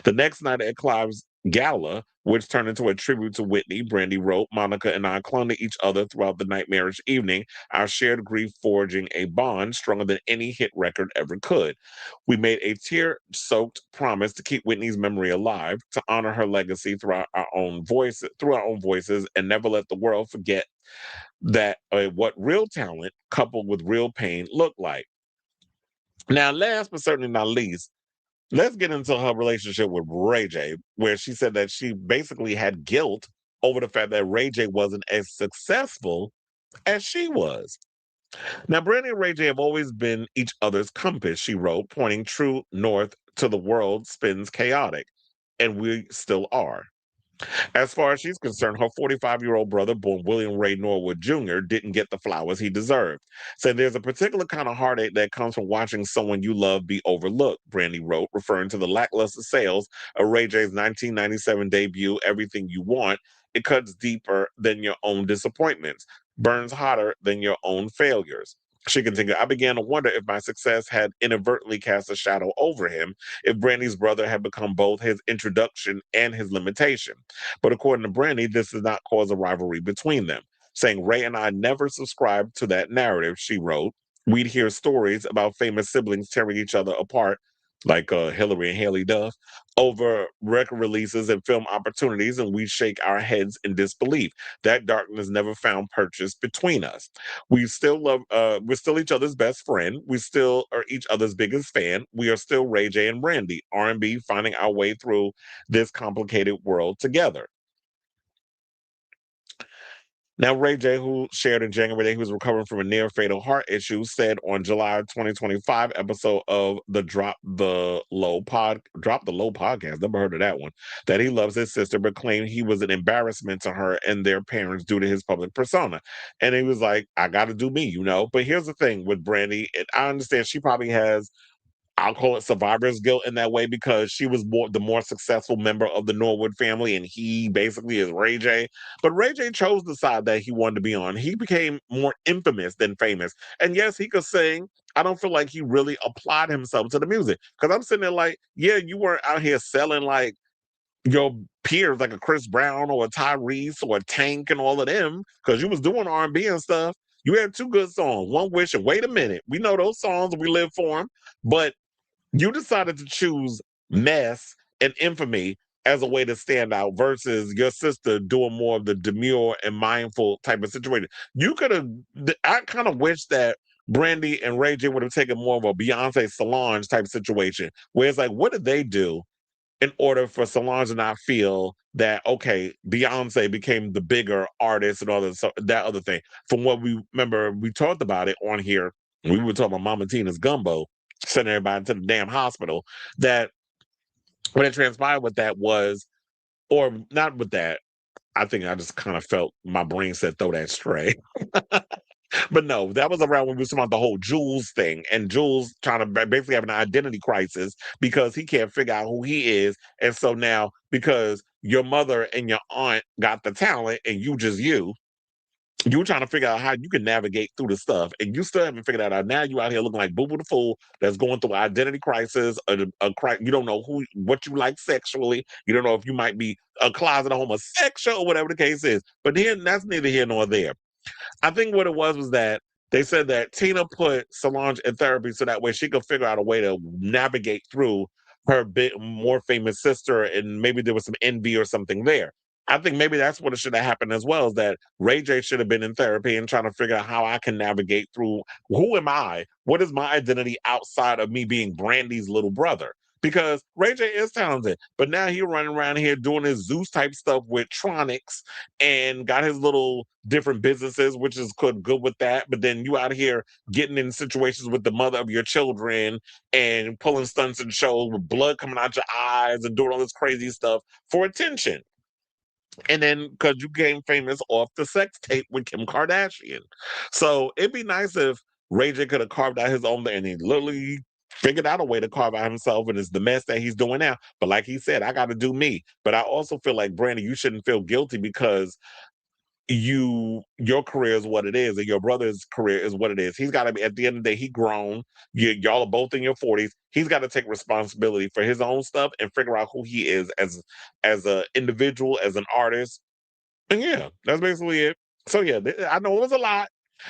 S1: The next night at Clive's gala, which turned into a tribute to Whitney, Brandy wrote, "Monica and I clung to each other throughout the nightmarish evening, our shared grief forging a bond stronger than any hit record ever could. We made a tear-soaked promise to keep Whitney's memory alive, to honor her legacy through our own voices, and never let the world forget that what real talent coupled with real pain looked like." Now, last but certainly not least, let's get into her relationship with Ray J, where she said that she basically had guilt over the fact that Ray J wasn't as successful as she was. Now, Brandy and Ray J have always been each other's compass, she wrote, pointing true north to the world spins chaotic, and we still are. As far as she's concerned, her 45-year-old brother, born William Ray Norwood Jr., didn't get the flowers he deserved. So there's a particular kind of heartache that comes from watching someone you love be overlooked, Brandy wrote, referring to the lackluster sales of Ray J's 1997 debut, Everything You Want. It cuts deeper than your own disappointments, burns hotter than your own failures. She continued, "I began to wonder if my success had inadvertently cast a shadow over him, if Brandy's brother had become both his introduction and his limitation. But according to Brandy, this does not cause a rivalry between them, saying Ray and I never subscribed to that narrative," she wrote. "We'd hear stories about famous siblings tearing each other apart, like Hillary and Haley Duff, over record releases and film opportunities, and we shake our heads in disbelief. That darkness never found purchase between us. We're still each other's best friend. We still are each other's biggest fan. We are still Ray J and Brandy, R&B, finding our way through this complicated world together." Now, Ray J, who shared in January that he was recovering from a near-fatal heart issue, said on July 2025 episode of the Drop the Low podcast, never heard of that one, that he loves his sister, but claimed he was an embarrassment to her and their parents due to his public persona. And he was like, "I got to do me, you know." But here's the thing with Brandy, and I understand she probably has I'll call it survivor's guilt in that way because she was the more successful member of the Norwood family, and he basically is Ray J. But Ray J chose the side that he wanted to be on. He became more infamous than famous. And yes, he could sing. I don't feel like he really applied himself to the music. Because I'm sitting there like, yeah, you weren't out here selling like your peers like a Chris Brown or a Tyrese or a Tank and all of them, because you was doing R&B and stuff. You had 2 good songs, One Wish and Wait a Minute. We know those songs, we live for them. But you decided to choose mess and infamy as a way to stand out versus your sister doing more of the demure and mindful type of situation. You could have, I kind of wish that Brandy and Ray J would have taken more of a Beyonce Solange type situation, where it's like, what did they do in order for Solange to not feel that, okay, Beyonce became the bigger artist and all this, so that other thing. From what we remember, we talked about it on here. We were talking about Mama Tina's gumbo, sending everybody to the damn hospital. That what it transpired with that was, or not with that, I think I just kind of felt my brain said throw that straight. But no, that was around when we were talking about the whole Jules thing, and Jules trying to basically have an identity crisis because he can't figure out who he is. And so now, because your mother and your aunt got the talent and you just you trying to figure out how you can navigate through the stuff, and you still haven't figured that out. Now you out here looking like Boo Boo the Fool that's going through an identity crisis. You don't know what you like sexually. You don't know if you might be a closet homosexual or whatever the case is. But then that's neither here nor there. I think what it was that they said that Tina put Solange in therapy so that way she could figure out a way to navigate through her bit more famous sister, and maybe there was some envy or something there. I think maybe that's what it should have happened as well, is that Ray J should have been in therapy and trying to figure out how I can navigate through who am I? What is my identity outside of me being Brandy's little brother? Because Ray J is talented, but now he's running around here doing his Zeus type stuff with Tronics and got his little different businesses, which is good with that. But then you out here getting in situations with the mother of your children and pulling stunts and shows with blood coming out your eyes and doing all this crazy stuff for attention. And then because you became famous off the sex tape with Kim Kardashian. So it'd be nice if Ray J could have carved out his own, and he literally figured out a way to carve out himself, and it's the mess that he's doing now. But like he said, I got to do me. But I also feel like, Brandy, you shouldn't feel guilty because your career is what it is, and your brother's career is what it is. He's got to be, at the end of the day, he grown. Y'all are both in your 40s. He's got to take responsibility for his own stuff and figure out who he is as an individual, as an artist. And yeah, that's basically it. So yeah, I know it was a lot,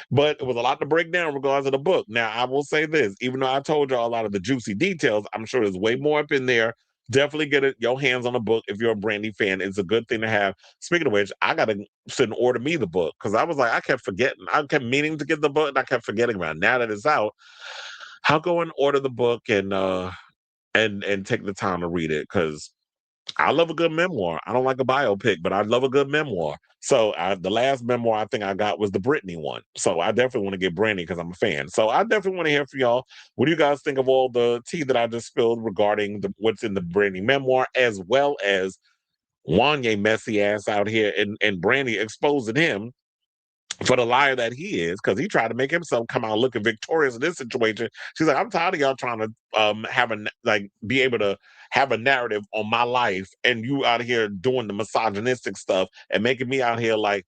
S1: but it was a lot to break down in regards to the book. Now, I will say this, even though I told y'all a lot of the juicy details, I'm sure there's way more up in there. Definitely get your hands on a book if you're a Brandy fan. It's a good thing to have. Speaking of which, I got to sit and order me the book, because I was like, I kept forgetting. I kept meaning to get the book, and I kept forgetting about it. Now that it's out, I'll go and order the book and take the time to read it, because I love a good memoir. I don't like a biopic, but I love a good memoir. So the last memoir I think I got was the Britney one. So I definitely want to get Brandy because I'm a fan. So I definitely want to hear from y'all. What do you guys think of all the tea that I just spilled regarding what's in the Brandy memoir, as well as Wanye messy ass out here and Brandy exposing him for the liar that he is, because he tried to make himself come out looking victorious in this situation. She's like, I'm tired of y'all trying to be able to have a narrative on my life, and you out here doing the misogynistic stuff and making me out here like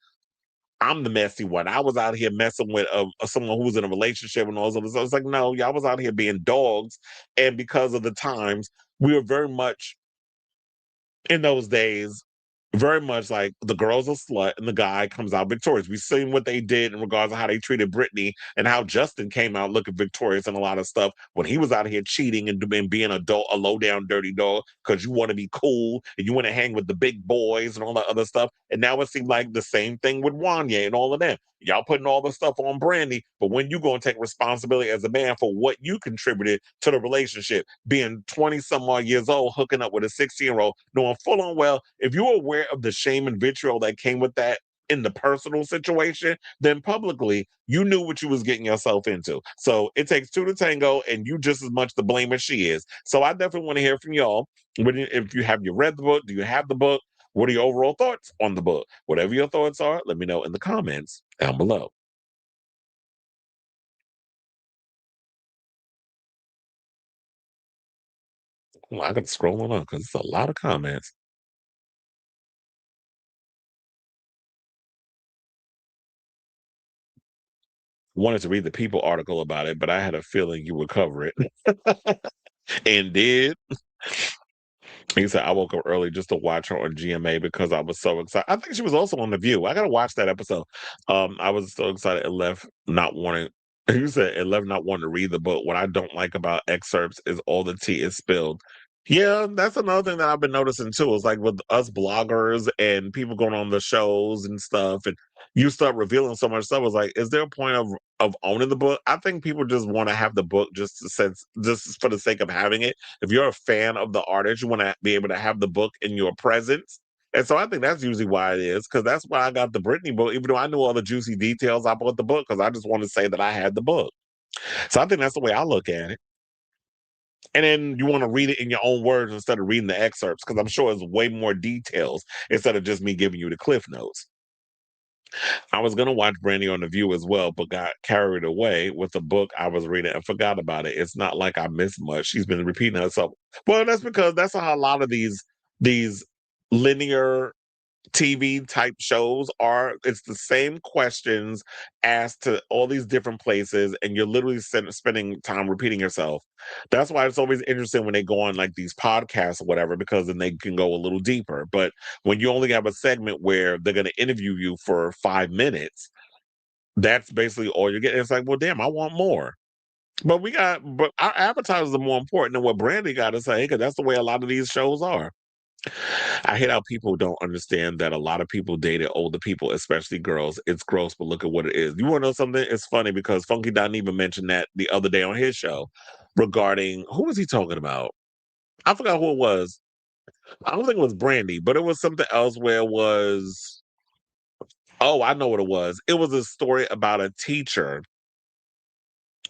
S1: I'm the messy one. I was out here messing with someone who was in a relationship and all this other stuff. It's like, no, y'all was out here being dogs, and because of the times, we were very much in those days, very much like the girl's a slut and the guy comes out victorious. We've seen what they did in regards to how they treated Britney, and how Justin came out looking victorious in a lot of stuff when he was out here cheating and being a low down dirty dog because you want to be cool and you want to hang with the big boys and all that other stuff. And now it seems like the same thing with Wanye and all of them. Y'all putting all the stuff on Brandy, but when you going to take responsibility as a man for what you contributed to the relationship, being 20 some odd years old, hooking up with a 16-year-old, knowing full on well, if you were aware of the shame and vitriol that came with that in the personal situation, then publicly you knew what you was getting yourself into. So it takes two to tango, and you just as much to blame as she is. So I definitely want to hear from y'all. If you read the book, do you have the book? What are your overall thoughts on the book? Whatever your thoughts are, let me know in the comments down below. Well, I got to scroll on up because it's a lot of comments. Wanted to read the People article about it, but I had a feeling you would cover it. And did. He said, I woke up early just to watch her on GMA because I was so excited. I think she was also on The View. I got to watch that episode. I was so excited. It left not wanting, he said, it left not wanting to read the book. What I don't like about excerpts is all the tea is spilled. Yeah, that's another thing that I've been noticing too. Is like with us bloggers and people going on the shows and stuff, and you start revealing so much stuff. It's like, is there a point of owning the book? I think people just want to have the book just for the sake of having it. If you're a fan of the artist, you want to be able to have the book in your presence. And so I think that's usually why it is, because that's why I got the Britney book. Even though I knew all the juicy details, I bought the book because I just want to say that I had the book. So I think that's the way I look at it. And then you want to read it in your own words instead of reading the excerpts, because I'm sure it's way more details instead of just me giving you the cliff notes. I was going to watch Brandy on The View as well, but got carried away with the book I was reading and forgot about it. It's not like I missed much. She's been repeating herself. Well, that's because that's how a lot of these linear TV type shows are. It's the same questions asked to all these different places, and you're literally spending time repeating yourself. That's why it's always interesting when they go on like these podcasts or whatever, because then they can go a little deeper. But when you only have a segment where they're going to interview you for 5 minutes, that's basically all you're getting. It's like, well, damn, I want more. But our advertisers are more important than what Brandy got to say, because that's the way a lot of these shows are. I hate how people don't understand that a lot of people dated older people, especially girls. It's gross, but look at what it is. You want to know something? It's funny because Funky Don even mentioned that the other day on his show regarding, who was he talking about? I forgot who it was. I don't think it was Brandy, but it was something else where it was, oh, I know what it was. It was a story about a teacher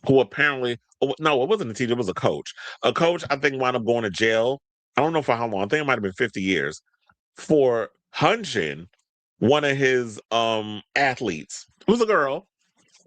S1: who apparently, no, it wasn't a teacher, it was a coach. A coach, I think, wound up going to jail. I don't know for how long. I think it might have been 50 years. For hunching one of his athletes. It was a girl,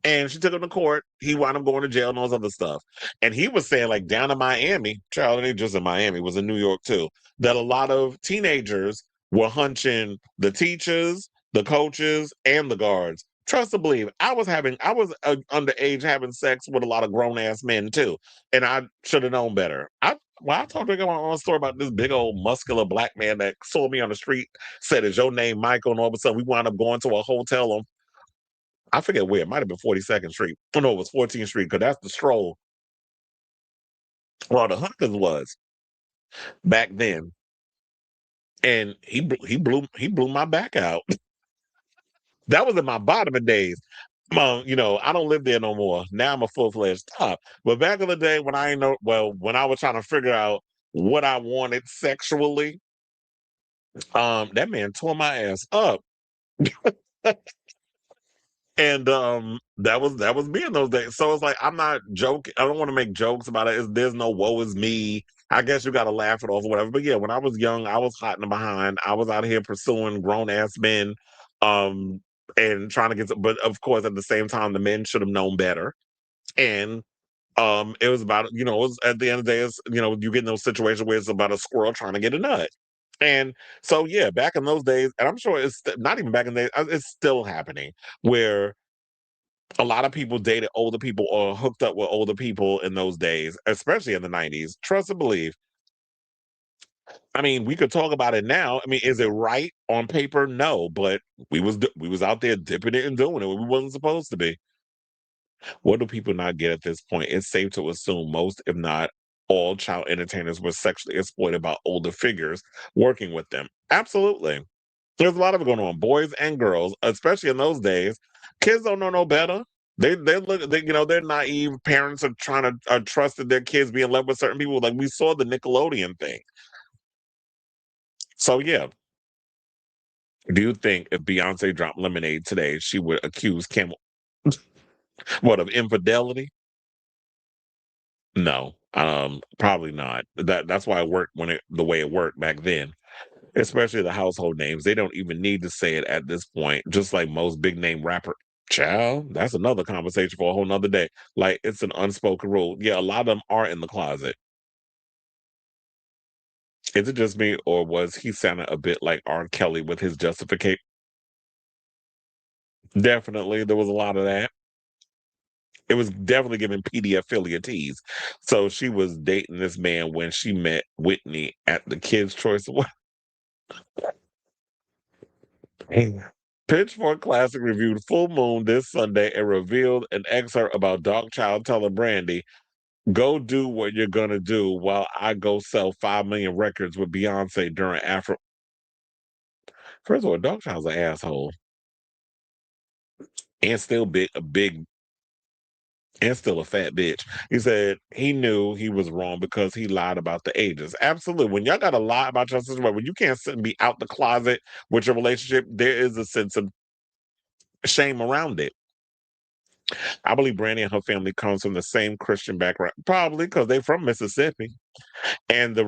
S1: and she took him to court. He wound up going to jail and all this other stuff. And he was saying, like, down in Miami, child, it ain't just in Miami, it was in New York too, that a lot of teenagers were hunching the teachers, the coaches, and the guards. Trust to believe, I was underage having sex with a lot of grown ass men too, and I should have known better. I told you a story about this big old muscular black man that saw me on the street, said, "Is your name Michael?" And all of a sudden, we wound up going to a hotel on, I forget where, it might have been 42nd Street. Oh no, it was 14th Street, because that's the stroll. Well, the Hunters was back then, and he blew my back out. That was in my bottom days. You know, I don't live there no more. Now I'm a full-fledged top. But back in the day when when I was trying to figure out what I wanted sexually, that man tore my ass up. And that was me in those days. So it's like, I'm not joking. I don't want to make jokes about it. There's no woe is me. I guess you gotta laugh it off or whatever. But yeah, when I was young, I was hot in the behind. I was out here pursuing grown ass men. And trying to but of course at the same time the men should have known better. And it was about, it was at the end of the day, it's, you get in those situations where it's about a squirrel trying to get a nut. And so yeah, back in those days, and I'm sure it's not even back in the days, it's still happening, where a lot of people dated older people or hooked up with older people in those days, especially in the 90s. Trust and believe. I mean, we could talk about it now. I mean, is it right on paper? No, but we was out there dipping it and doing it. We wasn't supposed to be. What do people not get at this point? It's safe to assume most, if not all, child entertainers were sexually exploited by older figures working with them. Absolutely. There's a lot of it going on, boys and girls, especially in those days. Kids don't know no better. They're naive. Parents are trying to trusted their kids being left with certain people. Like we saw the Nickelodeon thing. So yeah. Do you think if Beyonce dropped Lemonade today, she would accuse Kim of infidelity? No, probably not. That's why it worked the way it worked back then. Especially the household names. They don't even need to say it at this point. Just like most big name rapper. Child, that's another conversation for a whole nother day. Like, it's an unspoken rule. Yeah, a lot of them are in the closet. Is it just me, or was he sounding a bit like R. Kelly with his justification? Definitely, there was a lot of that. It was definitely giving pedophilia tease. So she was dating this man when she met Whitney at the Kids' Choice Award. Pitchfork Classic reviewed Full Moon this Sunday and revealed an excerpt about Darkchild telling Brandy, "Go do what you're gonna do while I go sell 5 million records with Beyonce during Afro." First of all, Darkchild's an asshole. And still big, and still a fat bitch. He said he knew he was wrong because he lied about the ages. Absolutely. When y'all got to lie about your situation, when you can't sit and be out the closet with your relationship, there is a sense of shame around it. I believe Brandy and her family comes from the same Christian background, probably because they're from Mississippi, and the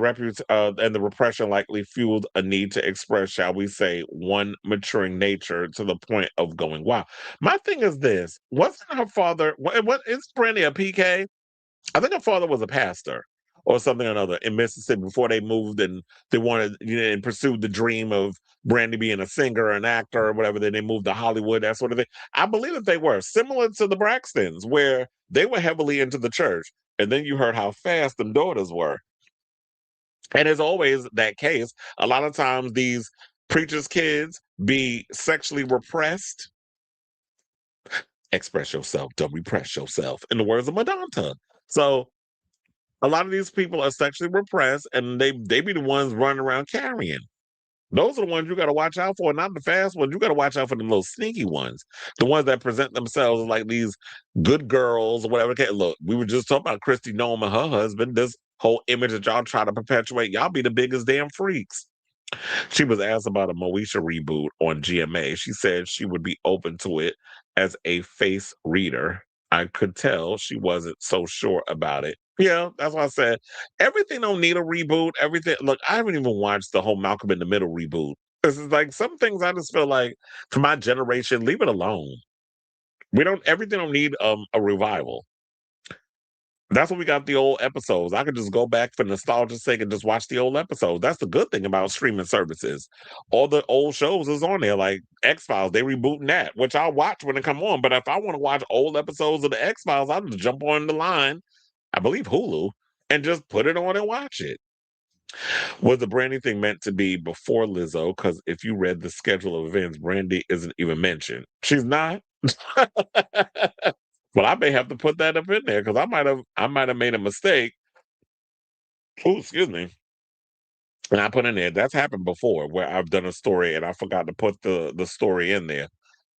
S1: repression likely fueled a need to express, shall we say, one maturing nature to the point of going wild. My thing is this: wasn't her father? What is Brandy a PK? I think her father was a pastor or something or another in Mississippi before they moved, and they wanted, and pursued the dream of Brandy being a singer, an actor, or whatever. Then they moved to Hollywood, that sort of thing. I believe that they were similar to the Braxtons, where they were heavily into the church, and then you heard how fast them daughters were. And as always that case, a lot of times these preachers' kids be sexually repressed. Express yourself, don't repress yourself, in the words of Madonna. So a lot of these people are sexually repressed, and they be the ones running around carrying. Those are the ones you got to watch out for, not the fast ones. You got to watch out for the little sneaky ones, the ones that present themselves as like these good girls or whatever. Okay, look, we were just talking about Kristi, Noem, and her husband. This whole image that y'all try to perpetuate, y'all be the biggest damn freaks. She was asked about a Moesha reboot on GMA. She said she would be open to it as a face reader. I could tell she wasn't so sure about it. Yeah, that's why I said everything don't need a reboot. Everything. Look, I haven't even watched the whole Malcolm in the Middle reboot. This is like some things I just feel like for my generation, leave it alone. Everything don't need a revival. That's what we got the old episodes. I could just go back for nostalgia's sake and just watch the old episodes. That's the good thing about streaming services. All the old shows is on there, like X-Files. They rebooting that, which I'll watch when it come on. But if I want to watch old episodes of the X-Files, I'll just jump on the line, I believe Hulu, and just put it on and watch it. Was the Brandy thing meant to be before Lizzo? Because if you read the schedule of events, Brandy isn't even mentioned. She's not. Well, I may have to put that up in there because I might have made a mistake. Oh, excuse me. And I put in there, that's happened before where I've done a story and I forgot to put the story in there.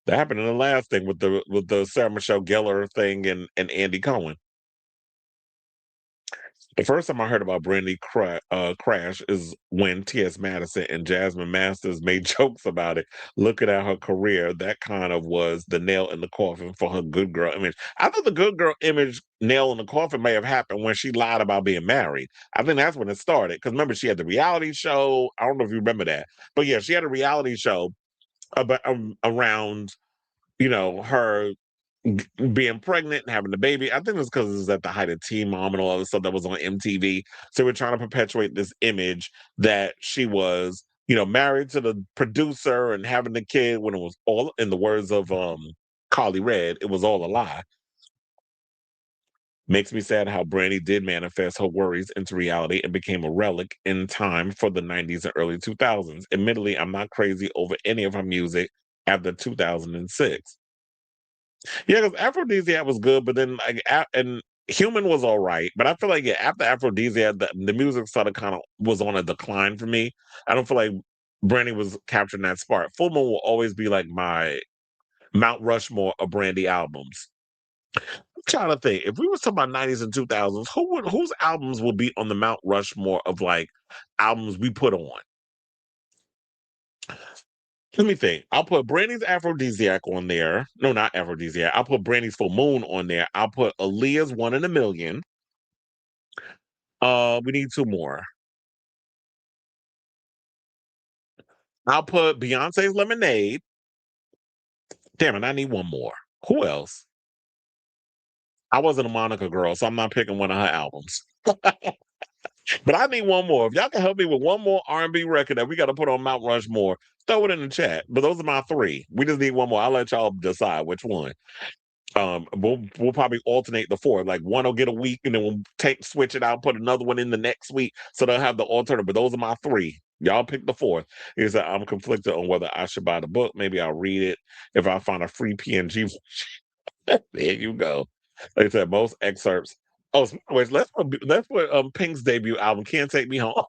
S1: That happened in the last thing with the Sarah Michelle Gellar thing and Andy Cohen. The first time I heard about Brandy Crash is when T.S. Madison and Jasmine Masters made jokes about it. Looking at her career, that kind of was the nail in the coffin for her good girl image. I thought the good girl image nail in the coffin may have happened when she lied about being married. I think that's when it started. Because remember, she had the reality show. I don't know if you remember that. But yeah, she had a reality show around, her being pregnant and having the baby. I think it's because it was at the height of Teen Mom and all the stuff that was on MTV. So we're trying to perpetuate this image that she was, married to the producer and having the kid when it was all, in the words of Carly Red, it was all a lie. Makes me sad how Brandy did manifest her worries into reality and became a relic in time for the 90s and early 2000s. Admittedly, I'm not crazy over any of her music after 2006. Yeah, because Aphrodisiac was good, but then and Human was all right. But I feel like after Aphrodisiac, the music started kind of was on a decline for me. I don't feel like Brandy was capturing that spark. Full Moon will always be like my Mount Rushmore of Brandy albums. I'm trying to think. If we were talking about 90s and 2000s, whose albums will be on the Mount Rushmore of like albums we put on? Let me think. I'll put Brandy's Aphrodisiac on there. No, not Aphrodisiac. I'll put Brandy's Full Moon on there. I'll put Aaliyah's One in a Million. We need two more. I'll put Beyonce's Lemonade. Damn it, I need one more. Who else? I wasn't a Monica girl, so I'm not picking one of her albums. But I need one more. If y'all can help me with one more R&B record that we got to put on Mount Rushmore, throw it in the chat. But those are my three. We just need one more. I'll let y'all decide which one. We'll probably alternate the four. Like one will get a week, and then we'll switch it out, put another one in the next week, so they'll have the alternative. But those are my three. Y'all pick the fourth. He said I'm conflicted on whether I should buy the book. Maybe I'll read it if I find a free PNG. There you go. Like I said, most excerpts. Oh, wait, let's put Pink's debut album, Can't Take Me Home.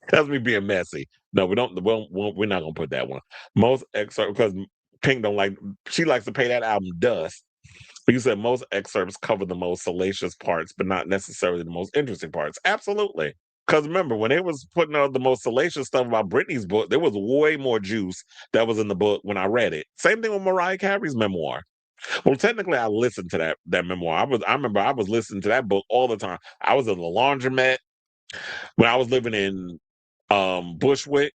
S1: That's me being messy. No, we don't. We're not gonna put that one. Most excerpts, because Pink don't like. She likes to pay that album dust. But you said most excerpts cover the most salacious parts, but not necessarily the most interesting parts. Absolutely. Because remember, when they was putting out the most salacious stuff about Britney's book, there was way more juice that was in the book when I read it. Same thing with Mariah Carey's memoir. Well, technically, I listened to that memoir. I remember I was listening to that book all the time. I was in the laundromat when I was living in Bushwick.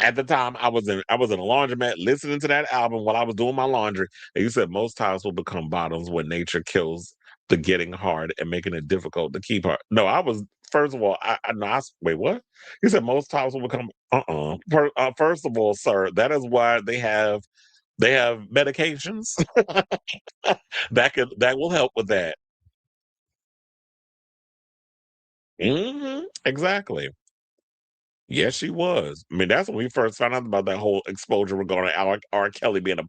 S1: At the time, I was in a laundromat listening to that album while I was doing my laundry. And you said most tiles will become bottoms when nature kills the getting hard and making it difficult to keep her. No, I was first of all. Wait, what? You said most tiles will become. First of all, sir, that is why they have medications that will help with that. Exactly. Yes, she was. I mean, that's when we first found out about that whole exposure regarding R. Kelly being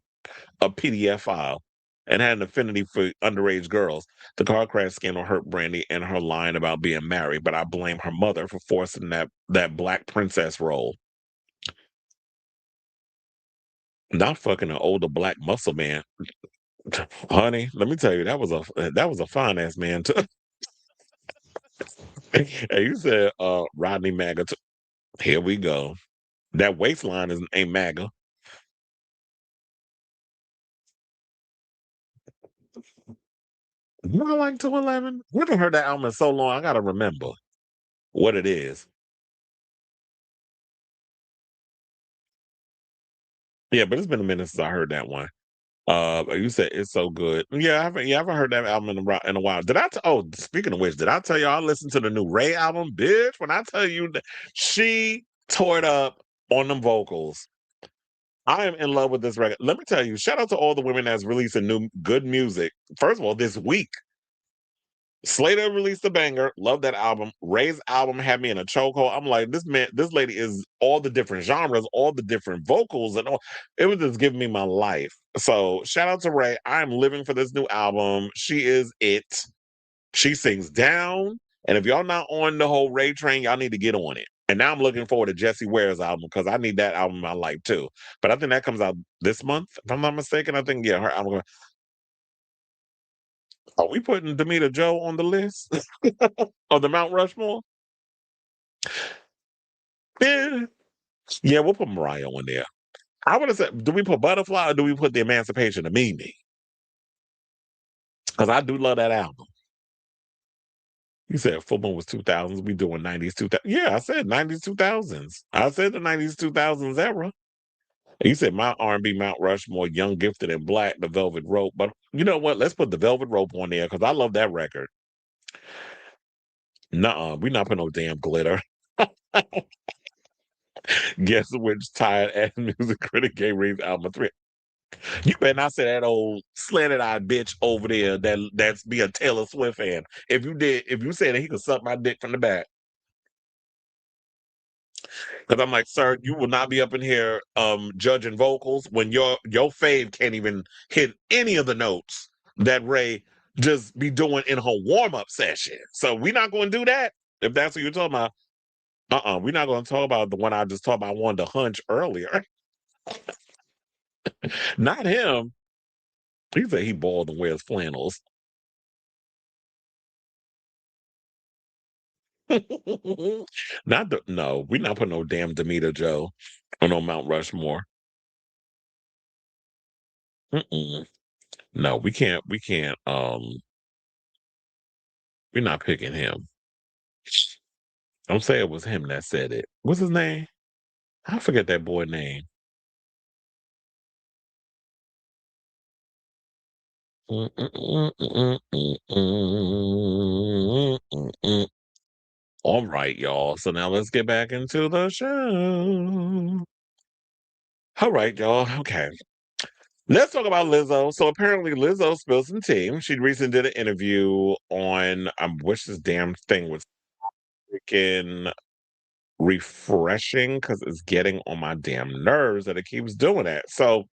S1: a PDF file and had an affinity for underage girls. The car crash scandal hurt Brandy and her line about being married, but I blame her mother for forcing that black princess role. Not fucking an older black muscle man. Honey, let me tell you, that was a fine ass man too. And you said Rodney MAGA. Here we go. That waistline ain't MAGA. You know, like 211. We haven't heard that album in so long. I gotta remember what it is. Yeah, but it's been a minute since I heard that one. You said it's so good. Yeah, I haven't heard that album in a while. Speaking of which, did I tell y'all I listened to the new Ray album, bitch? When I tell you that she tore it up on them vocals. I am in love with this record. Let me tell you, shout out to all the women that's releasing new good music. First of all, this week, Slater released a banger. Love that album. Ray's album had me in a chokehold. I'm like, this lady is all the different genres, all the different vocals, and all. It was just giving me my life. So shout out to Ray. I'm living for this new album. She is it. She sings down. And if y'all not on the whole Ray train, y'all need to get on it. And now I'm looking forward to Jessie Ware's album because I need that album in my life too. But I think that comes out this month, if I'm not mistaken. I think, yeah, her album. Are we putting Demita Joe on the list of the Mount Rushmore? Yeah. Yeah, we'll put Mariah on there. I would have said, do we put Butterfly or do we put The Emancipation of Mimi? Because I do love that album. You said football was 2000s. We doing 90s, 2000s. Yeah, I said 90s, 2000s. I said the 90s, 2000s era. And you said my R&B Mount Rushmore, Young, Gifted, and Black, The Velvet Rope. But you know what? Let's put The Velvet Rope on there because I love that record. Nuh-uh, we not putting no damn glitter. Guess which tired ass music critic gave Reeves album 3. You better not say that old slanted-eyed bitch over there that's be a Taylor Swift fan. If you said that he could suck my dick from the back. Because I'm like, sir, you will not be up in here judging vocals when your fave can't even hit any of the notes that Ray just be doing in her warm-up session. So we're not going to do that, if that's what you're talking about. We're not going to talk about the one I just talked about. I wanted to hunch earlier. Not him. He said he bald and wears flannels. No, we're not putting no damn Demita Joe on no Mount Rushmore. No, we can't. We're not picking him. Don't say it was him that said it. What's his name? I forget that boy name. All right, y'all. So now let's get back into the show. All right, y'all. Okay. Let's talk about Lizzo. So apparently Lizzo spilled some tea. She recently did an interview on, I wish this damn thing was freaking refreshing because it's getting on my damn nerves that it keeps doing that. So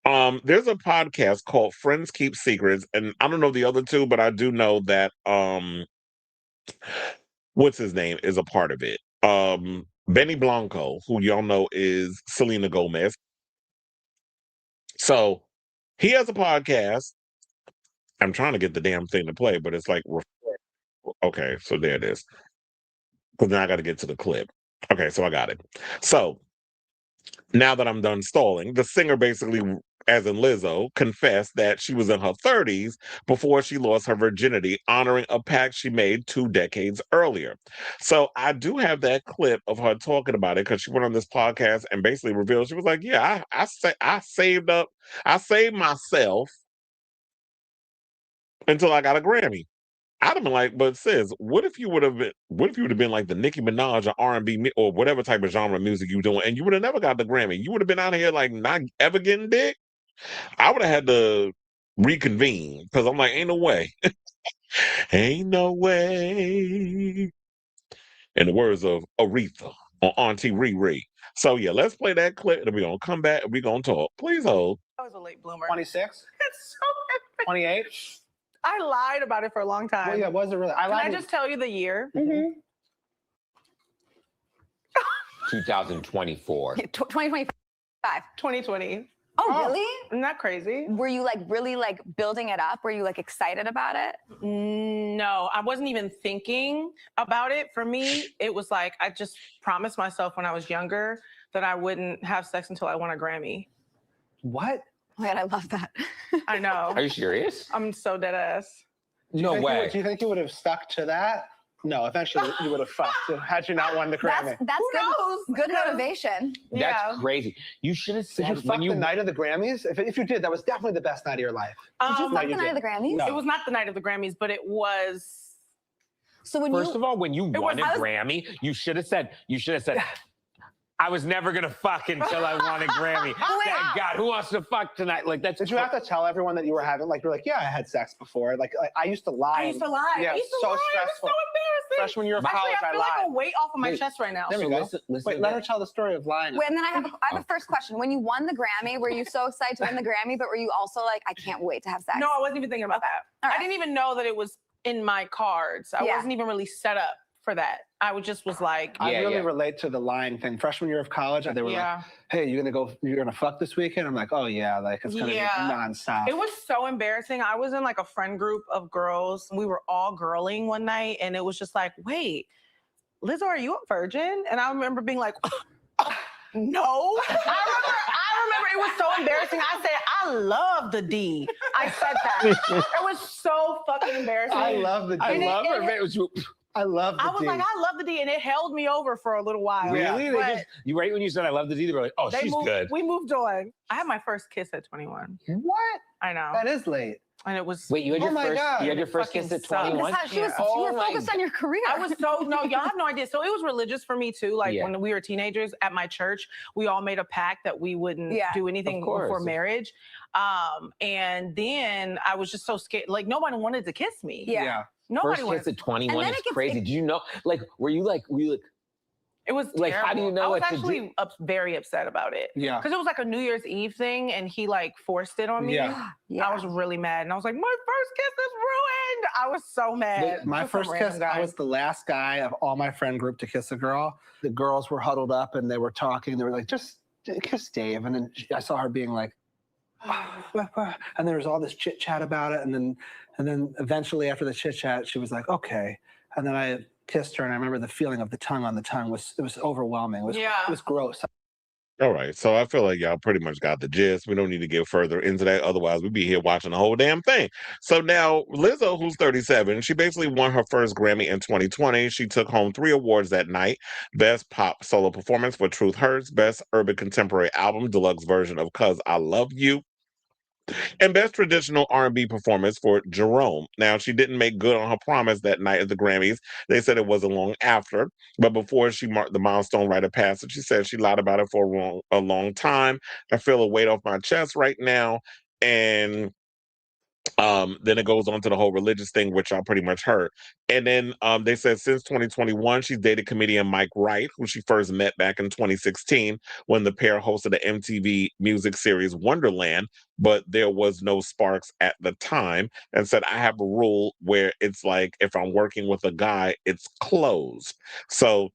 S1: there's a podcast called Friends Keep Secrets, and I don't know the other two, but I do know that what's his name is a part of it. Benny Blanco, who y'all know is Selena Gomez. So he has a podcast. I'm trying to get the damn thing to play, but it's like, okay, so there it is. Because now I got to get to the clip. Okay, so I got it. So now that I'm done stalling, the singer basically, as in Lizzo, confessed that she was in her 30s before she lost her virginity, honoring a pact she made 2 decades earlier. So I do have that clip of her talking about it because she went on this podcast and basically revealed, she was like, yeah, I saved myself until I got a Grammy. I'd have been like, but sis, what if you would have been like the Nicki Minaj or R&B or whatever type of genre of music you doing, and you would have never got the Grammy? You would have been out here like not ever getting dick. I would have had to reconvene because I'm like, ain't no way. Ain't no way. In the words of Aretha on Auntie Riri. So yeah, let's play that clip and we're gonna come back and we're gonna talk. Please hold.
S9: I was a late bloomer.
S10: 26?
S9: It's so
S10: 28?
S9: I lied about it for a long time.
S10: Well, yeah, was it really?
S9: Can I just tell you the year?
S10: Mm-hmm.
S11: 2024.
S12: 2025.
S9: 2020.
S12: Oh, really?
S9: Isn't that crazy?
S12: Were you like really like building it up? Were you like excited about it?
S9: No, I wasn't even thinking about it. For me, it was like I just promised myself when I was younger that I wouldn't have sex until I won a Grammy.
S10: What?
S12: Oh my God, I love that.
S9: I know.
S11: Are you serious?
S9: I'm so dead ass.
S11: No way.
S10: Do you think you would have stuck to that? No, eventually you would have fucked had you not won the Grammy.
S12: That's good motivation.
S11: That's crazy. You should have said
S10: Did you fuck the night of the Grammys? If you did, that was definitely the best night of your life.
S12: Did you fuck the night of the Grammys?
S10: No.
S9: It was not the night of the Grammys, but it was.
S12: So when
S11: First of all, when you won a Grammy, you should have said, I was never gonna fuck until I won a Grammy. Thank God, who wants to fuck tonight? Like that's.
S10: Did you have to tell everyone that you were having? Like you're like, yeah, I had sex before. Like I used to lie.
S9: I used to lie.
S10: Yeah,
S9: I used to
S10: so
S9: lie.
S10: stressful.
S9: It was so embarrassing.
S10: Freshman year of college,
S9: I feel like
S10: lied.
S9: a weight off of my chest right now.
S10: There we go. Wait, let her tell the story of lying.
S12: Wait, and then I have a first question. When you won the Grammy, were you so excited to win the Grammy, but were you also like, I can't wait to have sex?
S9: No, I wasn't even thinking about that.
S12: Right.
S9: I didn't even know that it was in my cards. I wasn't even really set up for that. I was like,
S10: I really relate to the lying thing. Freshman year of college, they were like, hey, you're gonna fuck this weekend? I'm like, oh yeah, like it's gonna be nonstop.
S9: It was so embarrassing. I was in like a friend group of girls. We were all girling one night and it was just like, wait, Lizzo, are you a virgin? And I remember being like, no. I remember it was so embarrassing. I said, I love the D. I said that. It was so fucking embarrassing.
S10: I love the D. I love the D.
S9: I was like, I love the D, and it held me over for a little while.
S11: Really?
S9: But
S11: you right when you said I love the D, they were like, oh, she's good.
S9: We moved on. I had my first kiss at 21.
S10: What?
S9: I know.
S10: That is late.
S9: And it was.
S11: Wait, you had your first kiss at 21?
S12: You were focused on your career.
S9: I was no, y'all have no idea. So it was religious for me too. Like when we were teenagers at my church, we all made a pact that we wouldn't do anything before marriage. And then I was just so scared. Like nobody wanted to kiss me.
S12: Yeah.
S9: Nobody
S11: First kiss at 21 is crazy. Do you know? Like, were you like?
S9: It was
S11: like,
S9: terrible.
S11: how do you know
S9: I was
S11: what
S9: actually
S11: to do?
S9: Very upset about it.
S10: Yeah.
S9: Because it was like a New Year's Eve thing and he like forced it on me.
S10: Yeah.
S9: I was really mad. And I was like, my first kiss is ruined. I was so mad.
S10: My first kiss, I was the last guy of all my friend group to kiss a girl. The girls were huddled up and they were talking. They were like, just kiss Dave. And then I saw her being like, and there was all this chit chat about it. And then eventually after the chit chat, she was like, okay. And then I kissed her and I remember the feeling of the tongue on the tongue was overwhelming. It was gross.
S1: All right, so I feel like y'all pretty much got the gist. We don't need to get further into that. Otherwise, we'd be here watching the whole damn thing. So now, Lizzo, who's 37, she basically won her first Grammy in 2020. She took home 3 awards that night. Best Pop Solo Performance for Truth Hurts, Best Urban Contemporary Album, Deluxe Version of 'Cause I Love You, And Best Traditional R&B Performance for Jerome. Now, she didn't make good on her promise that night at the Grammys. They said it wasn't long after, but before she marked the milestone rite of passage, she said she lied about it for a long time. I feel a weight off my chest right now. And then it goes on to the whole religious thing, which I pretty much heard. And then they said since 2021, she's dated comedian Mike Wright, who she first met back in 2016 when the pair hosted the MTV music series Wonderland, but there was no sparks at the time. And said, I have a rule where it's like if I'm working with a guy, it's closed. So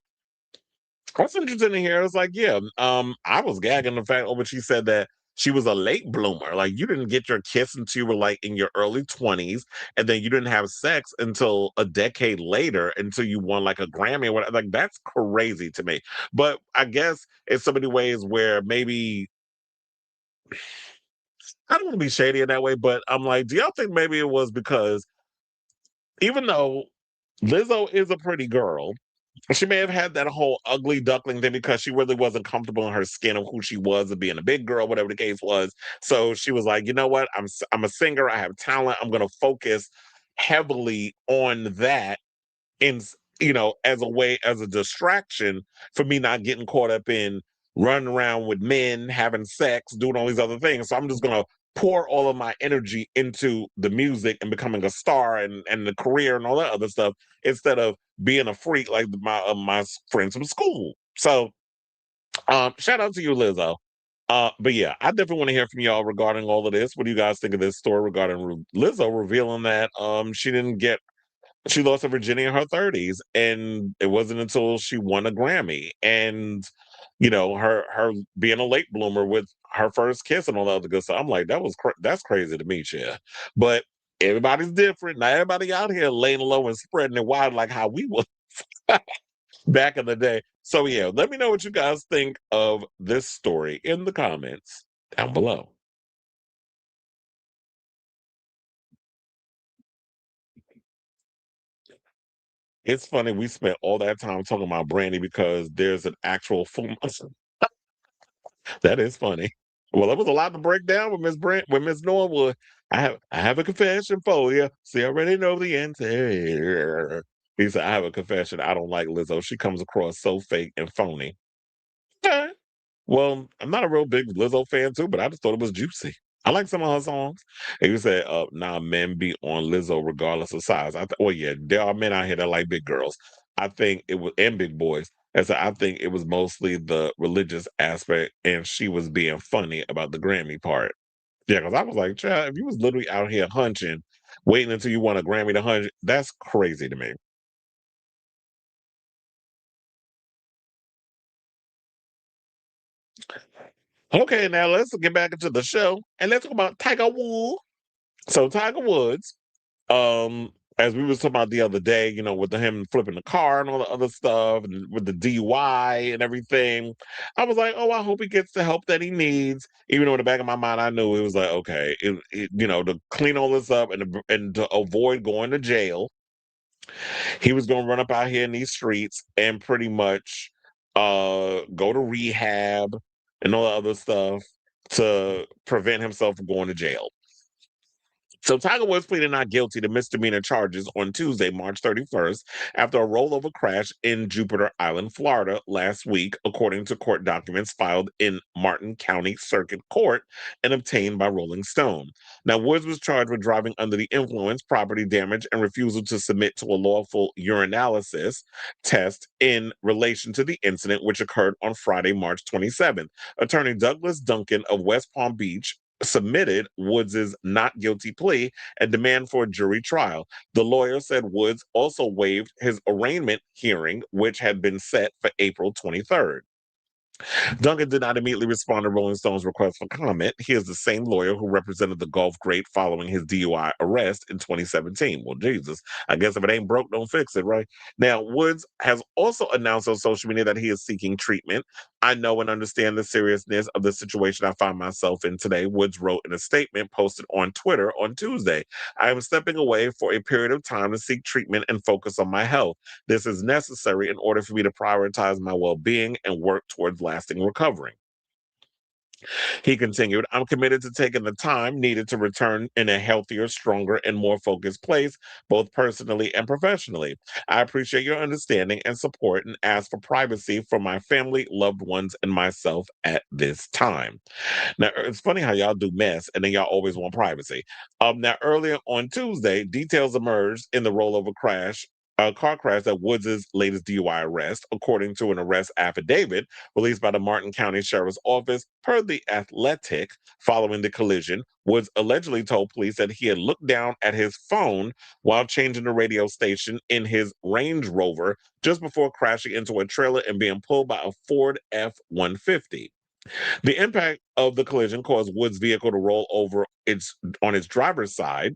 S1: what's interesting to hear is like, yeah, I was gagging the fact when she said that she was a late bloomer. Like, you didn't get your kiss until you were like in your early 20s, and then you didn't have sex until a decade later, until you won like a Grammy or whatever. Like, that's crazy to me. But I guess in so many ways where maybe I don't want to be shady in that way, but I'm like, do y'all think maybe it was because even though Lizzo is a pretty girl, she may have had that whole ugly duckling thing because she really wasn't comfortable in her skin of who she was and being a big girl, whatever the case was. So she was like, you know what? I'm a singer. I have talent. I'm going to focus heavily on that in, as a way, as a distraction for me not getting caught up in running around with men, having sex, doing all these other things. So I'm just going to pour all of my energy into the music and becoming a star and the career and all that other stuff instead of being a freak like my friends from school. So shout out to you, Lizzo. But yeah, I definitely want to hear from y'all regarding all of this. What do you guys think of this story regarding Lizzo revealing that she lost her virginity in her 30s, and it wasn't until she won a Grammy, and her being a late bloomer with her first kiss and all that other good stuff. I'm like, that's crazy to me, Chia. But everybody's different. Not everybody out here laying low and spreading it wide like how we was back in the day. So yeah, let me know what you guys think of this story in the comments down below. It's funny we spent all that time talking about Brandy because there's an actual full. That is funny. Well, it was a lot to break down with Miss Norwood. I have a confession for you. See, I already know the answer. He said, I have a confession. I don't like Lizzo. She comes across so fake and phony. Okay. Well, I'm not a real big Lizzo fan too, but I just thought it was juicy. I like some of her songs. And you said, nah, men be on Lizzo regardless of size. Well, yeah, there are men out here that like big girls. I think it was, and big boys. And so I think it was mostly the religious aspect, and she was being funny about the Grammy part. Yeah, because I was like, child, if you was literally out here hunching, waiting until you won a Grammy to hunch, that's crazy to me. Okay, now let's get back into the show and let's talk about Tiger Woods. So Tiger Woods, as we was talking about the other day, with him flipping the car and all the other stuff, and with the DUI and everything, I was like, oh, I hope he gets the help that he needs. Even though in the back of my mind, I knew it was like, okay, to clean all this up and to avoid going to jail, he was going to run up out here in these streets and pretty much go to rehab and all the other stuff to prevent himself from going to jail. So Tiger Woods pleaded not guilty to misdemeanor charges on Tuesday, March 31st, after a rollover crash in Jupiter Island, Florida last week, according to court documents filed in Martin County Circuit Court and obtained by Rolling Stone. Now, Woods was charged with driving under the influence, property damage, and refusal to submit to a lawful urinalysis test in relation to the incident, which occurred on Friday, March 27th. Attorney Douglas Duncan of West Palm Beach submitted Woods' not guilty plea and demand for a jury trial. The lawyer said Woods also waived his arraignment hearing, which had been set for April 23rd. Duncan did not immediately respond to Rolling Stone's request for comment. He is the same lawyer who represented the golf great following his DUI arrest in 2017. Well, Jesus, I guess if it ain't broke, don't fix it, right? Now, Woods has also announced on social media that he is seeking treatment. I know and understand the seriousness of the situation I find myself in today, Woods wrote in a statement posted on Twitter on Tuesday. I am stepping away for a period of time to seek treatment and focus on my health. This is necessary in order for me to prioritize my well-being and work towards lasting recovery. He continued, I'm committed to taking the time needed to return in a healthier, stronger, and more focused place, both personally and professionally. I appreciate your understanding and support and ask for privacy from my family, loved ones, and myself at this time. Now, it's funny how y'all do mess and then y'all always want privacy. Now, earlier on Tuesday, details emerged in the rollover crash. A car crash at Woods' latest DUI arrest, according to an arrest affidavit released by the Martin County Sheriff's Office. Per The Athletic, following the collision, Woods allegedly told police that he had looked down at his phone while changing the radio station in his Range Rover just before crashing into a trailer and being pulled by a Ford F-150. The impact of the collision caused Woods' vehicle to roll over on its driver's side,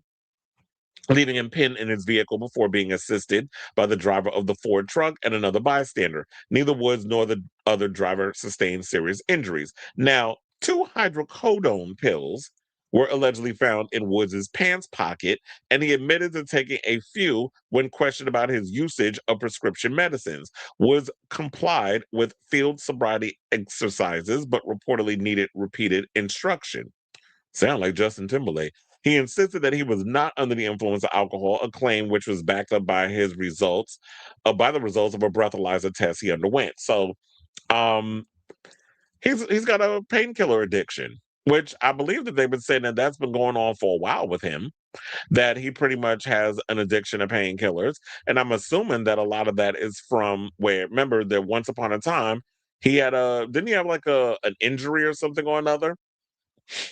S1: leaving him pinned in his vehicle before being assisted by the driver of the Ford truck and another bystander. Neither Woods nor the other driver sustained serious injuries. Now, 2 hydrocodone pills were allegedly found in Woods' pants pocket, and he admitted to taking a few when questioned about his usage of prescription medicines. Woods complied with field sobriety exercises, but reportedly needed repeated instruction. Sound like Justin Timberlake. He insisted that he was not under the influence of alcohol, a claim which was backed up by his results, by the results of a breathalyzer test he underwent. So, he's got a painkiller addiction, which I believe that they've been saying that that's been going on for a while with him, that he pretty much has an addiction to painkillers. And I'm assuming that a lot of that is from where, remember that once upon a time, didn't he have like an injury or something or another?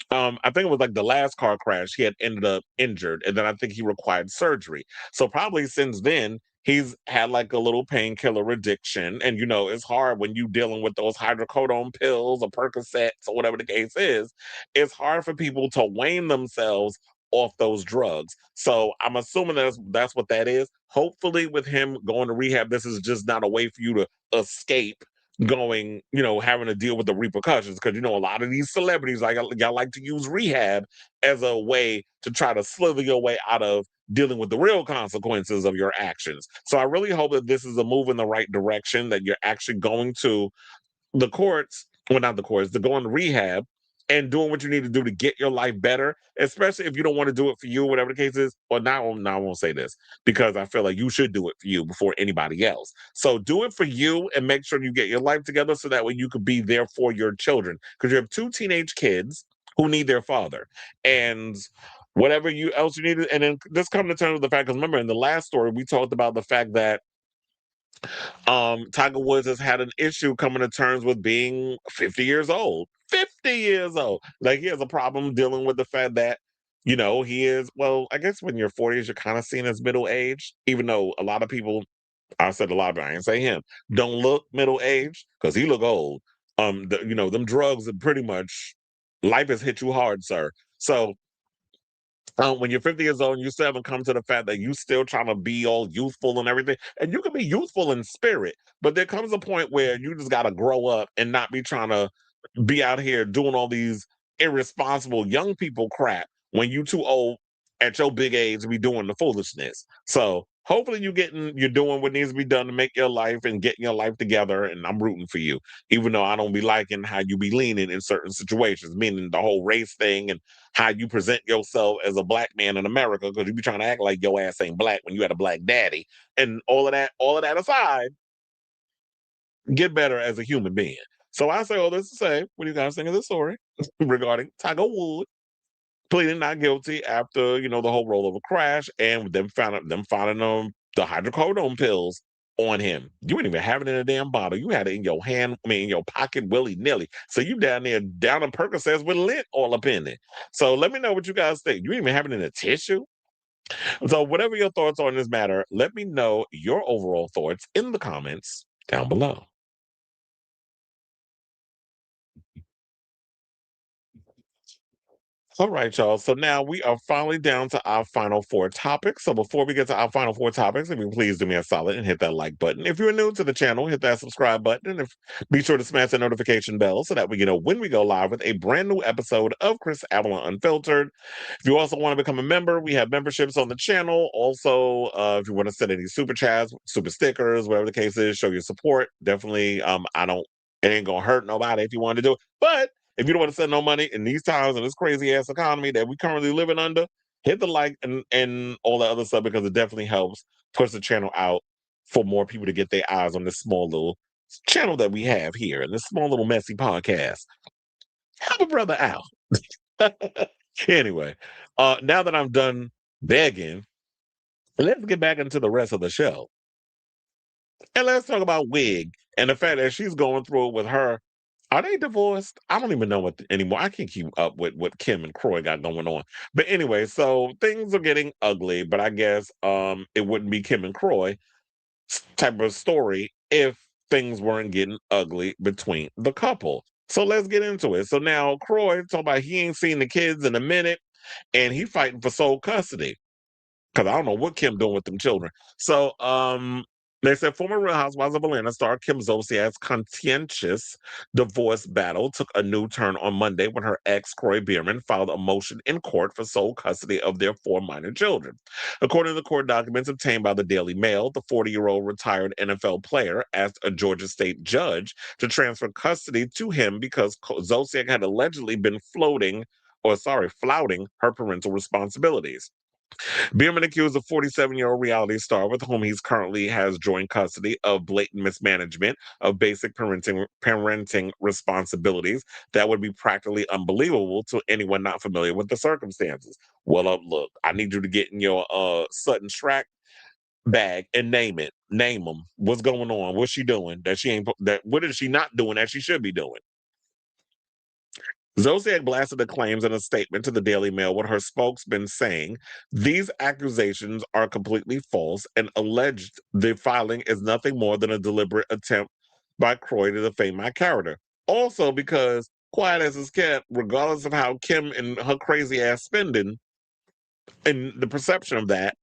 S1: I think it was like the last car crash, he had ended up injured, and then I think he required surgery. So probably since then, he's had like a little painkiller addiction. And it's hard when you dealing with those hydrocodone pills or Percocets or whatever the case is. It's hard for people to wane themselves off those drugs. So I'm assuming that's what that is. Hopefully, with him going to rehab, this is just not a way for you to escape going, having to deal with the repercussions. Because, a lot of these celebrities, like y'all like to use rehab as a way to try to slither your way out of dealing with the real consequences of your actions. So I really hope that this is a move in the right direction, that you're actually going to the courts, well, not the courts, to go into rehab and doing what you need to do to get your life better, especially if you don't want to do it for you, whatever the case is. Well, now I won't say this because I feel like you should do it for you before anybody else. So do it for you and make sure you get your life together so that way you could be there for your children, because you have 2 teenage kids who need their father. And whatever else you need. And then just come to terms with the fact, because remember in the last story, we talked about the fact that Tiger Woods has had an issue coming to terms with being 50 years old. 50 years old. Like, he has a problem dealing with the fact that, he is, well, I guess when you're 40s, you're kind of seen as middle aged, even though a lot of people, I said a lot of people, I ain't say him, don't look middle aged because he look old. Them drugs are pretty much, life has hit you hard, sir. So, when you're 50 years old and you still haven't come to the fact that you still trying to be all youthful and everything, and you can be youthful in spirit, but there comes a point where you just got to grow up and not be trying to be out here doing all these irresponsible young people crap when you too old at your big age to be doing the foolishness. So hopefully you're doing what needs to be done to make your life and getting your life together. And I'm rooting for you, even though I don't be liking how you be leaning in certain situations, meaning the whole race thing and how you present yourself as a black man in America, because you be trying to act like your ass ain't black when you had a black daddy. And all of that aside, get better as a human being. So I say all this to say, what do you guys think of this story regarding Tiger Woods pleading not guilty after, the whole rollover crash, and them finding the hydrocodone pills on him. You ain't even have it in a damn bottle. You had it in your hand, in your pocket, willy-nilly. So you down in Percocets with lint all up in it. So let me know what you guys think. You ain't even have it in a tissue? So whatever your thoughts are on this matter, let me know your overall thoughts in the comments down below. All right, y'all. So now we are finally down to our final 4 topics. So before we get to our final 4 topics, if you please do me a solid and hit that like button. If you're new to the channel, hit that subscribe button, and be sure to smash the notification bell so that we know when we go live with a brand new episode of Chris Avalon Unfiltered. If you also want to become a member, we have memberships on the channel. Also, if you want to send any super chats, super stickers, whatever the case is, show your support. Definitely, it ain't gonna hurt nobody if you want to do it. But if you don't want to send no money in these times in this crazy ass economy that we currently living under, hit the like and all that other stuff because it definitely helps push the channel out for more people to get their eyes on this small little channel that we have here and this small little messy podcast. Help a brother out. Anyway, now that I'm done begging, let's get back into the rest of the show. And let's talk about Wig and the fact that she's going through it with her. Are they divorced? I don't even know what anymore. I can't keep up with what Kim and Kroy got going on. But anyway, so things are getting ugly, but I guess it wouldn't be Kim and Kroy type of story if things weren't getting ugly between the couple. So let's get into it. So now Kroy talking about he ain't seen the kids in a minute and he fighting for sole custody. Because I don't know what Kim doing with them children. So they said former Real Housewives of Atlanta star Kim Zolciak's contentious divorce battle took a new turn on Monday when her ex, Kroy Biermann, filed a motion in court for sole custody of their 4 minor children. According to the court documents obtained by the Daily Mail, the 40-year-old retired NFL player asked a Georgia state judge to transfer custody to him because Zolciak had allegedly been flouting her parental responsibilities. Biermann accused the 47-year-old reality star with whom he's currently has joint custody of blatant mismanagement of basic parenting responsibilities that would be practically unbelievable to anyone not familiar with the circumstances. Well, look, I need you to get in your Sutton Strack bag and name it. Name them. What's going on? What's she doing that she ain't? What is she not doing that she should be doing? Zolciak blasted the claims in a statement to the Daily Mail with her spokesman saying, these accusations are completely false and alleged the filing is nothing more than a deliberate attempt by Kroy to defame my character. Also because, quiet as is kept, regardless of how Kim and her crazy ass spending and the perception of that,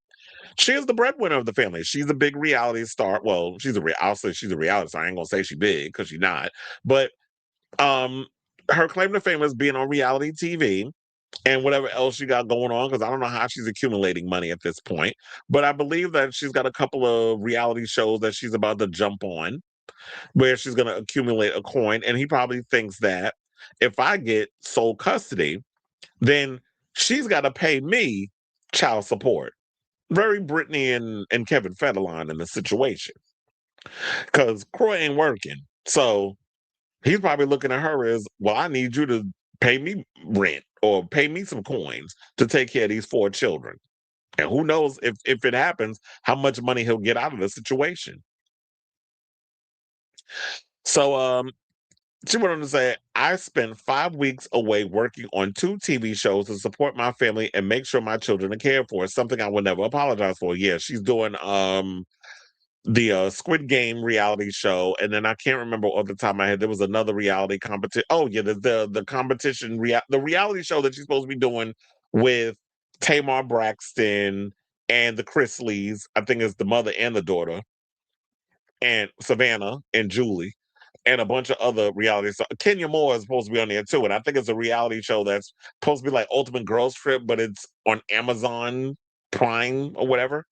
S1: she is the breadwinner of the family. She's a big reality star. Well, I'll say she's a reality star. I ain't gonna say she's big because she's not. But her claim to fame is being on reality TV and whatever else she got going on, because I don't know how she's accumulating money at this point. But I believe that she's got a couple of reality shows that she's about to jump on where she's going to accumulate a coin. And he probably thinks that if I get sole custody, then she's got to pay me child support. Very Brittany and Kevin Federline in the situation. Because Kroy ain't working. So he's probably looking at her as, well, I need you to pay me rent or pay me some coins to take care of these 4 children. And who knows if it happens, how much money he'll get out of the situation. So she went on to say, I spent 5 weeks away working on 2 TV shows to support my family and make sure my children are cared for. It's something I would never apologize for. Yeah, she's doing the Squid Game reality show, and then I can't remember off the top of my head. There was another reality competition. Oh yeah, the competition the reality show that she's supposed to be doing with Tamar Braxton and the Chrisleys. I think it's the mother and the daughter, and Savannah and Julie, and a bunch of other reality stars. Kenya Moore is supposed to be on there too, and I think it's a reality show that's supposed to be like Ultimate Girls Trip, but it's on Amazon Prime or whatever.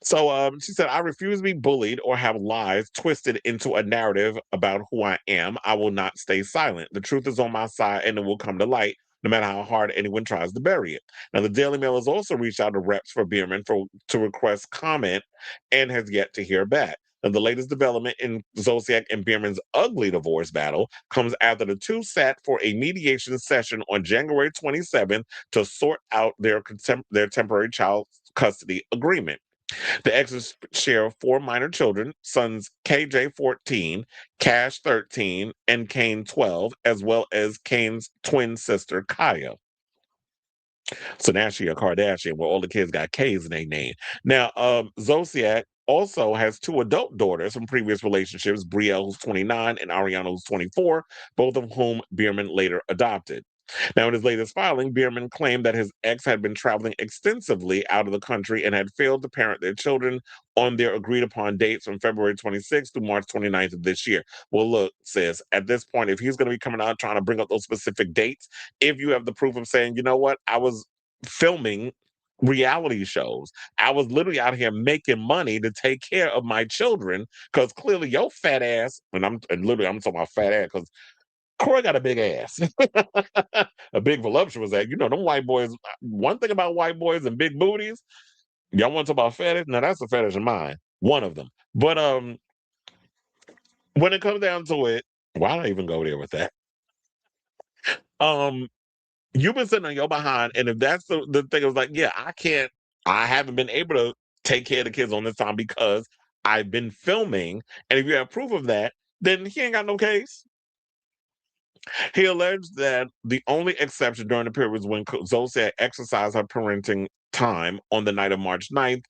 S1: So she said, I refuse to be bullied or have lies twisted into a narrative about who I am. I will not stay silent. The truth is on my side and it will come to light no matter how hard anyone tries to bury it. Now, the Daily Mail has also reached out to reps for Biermann to request comment and has yet to hear back. And the latest development in Zolciak and Biermann's ugly divorce battle comes after the 2 sat for a mediation session on January 27th to sort out their temporary child custody agreement. The exes share 4 minor children, sons KJ 14, Cash 13, and Kane 12, as well as Kane's twin sister Kaya. So now she a Kardashian where all the kids got K's in their name. Now, Zolciak also has 2 adult daughters from previous relationships, Brielle, who's 29, and Ariana, who's 24, both of whom Biermann later adopted. Now, in his latest filing, Biermann claimed that his ex had been traveling extensively out of the country and had failed to parent their children on their agreed-upon dates from February 26th to March 29th of this year. Well, look, sis, at this point, if he's going to be coming out trying to bring up those specific dates, if you have the proof of saying, you know what, I was filming reality shows. I was literally out here making money to take care of my children because clearly your fat ass, and I'm talking about fat ass because Kroy got a big ass. A big voluptuous ass. You know, them white boys, one thing about white boys and big booties, y'all want to talk about fetish? Now that's a fetish of mine. One of them. But when it comes down to it, why don't I even go there with that? You've been sitting on your behind, and if that's the thing, it was like, yeah, I haven't been able to take care of the kids on this time because I've been filming, and if you have proof of that, then he ain't got no case. He alleged that the only exception during the period was when Zolciak exercised her parenting time on the night of March 9th,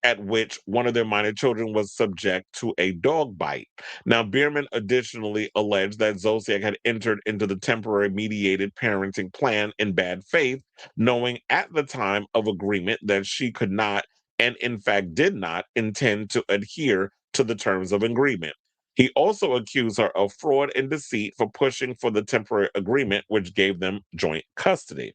S1: at which one of their minor children was subject to a dog bite. Now, Biermann additionally alleged that Zolciak had entered into the temporary mediated parenting plan in bad faith, knowing at the time of agreement that she could not, and in fact did not, intend to adhere to the terms of agreement. He also accused her of fraud and deceit for pushing for the temporary agreement, which gave them joint custody.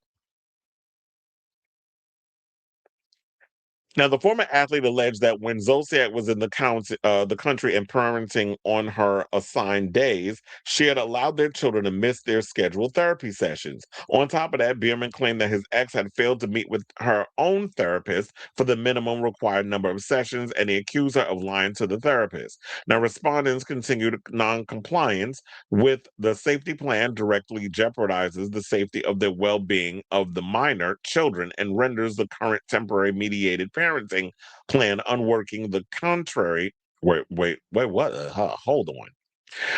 S1: Now, the former athlete alleged that when Zolciak was in the country and parenting on her assigned days, she had allowed their children to miss their scheduled therapy sessions. On top of that, Biermann claimed that his ex had failed to meet with her own therapist for the minimum required number of sessions, and he accused her of lying to the therapist. Now, respondents continued non-compliance with the safety plan directly jeopardizes the safety of the well-being of the minor children and renders the current temporary mediated parenting plan unworking. The contrary. Wait, what? Hold on.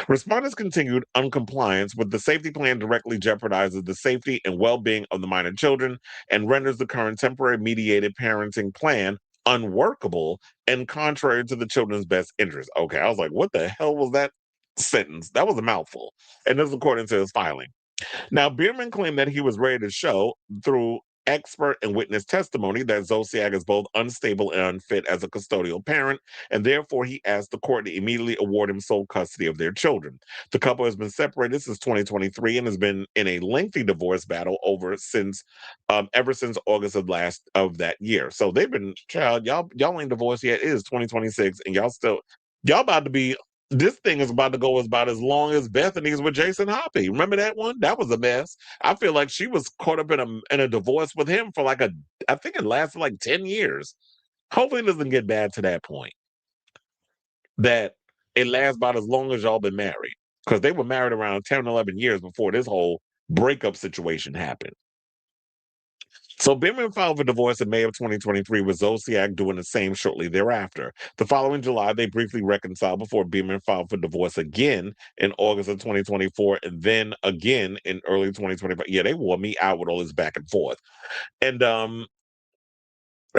S1: Respondents continued uncompliance with the safety plan directly jeopardizes the safety and well-being of the minor children and renders the current temporary mediated parenting plan unworkable and contrary to the children's best interest. Okay, I was like, what the hell was that sentence? That was a mouthful. And this is according to his filing. Now, Biermann claimed that he was ready to show through expert and witness testimony that Zolciak is both unstable and unfit as a custodial parent, and therefore he asked the court to immediately award him sole custody of their children. The couple has been separated since 2023 and has been in a lengthy divorce battle ever since August of that year. So they've been, child, y'all ain't divorced yet. It is 2026, and y'all about to be. This thing is about to go about as long as Bethany's with Jason Hoppy. Remember that one? That was a mess. I feel like she was caught up in a divorce with him for I think it lasted like 10 years. Hopefully it doesn't get bad to that point. That it lasts about as long as y'all been married. Because they were married around 10, 11 years before this whole breakup situation happened. So Bimbofication filed for divorce in May of 2023, with Zolciak doing the same shortly thereafter. The following July, they briefly reconciled before Bimbofication filed for divorce again in August of 2024, and then again in early 2025. Yeah, they wore me out with all this back and forth. And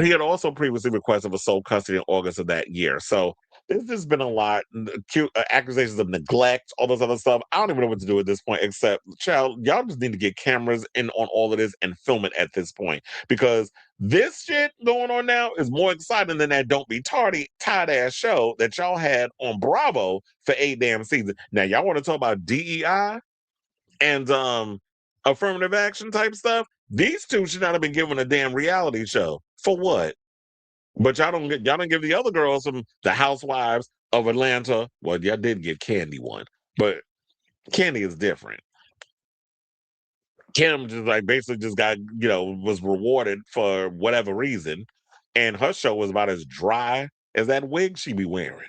S1: he had also previously requested for sole custody in August of that year. So there's just been a lot, accusations of neglect, all this other stuff. I don't even know what to do at this point, except, child, y'all just need to get cameras in on all of this and film it at this point. Because this shit going on now is more exciting than that Don't Be Tardy tight-ass show that y'all had on Bravo for 8 damn seasons. Now, y'all want to talk about DEI and affirmative action type stuff? These two should not have been given a damn reality show. For what? But y'all don't give the other girls from the Housewives of Atlanta. Well, y'all did give Candy one, but Candy is different. Kim just basically just got, was rewarded for whatever reason, and her show was about as dry as that wig she be wearing.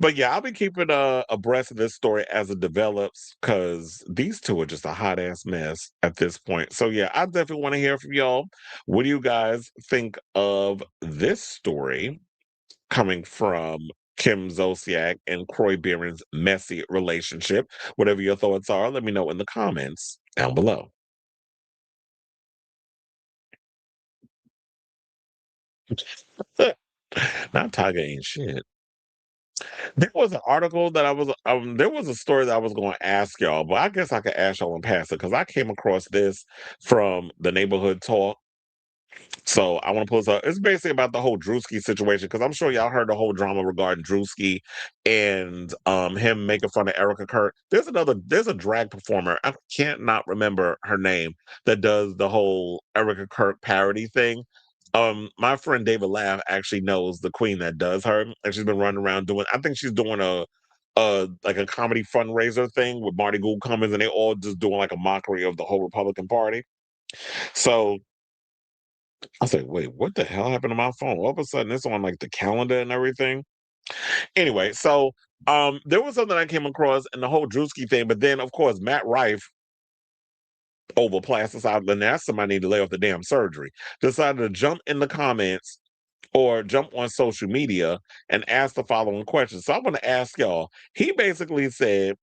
S1: But yeah, I'll be keeping abreast of this story as it develops, because these two are just a hot ass mess at this point. So yeah, I definitely want to hear from y'all. What do you guys think of this story coming from Kim Zolciak and Kroy Biermann's messy relationship? Whatever your thoughts are, let me know in the comments down below. Not Tiger ain't shit. There was an article that there was a story that I was going to ask y'all, but I guess I could ask y'all and pass it, because I came across this from the Neighborhood Talk. So I want to pull this up. It's basically about the whole Druski situation, because I'm sure y'all heard the whole drama regarding Druski and him making fun of Erika Kirk. There's a drag performer, I can't not remember her name, that does the whole Erika Kirk parody thing. My friend David Laugh actually knows the queen that does her, and she's been running around I think she's doing like a comedy fundraiser thing with Marty Gould Cummings, and they all just doing like a mockery of the whole Republican Party. So I said, wait, what the hell happened to my phone? All of a sudden it's on like the calendar and everything. Anyway, so there was something I came across in the whole Druski thing, but then of course Matt Rife over plasticized, and that's somebody need to lay off the damn surgery. Decided to jump in the comments or jump on social media and ask the following question. So I'm going to ask y'all. He basically said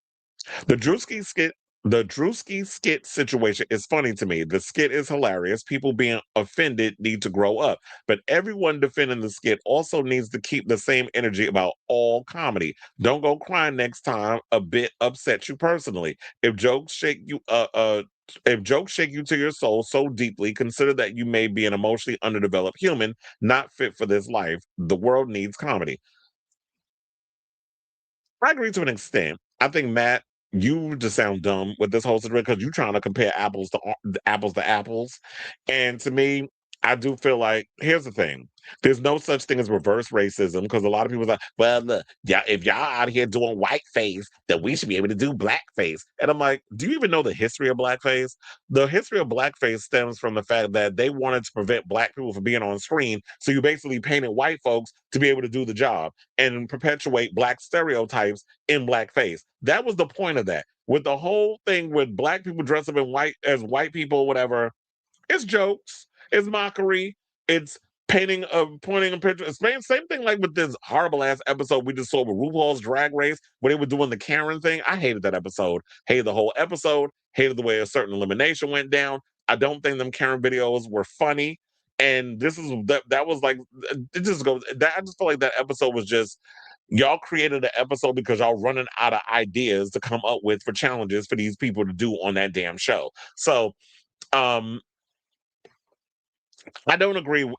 S1: the Druski skit situation is funny to me. The skit is hilarious. People being offended need to grow up. But everyone defending the skit also needs to keep the same energy about all comedy. Don't go crying next time a bit upsets you personally. If jokes shake you to your soul so deeply, consider that you may be an emotionally underdeveloped human, not fit for this life. The world needs comedy. I agree to an extent. I think, Matt, you just sound dumb with this whole situation because you're trying to compare apples to apples. And to me, I do feel like, here's the thing. There's no such thing as reverse racism because a lot of people are like, well, look, if y'all out here doing whiteface, then we should be able to do blackface. And I'm like, do you even know the history of blackface? The history of blackface stems from the fact that they wanted to prevent black people from being on screen. So you basically painted white folks to be able to do the job and perpetuate black stereotypes in blackface. That was the point of that. With the whole thing with black people dressed up in white as white people, whatever, it's jokes, it's mockery, it's pointing a picture. Same thing like with this horrible ass episode we just saw with RuPaul's Drag Race where they were doing the Karen thing. I hated that episode. Hated the whole episode. Hated the way a certain elimination went down. I don't think them Karen videos were funny. And this is that was like it just goes. I just feel like that episode was just y'all created an episode because y'all running out of ideas to come up with for challenges for these people to do on that damn show. So I don't agree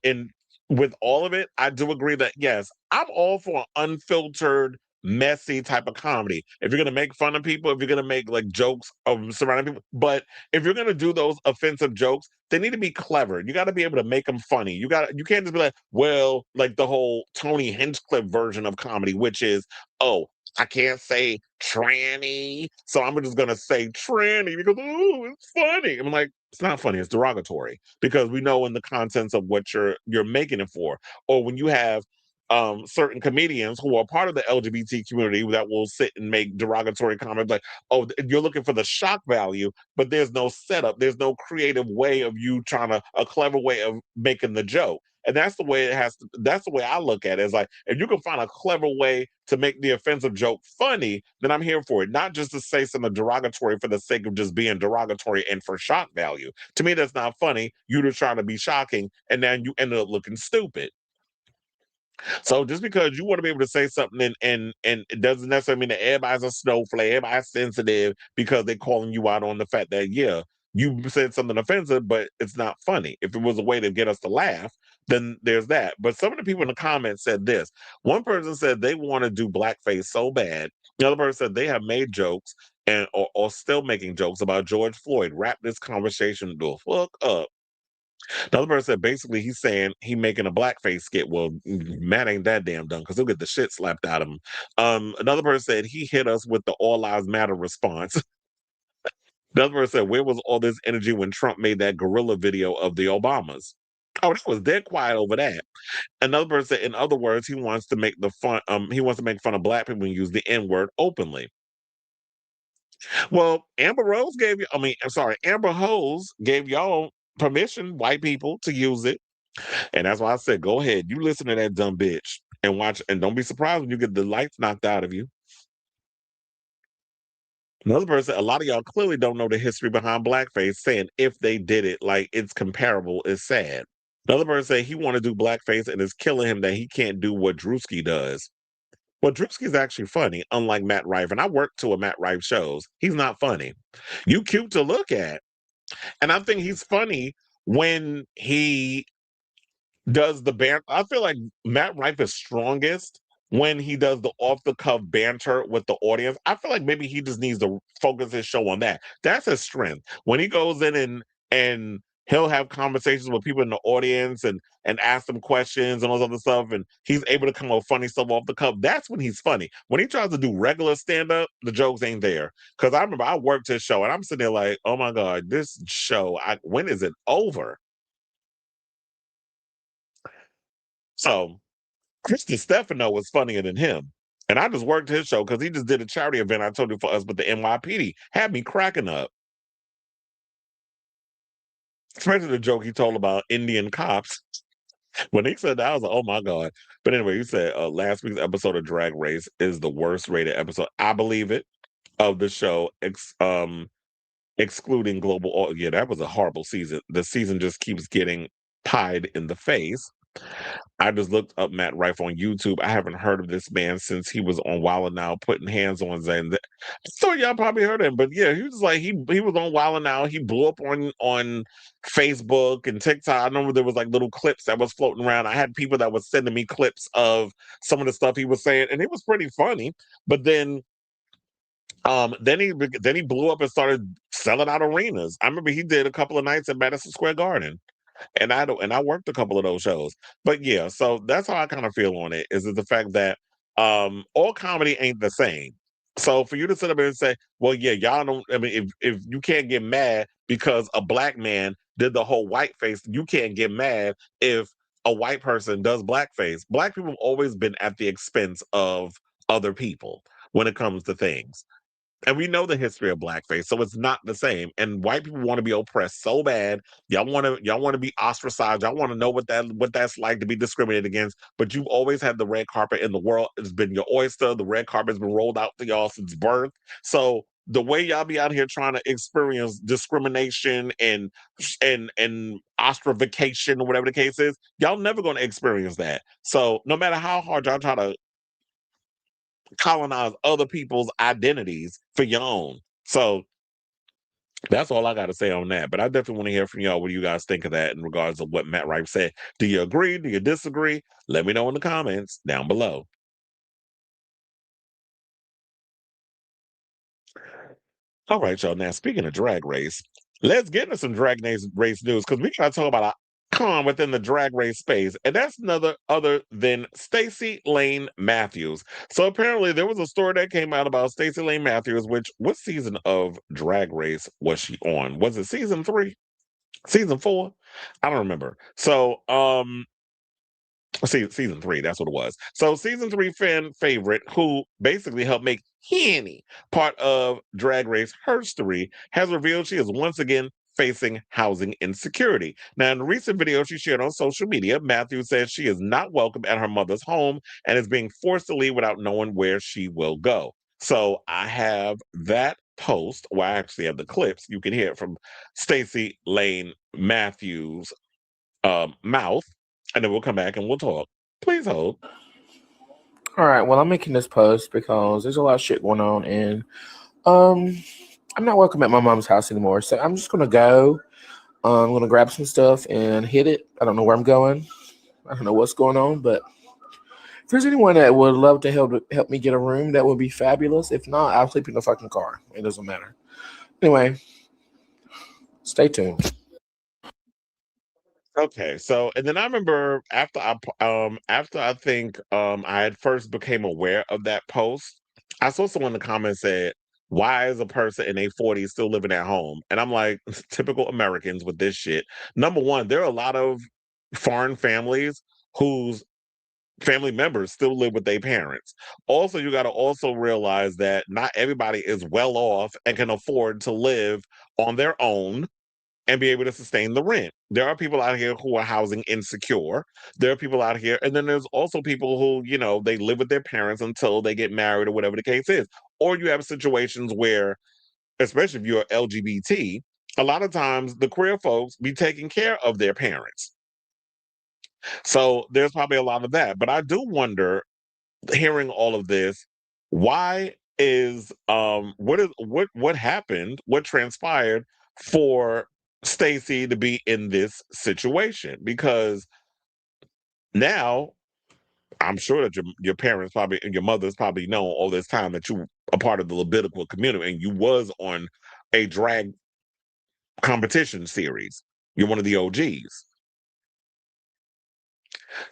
S1: with all of it. I do agree that, yes, I'm all for unfiltered, messy type of comedy. If you're going to make fun of people, if you're going to make like jokes of surrounding people, but if you're going to do those offensive jokes, they need to be clever. You got to be able to make them funny. You can't just be like, well, like the whole Tony Hinchcliffe version of comedy, which is, oh, I can't say tranny, so I'm just gonna say tranny because it's funny. I'm like, it's not funny, it's derogatory because we know in the contents of what you're making it for. Or when you have certain comedians who are part of the LGBT community that will sit and make derogatory comments like, oh, you're looking for the shock value, but there's no setup, there's no creative way of you a clever way of making the joke. And that's the way that's the way I look at it. It's like, if you can find a clever way to make the offensive joke funny, then I'm here for it. Not just to say something derogatory for the sake of just being derogatory and for shock value. To me, that's not funny. You're just trying to be shocking, and then you end up looking stupid. So just because you want to be able to say something and it doesn't necessarily mean that everybody's a snowflake, everybody's sensitive because they're calling you out on the fact that, yeah, you said something offensive, but it's not funny. If it was a way to get us to laugh, then there's that. But some of the people in the comments said this. One person said they want to do blackface so bad. The other person said they have made jokes or still making jokes about George Floyd. Wrap this conversation the fuck up. Another person said basically he's saying he making a blackface skit. Well, Matt ain't that damn done because he'll get the shit slapped out of him. Another person said he hit us with the All Lives Matter response. Another person said, where was all this energy when Trump made that gorilla video of the Obamas? Oh, that was dead quiet over that. Another person said, in other words, he wants to make fun of black people and use the N-word openly. Well, Amber Hose gave y'all permission, white people, to use it. And that's why I said, go ahead. You listen to that dumb bitch and watch, and don't be surprised when you get the lights knocked out of you. Another person, a lot of y'all clearly don't know the history behind blackface, saying if they did it, like it's comparable, it's sad. Another person said he want to do blackface and it's killing him that he can't do what Druski does. Well, Druski's actually funny, unlike Matt Rife. And I work to a Matt Rife shows. He's not funny. You cute to look at. And I think he's funny when he does the banter. I feel like Matt Rife is strongest when he does the off-the-cuff banter with the audience. I feel like maybe he just needs to focus his show on that. That's his strength. When he goes in and he'll have conversations with people in the audience and ask them questions and all this other stuff, and he's able to come up with funny stuff off the cuff. That's when he's funny. When he tries to do regular stand-up, the jokes ain't there. Because I remember I worked his show, and I'm sitting there like, oh my God, this show, when is it over? So Kristi Stefano was funnier than him. And I just worked his show because he just did a charity event, I told you, for us, but the NYPD had me cracking up. Especially the joke he told about Indian cops. When he said that, I was like, oh my God. But anyway, he said last week's episode of Drag Race is the worst rated episode, I believe it, of the show, excluding global. Yeah, that was a horrible season. The season just keeps getting pied in the face. I just looked up Matt Rife on YouTube. I haven't heard of this man since he was on Wild 'N Out putting hands on Zayn. So y'all probably heard him, but yeah, he was like he was on Wild 'N Out. He blew up on Facebook and TikTok. I remember there was like little clips that was floating around. I had people that was sending me clips of some of the stuff he was saying, and it was pretty funny. But then he blew up and started selling out arenas. I remember he did a couple of nights at Madison Square Garden. And I worked a couple of those shows. But yeah, so that's how I kind of feel on it, is the fact that all comedy ain't the same. So for you to sit up and say, well, yeah, y'all don't, I mean, if you can't get mad because a black man did the whole whiteface, you can't get mad if a white person does blackface. Black people have always been at the expense of other people when it comes to things. And we know the history of blackface, so it's not the same. And white people want to be oppressed so bad. Y'all want to be ostracized. Y'all want to know what that's like to be discriminated against. But you've always had the red carpet in the world. It's been your oyster. The red carpet's been rolled out to y'all since birth. So the way y'all be out here trying to experience discrimination and ostracification or whatever the case is, y'all never going to experience that. So no matter how hard y'all try to colonize other people's identities for your own. So that's all I got to say on that. But I definitely want to hear from y'all what you guys think of that in regards of what Matt Rife said. Do you agree? Do you disagree? Let me know in the comments down below. All right, y'all. Now, speaking of Drag Race, let's get into some Drag Race news, because we got to talk about a con within the Drag Race space, and that's other than Stacey Lane Matthews. So apparently there was a story that came out about Stacey Lane Matthews, which, what season of Drag Race was she on? Was it season 3? Season 4? I don't remember. So, season 3, that's what it was. So season 3 fan favorite, who basically helped make Henny part of Drag Race history, has revealed she is once again facing housing insecurity. Now, in a recent video she shared on social media, Matthews says she is not welcome at her mother's home and is being forced to leave without knowing where she will go. So I have that post, where I actually have the clips. You can hear it from Stacey Lane Matthews' mouth, and then we'll come back and we'll talk. Please hold.
S13: All right, well, I'm making this post because there's a lot of shit going on, and I'm not welcome at my mom's house anymore. So I'm just going to go. I'm going to grab some stuff and hit it. I don't know where I'm going. I don't know what's going on, but if there's anyone that would love to help me get a room, that would be fabulous. If not, I'll sleep in the fucking car. It doesn't matter. Anyway, stay tuned.
S1: Okay, so and then I remember after I think I had first became aware of that post, I saw someone in the comments said, "Why is a person in their 40s still living at home?" And I'm like, typical Americans with this shit. Number one, there are a lot of foreign families whose family members still live with their parents. Also, you got to also realize that not everybody is well off and can afford to live on their own and be able to sustain the rent. There are people out here who are housing insecure. There are people out here, and then there's also people who, they live with their parents until they get married or whatever the case is. Or you have situations where, especially if you're LGBT, a lot of times the queer folks be taking care of their parents. So there's probably a lot of that. But I do wonder, hearing all of this, why is what happened, what transpired for Stacey to be in this situation? Because now I'm sure that your parents probably and your mother's probably known all this time that you a part of the Levitical community and you was on a drag competition series. You're one of the OGs.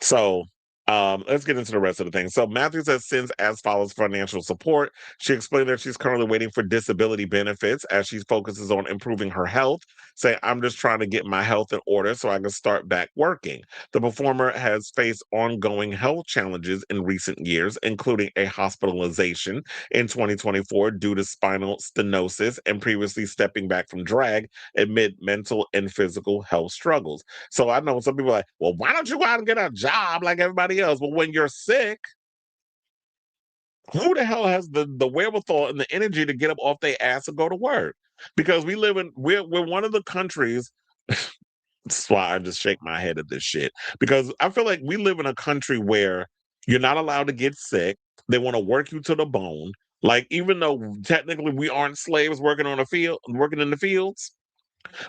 S1: So let's get into the rest of the thing. So Matthews has since as follows financial support. She explained that she's currently waiting for disability benefits as she focuses on improving her health, saying, I'm just trying to get my health in order so I can start back working. The performer has faced ongoing health challenges in recent years, including a hospitalization in 2024 due to spinal stenosis and previously stepping back from drag amid mental and physical health struggles. So I know some people are like, well, why don't you go out and get a job like everybody else? Well, when you're sick, who the hell has the wherewithal and the energy to get up off their ass and go to work? Because we're one of the countries. That's why I just shake my head at this shit. Because I feel like we live in a country where you're not allowed to get sick. They want to work you to the bone. Like, even though technically we aren't slaves working in the fields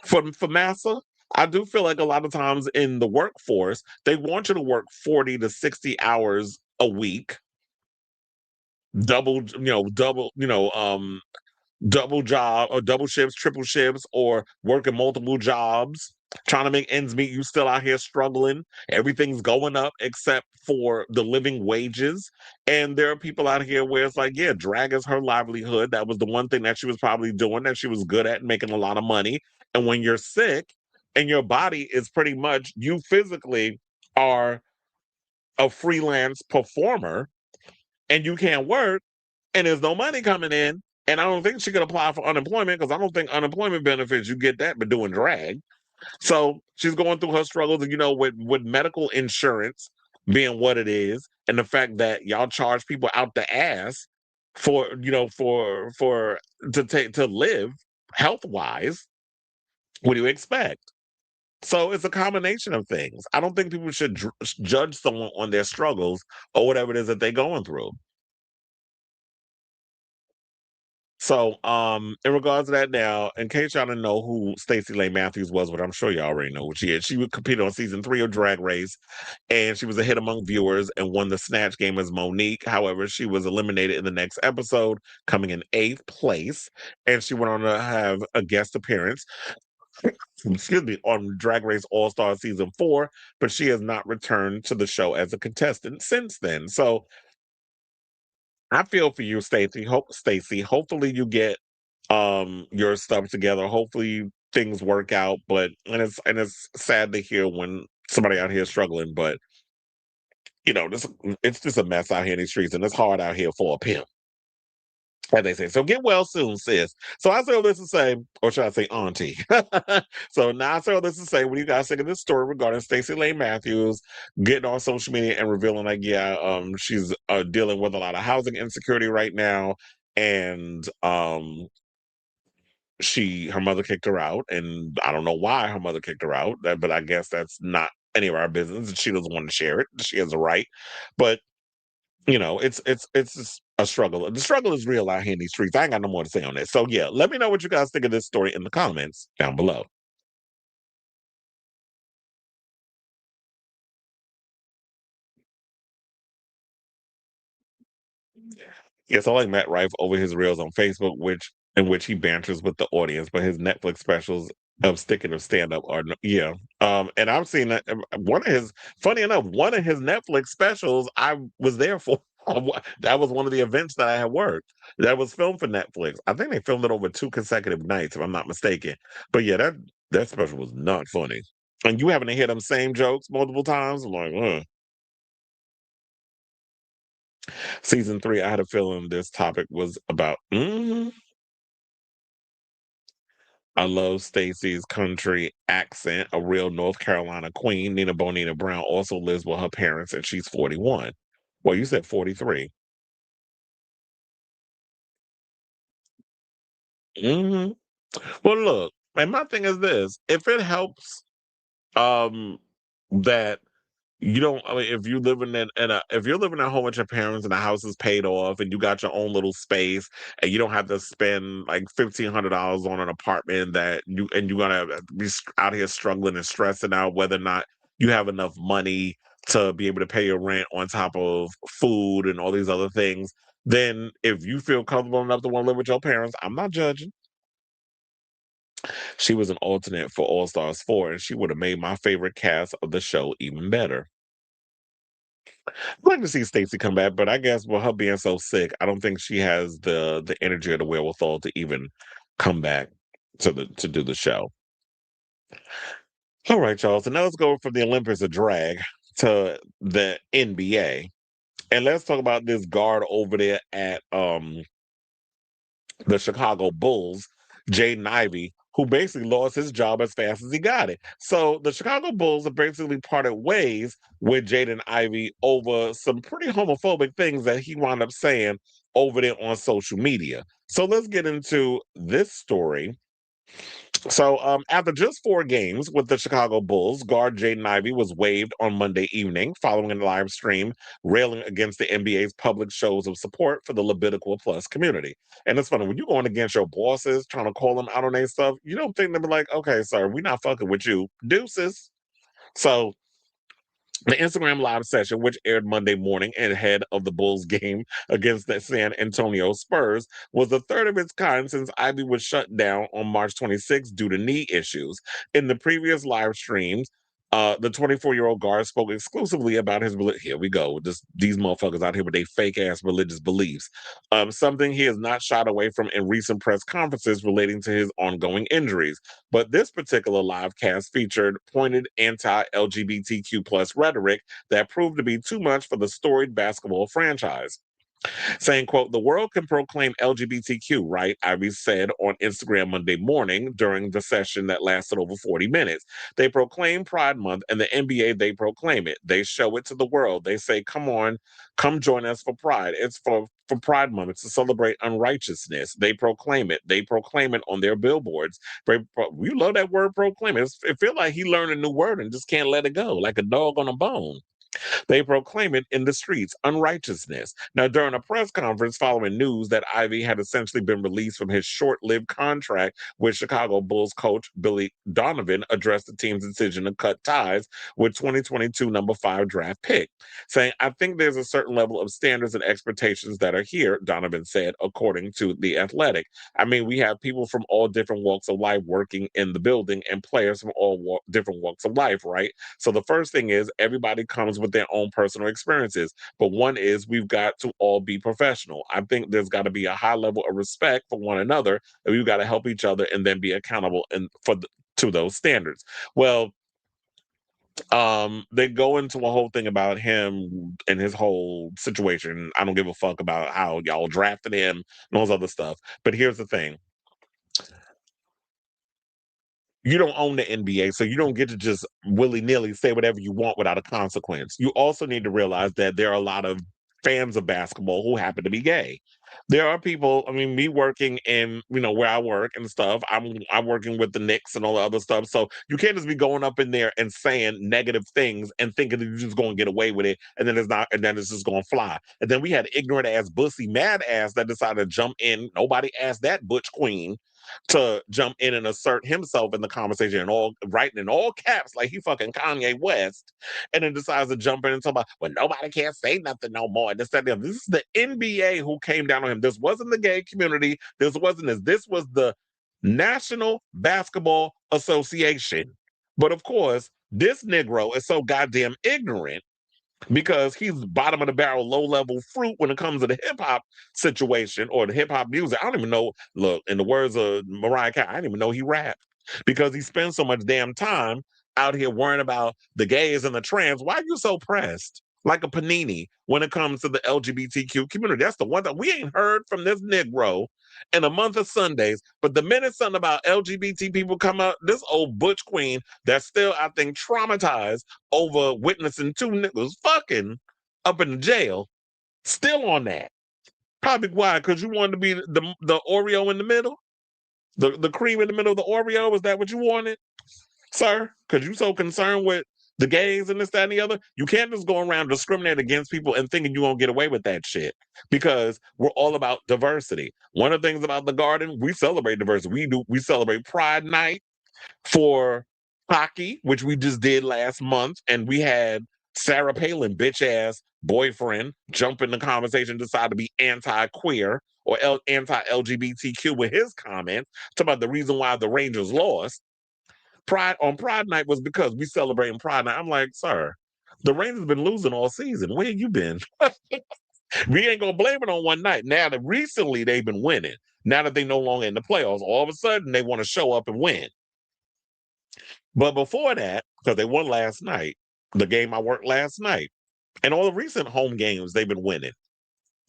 S1: for massa, I do feel like a lot of times in the workforce, they want you to work 40 to 60 hours a week, double job or double shifts, triple shifts, or working multiple jobs, trying to make ends meet. You still out here struggling. Everything's going up except for the living wages. And there are people out here where it's like, yeah, drag is her livelihood. That was the one thing that she was probably doing that she was good at, making a lot of money. And when you're sick and your body is pretty much, you physically are a freelance performer and you can't work and there's no money coming in. And I don't think she could apply for unemployment because I don't think unemployment benefits, you get that, but doing drag. So she's going through her struggles, and with medical insurance being what it is, and the fact that y'all charge people out the ass for to live health wise. What do you expect? So it's a combination of things. I don't think people should judge someone on their struggles or whatever it is that they're going through. So, in regards to that now, in case y'all didn't know who Stacey Lane Matthews was, but I'm sure y'all already know who she is. She would compete on season 3 of Drag Race, and she was a hit among viewers and won the Snatch Game as Monique. However, she was eliminated in the next episode, coming in 8th place, and she went on to have a guest appearance, excuse me, on Drag Race All-Star season 4, but she has not returned to the show as a contestant since then. So I feel for you, Stacey. Hopefully you get your stuff together. Hopefully things work out. But it's sad to hear when somebody out here is struggling. But it's just a mess out here in these streets, and it's hard out here for a pimp, as they say. So get well soon, sis. So I say all this to say, or should I say auntie? So now I say all this to say, what do you guys think of this story regarding Stacey Lane Matthews getting on social media and revealing like, yeah, she's dealing with a lot of housing insecurity right now, and her mother kicked her out, and I don't know why her mother kicked her out, but I guess that's not any of our business. She doesn't want to share it. She has a right, but it's just a struggle. The struggle is real out here in these streets. I ain't got no more to say on this. So yeah, let me know what you guys think of this story in the comments down below. Yes, I like Matt Rife over his reels on Facebook, in which he banters with the audience, but his Netflix specials of sticking of stand-up are and I've seen that funny enough, one of his Netflix specials I was there for. That was one of the events that I had worked that was filmed for Netflix. I think they filmed it over 2 consecutive nights, if I'm not mistaken. But yeah, that special was not funny. And you having to hear them same jokes multiple times, I'm like, ugh. Season 3, I had a feeling this topic was about. I love Stacey's country accent, a real North Carolina queen. Nina Bonina Brown also lives with her parents, and she's 41. Well, you said 43. Well, look, and my thing is this: if it helps, that you don't. I mean, if you're living at home with your parents and the house is paid off and you got your own little space and you don't have to spend like $1,500 on an apartment you're gonna be out here struggling and stressing out whether or not you have enough money to be able to pay your rent on top of food and all these other things, then if you feel comfortable enough to want to live with your parents, I'm not judging. She was an alternate for All Stars 4, and she would have made my favorite cast of the show even better. I'd like to see Stacey come back, but I guess with her being so sick, I don't think she has the energy or the wherewithal to even come back to do the show. All right, y'all. So now let's go from the Olympics of drag to the NBA. And let's talk about this guard over there at the Chicago Bulls, Jaden Ivey, who basically lost his job as fast as he got it. So the Chicago Bulls have basically parted ways with Jaden Ivey over some pretty homophobic things that he wound up saying over there on social media. So let's get into this story. So after just 4 games with the Chicago Bulls, guard Jaden Ivey was waived on Monday evening following a live stream railing against the NBA's public shows of support for the Libidical Plus community. And it's funny, when you're going against your bosses, trying to call them out on their stuff, you don't think they'll be like, okay, sir, we're not fucking with you. Deuces. So the Instagram live session, which aired Monday morning ahead of the Bulls game against the San Antonio Spurs, was the third of its kind since Ivey was shut down on March 26 due to knee issues. In the previous live streams, the 24-year-old guard spoke exclusively about his here we go, these motherfuckers out here with their fake-ass religious beliefs, something he has not shied away from in recent press conferences relating to his ongoing injuries. But this particular live cast featured pointed anti-LGBTQ plus rhetoric that proved to be too much for the storied basketball franchise. Saying, quote, "The world can proclaim LGBTQ, right?" Ivey said on Instagram Monday morning during the session that lasted over 40 minutes. They proclaim Pride Month, and the NBA, they proclaim it. They show it to the world. They say, come on, come join us for Pride. It's for Pride Month. It's to celebrate unrighteousness. They proclaim it. They proclaim it on their billboards. You love that word, proclaim it. It feels like he learned a new word and just can't let it go, like a dog on a bone. They proclaim it in the streets, unrighteousness. Now, during a press conference following news that Ivey had essentially been released from his short-lived contract with Chicago Bulls coach Billy Donovan, addressed the team's decision to cut ties with 2022 number 5 draft pick, saying, "I think there's a certain level of standards and expectations that are here," Donovan said, according to The Athletic. I mean, we have people from all different walks of life working in the building and players from all different walks of life, right? So the first thing is everybody comes with their own personal experiences. But one is we've got to all be professional. I think there's got to be a high level of respect for one another, and we've got to help each other and then be accountable to those standards. Well, they go into a whole thing about him and his whole situation. I don't give a fuck about how y'all drafted him and all this other stuff. But here's the thing. You don't own the NBA, so you don't get to just willy-nilly say whatever you want without a consequence. You also need to realize that there are a lot of fans of basketball who happen to be gay. There are people, I mean, me working in, where I work and stuff, I'm working with the Knicks and all the other stuff. So you can't just be going up in there and saying negative things and thinking that you're just going to get away with it, and then it's just going to fly. And then we had ignorant ass, bussy, mad ass that decided to jump in. Nobody asked that butch queen to jump in and assert himself in the conversation and all writing in all caps like he fucking Kanye West, and then decides to jump in and talk about, well, nobody can't say nothing no more. This is the NBA who came down on him. This wasn't the gay community. This was the National Basketball Association. But of course, this Negro is so goddamn ignorant because he's bottom of the barrel, low level fruit when it comes to the hip hop situation or the hip hop music. I don't even know. Look, in the words of Mariah Carey, I didn't even know he rapped because he spends so much damn time out here worrying about the gays and the trans. Why are you so pressed? Like a panini when it comes to the LGBTQ community. That's the one that we ain't heard from this Negro in a month of Sundays. But the minute something about LGBT people come up, this old butch queen that's still, I think, traumatized over witnessing 2 niggas fucking up in the jail, still on that. Probably why? Because you wanted to be the Oreo in the middle? The cream in the middle of the Oreo? Is that what you wanted, sir? Because you so concerned with the gays and this, that, and the other. You can't just go around discriminating against people and thinking you won't get away with that shit because we're all about diversity. One of the things about the Garden, we celebrate diversity. We celebrate Pride Night for hockey, which we just did last month, and we had Sarah Palin, bitch ass boyfriend, jump in the conversation, decide to be anti-queer or anti-LGBTQ with his comments talking about the reason why the Rangers lost Pride Night was because we celebrating Pride Night. I'm like, sir, the Rangers been losing all season. Where you been? We ain't gonna blame it on one night. Now that recently they've been winning. Now that they no longer in the playoffs, all of a sudden they want to show up and win. But before that, because they won last night, the game I worked last night, and all the recent home games they've been winning.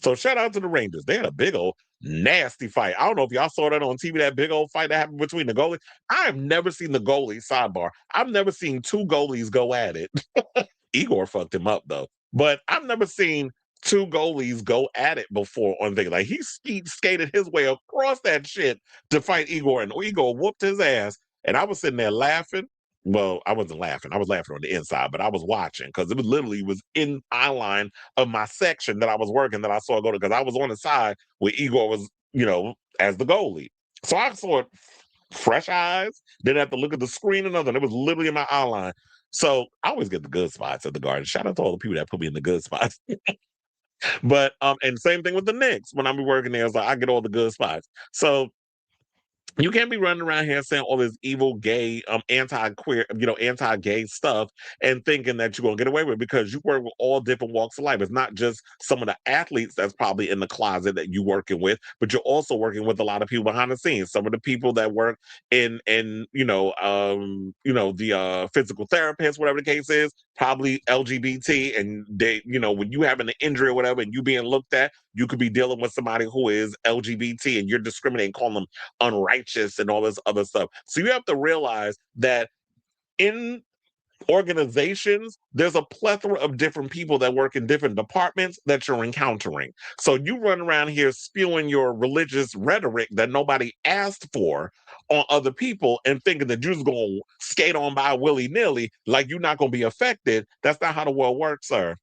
S1: So shout out to the Rangers. They had a big old nasty fight. I don't know if y'all saw that on TV, that big old fight that happened between the goalies. I have never seen the goalie sidebar. I've never seen two goalies go at it. Igor fucked him up though. But I've never seen two goalies go at it before on things. Like he skated his way across that shit to fight Igor, and Igor whooped his ass. And I was sitting there laughing. Well, I wasn't laughing. I was laughing on the inside, but I was watching because it was literally in eye line of my section that I was working that I saw go to, because I was on the side where Igor was, as the goalie. So I saw it fresh eyes, didn't have to look at the screen or nothing. It was literally in my eye line. So I always get the good spots at the Garden. Shout out to all the people that put me in the good spots. But and same thing with the Knicks. When I'm working there, it's like I get all the good spots. So you can't be running around here saying all this evil, gay, anti-queer, anti-gay stuff and thinking that you're gonna get away with it, because you work with all different walks of life. It's not just some of the athletes that's probably in the closet that you're working with, but you're also working with a lot of people behind the scenes. Some of the people that work in the physical therapists, whatever the case is, probably LGBT, and they, when you having an injury or whatever and you being looked at, you could be dealing with somebody who is LGBT and you're discriminating, calling them unrighteous and all this other stuff. So you have to realize that in organizations, there's a plethora of different people that work in different departments that you're encountering. So you run around here spewing your religious rhetoric that nobody asked for on other people and thinking that you're just going to skate on by willy-nilly like you're not going to be affected. That's not how the world works, sir.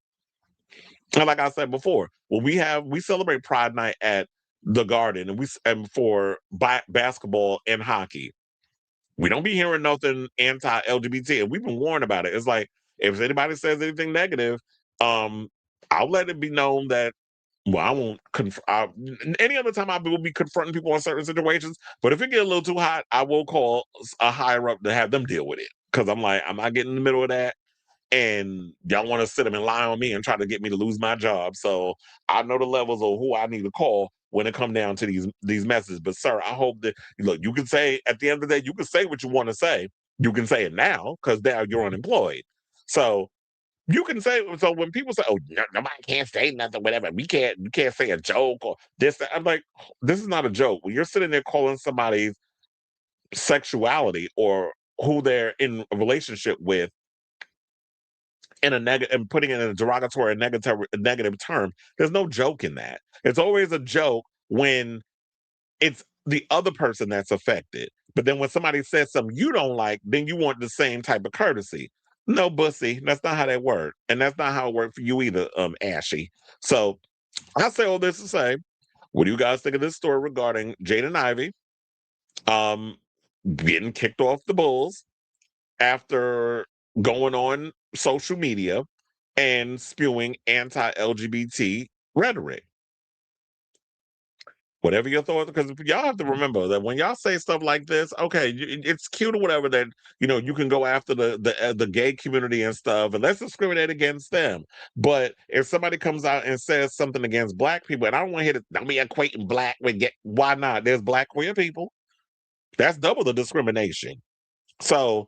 S1: And like I said before, when we celebrate Pride Night at the Garden, and for basketball and hockey, we don't be hearing nothing anti-LGBT, and we've been warned about it. It's like, if anybody says anything negative, I'll let it be known that, well, I won't any other time I will be confronting people on certain situations, but if it get a little too hot, I will call a higher up to have them deal with it, because I'm like, I'm not getting in the middle of that. And y'all want to sit them and lie on me and try to get me to lose my job. So I know the levels of who I need to call when it come down to these messages. But sir, I hope that, look, you can say at the end of the day, you can say what you want to say. You can say it now because now you're unemployed. So you can say, so when people say, oh, nobody can't say nothing, whatever, you can't say a joke or this, I'm like, this is not a joke. When you're sitting there calling somebody's sexuality or who they're in a relationship with in a negative, and putting it in a derogatory negative term, there's no joke in that. It's always a joke when it's the other person that's affected. But then when somebody says something you don't like, then you want the same type of courtesy. No, bussy, that's not how that works. And that's not how it worked for you either, Ashy. So I say all this to say, what do you guys think of this story regarding Jaden Ivey getting kicked off the Bulls after going on social media and spewing anti-LGBT rhetoric? Whatever your thoughts, because y'all have to remember that when y'all say stuff like this, okay, it's cute or whatever that, you can go after the gay community and stuff, and let's discriminate against them. But if somebody comes out and says something against Black people, and I don't want to hear don't be equating Black with gay, why not? There's Black queer people. That's double the discrimination. So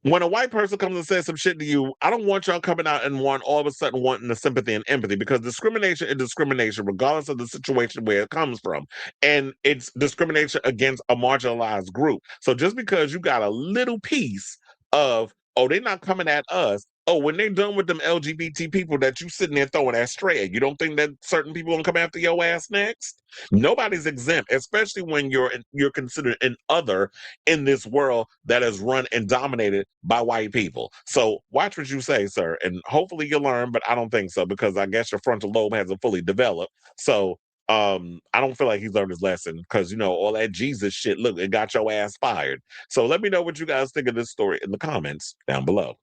S1: when a white person comes and says some shit to you, I don't want y'all coming out and all of a sudden wanting the sympathy and empathy, because discrimination is discrimination, regardless of the situation where it comes from. And it's discrimination against a marginalized group. So just because you got a little piece of, oh, they're not coming at us. Oh, when they're done with them LGBT people that you sitting there throwing that straight, you don't think that certain people gonna come after your ass next? Nobody's exempt, especially when you're considered an other in this world that is run and dominated by white people. So watch what you say, sir, and hopefully you learn, but I don't think so, because I guess your frontal lobe hasn't fully developed. So I don't feel like he's learned his lesson, because all that Jesus shit, look, it got your ass fired. So let me know what you guys think of this story in the comments down below.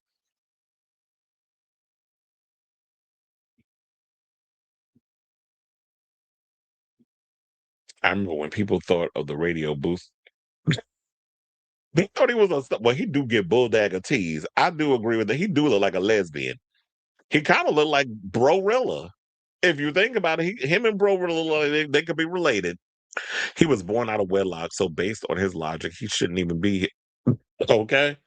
S1: I remember when people thought of the radio boost. They thought he was a well. He do get bulldagger tease. I do agree with that. He do look like a lesbian. He kind of look like Brorilla. If you think about it, him and Brorilla, they could be related. He was born out of wedlock, so based on his logic, he shouldn't even be okay.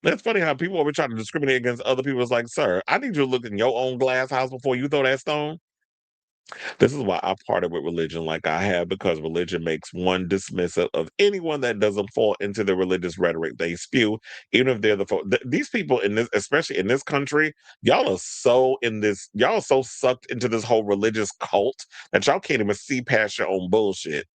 S1: That's funny how people always try to discriminate against other people. It's like, sir, I need you to look in your own glass house before you throw that stone. This is why I parted with religion like I have, because religion makes one dismissive of anyone that doesn't fall into the religious rhetoric they spew, even if they're these people in this, especially in this country, y'all are so sucked into this whole religious cult that y'all can't even see past your own bullshit.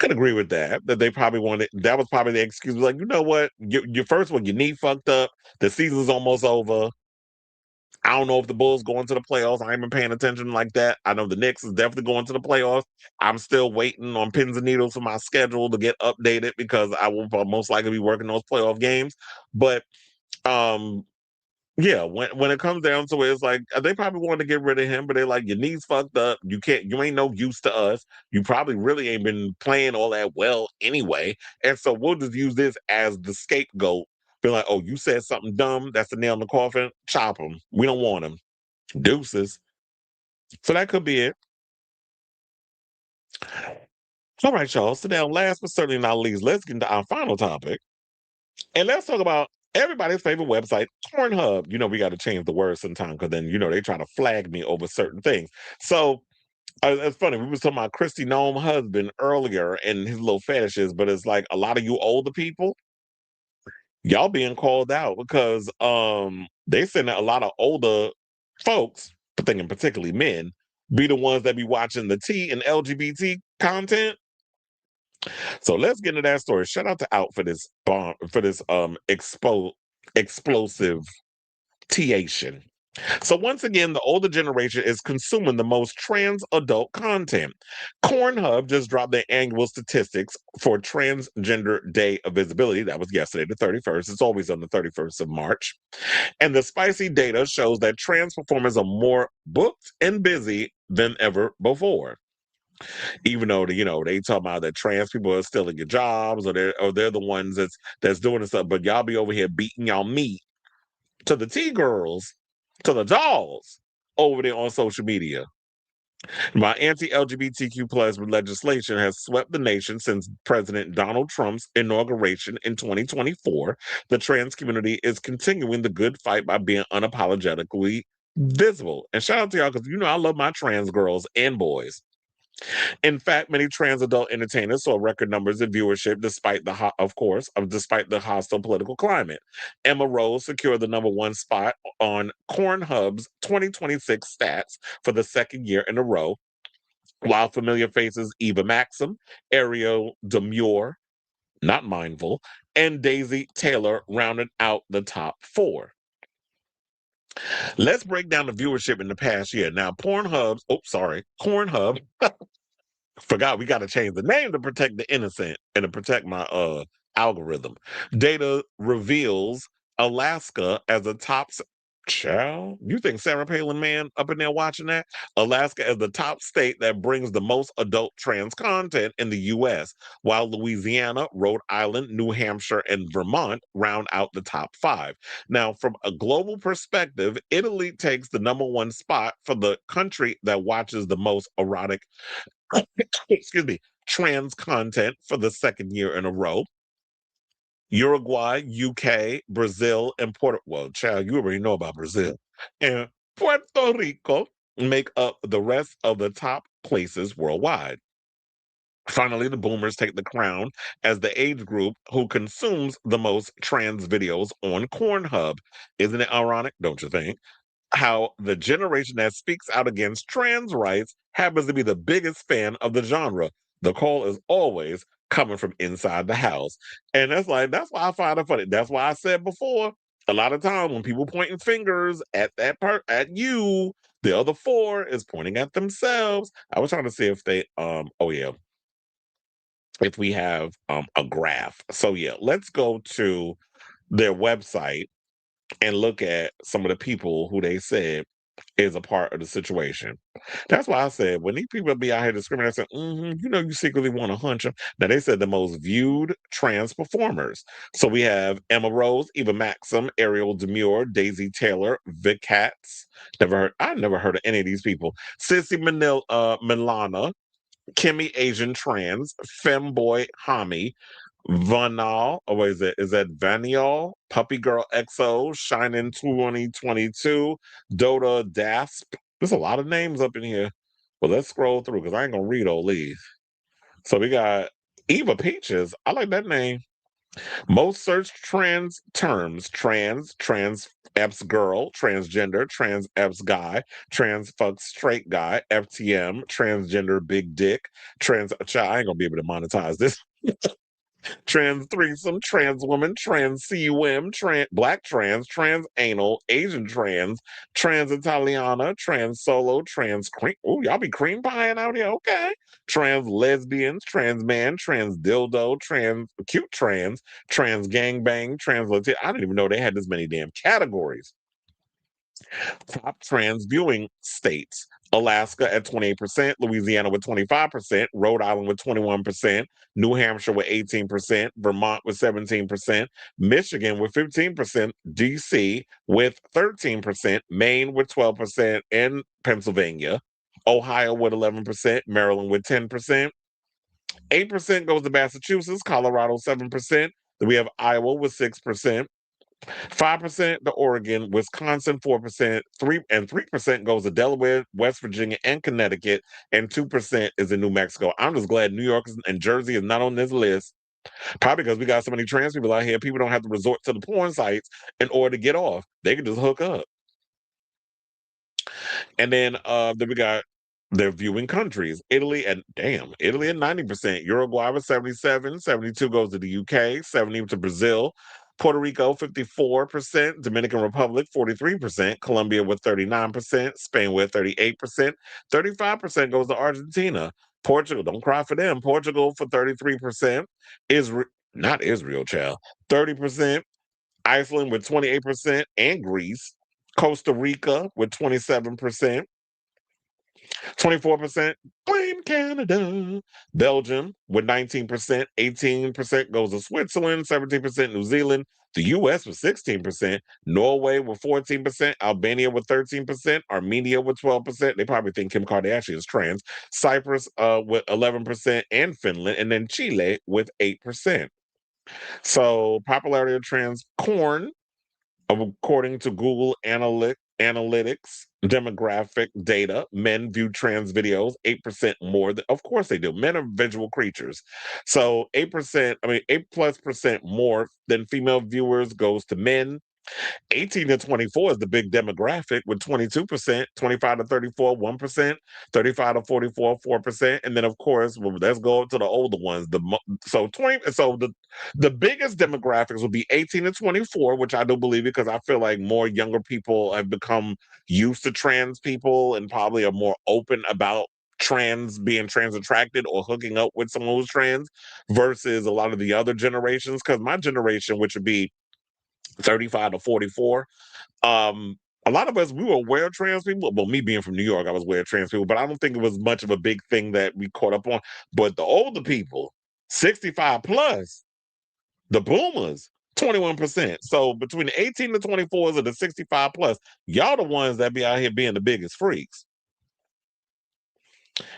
S1: Could agree with that. That they probably wanted. That was probably the excuse. Like, you know what? Your first one, your knee fucked up. The season's almost over. I don't know if the Bulls going to the playoffs. I ain't been paying attention like that. I know the Knicks is definitely going to the playoffs. I'm still waiting on pins and needles for my schedule to get updated because I will most likely be working those playoff games. But yeah, when it comes down to it, it's like they probably wanted to get rid of him, but they're like, your knees fucked up. You ain't no use to us. You probably really ain't been playing all that well anyway. And so we'll just use this as the scapegoat. Be like, oh, you said something dumb. That's the nail in the coffin. Chop him. We don't want him. Deuces. So that could be it. All right, y'all. So now, last but certainly not least, let's get into our final topic. And let's talk about everybody's favorite website, Pornhub. You know, we got to change the word sometime because then, they try to flag me over certain things. So it's funny. We was talking about Kristi Noem husband earlier and his little fetishes, but it's like a lot of you older people, y'all being called out because they send a lot of older folks, thinking particularly men, be the ones that be watching the T and LGBT content. So let's get into that story. Shout out to Out for this explosive tation. So once again, the older generation is consuming the most trans adult content. Pornhub just dropped their annual statistics for Transgender Day of Visibility. That was yesterday, the 31st. It's always on the 31st of March. And the spicy data shows that trans performers are more booked and busy than ever before. Even though they talk about that trans people are stealing your jobs, or they're the ones that's doing this stuff, but y'all be over here beating y'all meat to the T-girls, to the dolls over there on social media. My anti-LGBTQ plus legislation has swept the nation since President Donald Trump's inauguration in 2024. The trans community is continuing the good fight by being unapologetically visible. And shout out to y'all because I love my trans girls and boys. In fact, many trans adult entertainers saw record numbers in viewership despite the hostile political climate. Emma Rose secured the #1 spot on Pornhub's 2026 stats for the second year in a row, while familiar faces Eva Maxim, Ariel Demure, not Mindful, and Daisy Taylor rounded out the top 4. Let's break down the viewership in the past year. Now, Pornhub. Forgot we got to change the name to protect the innocent and to protect my algorithm. Data reveals Alaska as a top. Child, you think Sarah Palin man up in there watching that? Alaska is the top state that brings the most adult trans content in the U.S., while Louisiana, Rhode Island, New Hampshire, and Vermont round out the top 5. Now, from a global perspective, Italy takes the #1 spot for the country that watches the most erotic trans content for the second year in a row. Uruguay, UK, Brazil, and child, you already know about Brazil. And Puerto Rico make up the rest of the top places worldwide. Finally, the boomers take the crown as the age group who consumes the most trans videos on Pornhub. Isn't it ironic, don't you think? How the generation that speaks out against trans rights happens to be the biggest fan of the genre. The call is always coming from inside the house. And that's why I find it funny. That's why I said before, a lot of times when people pointing fingers at at you, the other 4 is pointing at themselves. I was trying to see if they if we have a graph. So yeah, let's go to their website and look at some of the people who they said is a part of the situation. That's why I said when these people be out here discriminating, I said, you know, you secretly want to hunch them. Now they said the most viewed trans performers. So we have Emma Rose, Eva Maxim, Ariel Demure, Daisy Taylor, Vic Katz. I never heard of any of these people. Sissy Milana, Kimmy Asian Trans, Femboy Hami, Vanal, or is that Vanial, Puppy Girl XO, Shining 2022, Dota Dasp. There's a lot of names up in here. But let's scroll through because I ain't gonna read all these. So we got Eva Peaches. I like that name. Most searched trans terms: trans F's girl, transgender, trans F's guy, trans fuck straight guy, FTM, transgender big dick, trans. I ain't gonna be able to monetize this. Trans threesome, trans woman, trans CUM, black trans anal, Asian trans Italiana, trans solo, trans cream. Oh, y'all be cream pieing out here, okay? Trans lesbians, trans man, trans dildo, trans cute trans gangbang, trans Latino. I didn't even know they had this many damn categories. Top trans viewing states: Alaska at 28%, Louisiana with 25%, Rhode Island with 21%, New Hampshire with 18%, Vermont with 17%, Michigan with 15%, DC with 13%, Maine with 12%, and Pennsylvania, Ohio with 11%, Maryland with 10%. 8% goes to Massachusetts, Colorado 7%. Then we have Iowa with 6%. 5% to Oregon, Wisconsin 4%, 3% goes to Delaware, West Virginia, and Connecticut, and 2% is in New Mexico. I'm just glad New York and Jersey is not on this list. Probably because we got so many trans people out here, people don't have to resort to the porn sites in order to get off. They can just hook up. And then we got their viewing countries. Italy at 90%, Uruguay with 77, 72 goes to the UK, 70 to Brazil. Puerto Rico, 54%, Dominican Republic, 43%, Colombia with 39%, Spain with 38%, 35% goes to Argentina. Portugal, don't cry for them. Portugal for 33%, not Israel, child, 30%, Iceland with 28%, and Greece. Costa Rica with 27%. 24%, blame Canada. Belgium with 19%, 18% goes to Switzerland, 17% New Zealand, the US with 16%, Norway with 14%, Albania with 13%, Armenia with 12%. They probably think Kim Kardashian is trans. Cyprus with 11%, and Finland, and then Chile with 8%. So popularity of trans corn, according to Google Analytics demographic data, men view trans videos 8% more of course they do. Men are visual creatures. So 8+% more than female viewers goes to men. 18 to 24 is the big demographic with 22%, 25 to 34, 1%, 35 to 44, 4%. And then of course, let's go to the older ones. The biggest demographics will be 18 to 24, which I do believe because I feel like more younger people have become used to trans people and probably are more open about being trans attracted or hooking up with someone who's trans versus a lot of the other generations. Because my generation, which would be 35 to 44. A lot of us, we were aware of trans people. Well, me being from New York, I was aware of trans people, but I don't think it was much of a big thing that we caught up on. But the older people, 65 plus, the boomers, 21%. So between the 18 to 24s and the 65 plus, y'all the ones that be out here being the biggest freaks.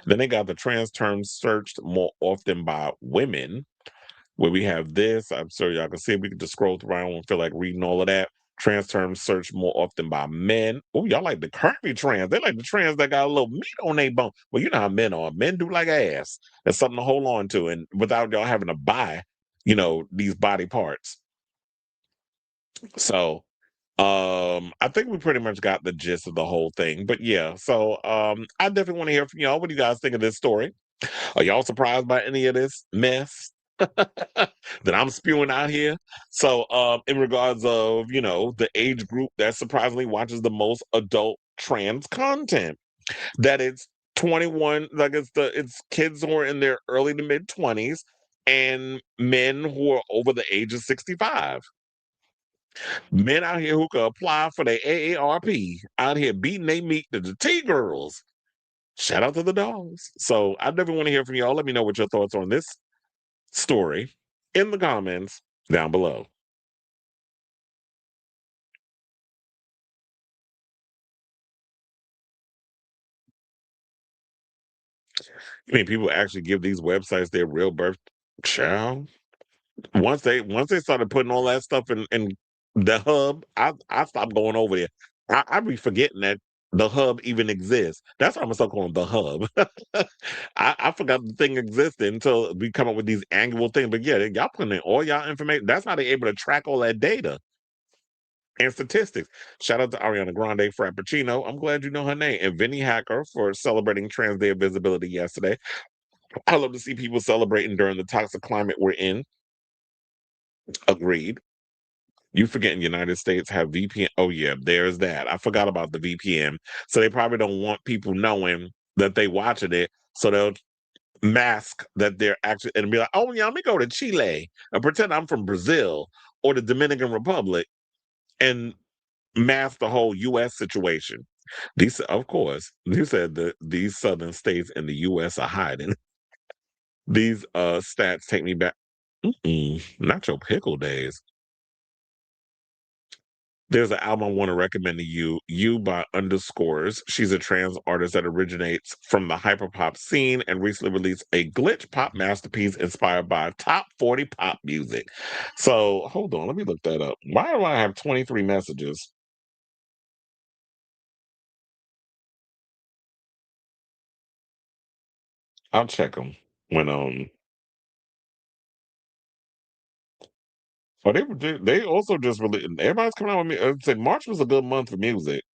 S1: Then they got the trans terms searched more often by women, where we have this. I'm sure y'all can see it. We can just scroll through. I don't feel like reading all of that. Trans terms searched more often by men. Oh, y'all like the curvy trans. They like the trans that got a little meat on their bone. Well, you know how men are. Men do like ass. It's something to hold on to, and without y'all having to buy, these body parts. So, I think we pretty much got the gist of the whole thing. But yeah, so I definitely want to hear from y'all. What do you guys think of this story? Are y'all surprised by any of this mess that I'm spewing out here? So in regards of the age group that surprisingly watches the most adult trans content, that it's 21, like it's kids who are in their early to mid 20s and men who are over the age of 65. Men out here who could apply for their AARP out here beating they meat to the T-girls. Shout out to the dogs. So I definitely want to hear from y'all. Let me know what your thoughts on this story in the comments down below. I mean, people actually give these websites their real birth child. Once they started putting all that stuff in the hub, I stopped going over there. I be forgetting that the hub even exists. That's why I'm gonna start calling the hub. I forgot the thing existed until we come up with these annual things. But yeah, y'all putting in all y'all information. That's how they're able to track all that data and statistics. Shout out to Ariana Grande Frappuccino. I'm glad you know her name. And Vinny Hacker for celebrating Trans Day of Visibility yesterday. I love to see people celebrating during the toxic climate we're in. Agreed. You forgetting United States have VPN. Oh, yeah, there's that. I forgot about the VPN. So they probably don't want people knowing that they watching it. So they'll mask that they're actually and be like, oh, yeah, let me go to Chile and pretend I'm from Brazil or the Dominican Republic and mask the whole U.S. situation. These, of course, you said that these southern states in the U.S. are hiding. These stats take me back. Not your pickle days. There's an album I want to recommend to you, You by Underscores. She's a trans artist that originates from the hyperpop scene and recently released a glitch pop masterpiece inspired by top 40 pop music. So hold on, let me look that up. Why do I have 23 messages? I'll check them when Oh, they also just released. Everybody's coming out with me. I'd say March was a good month for music.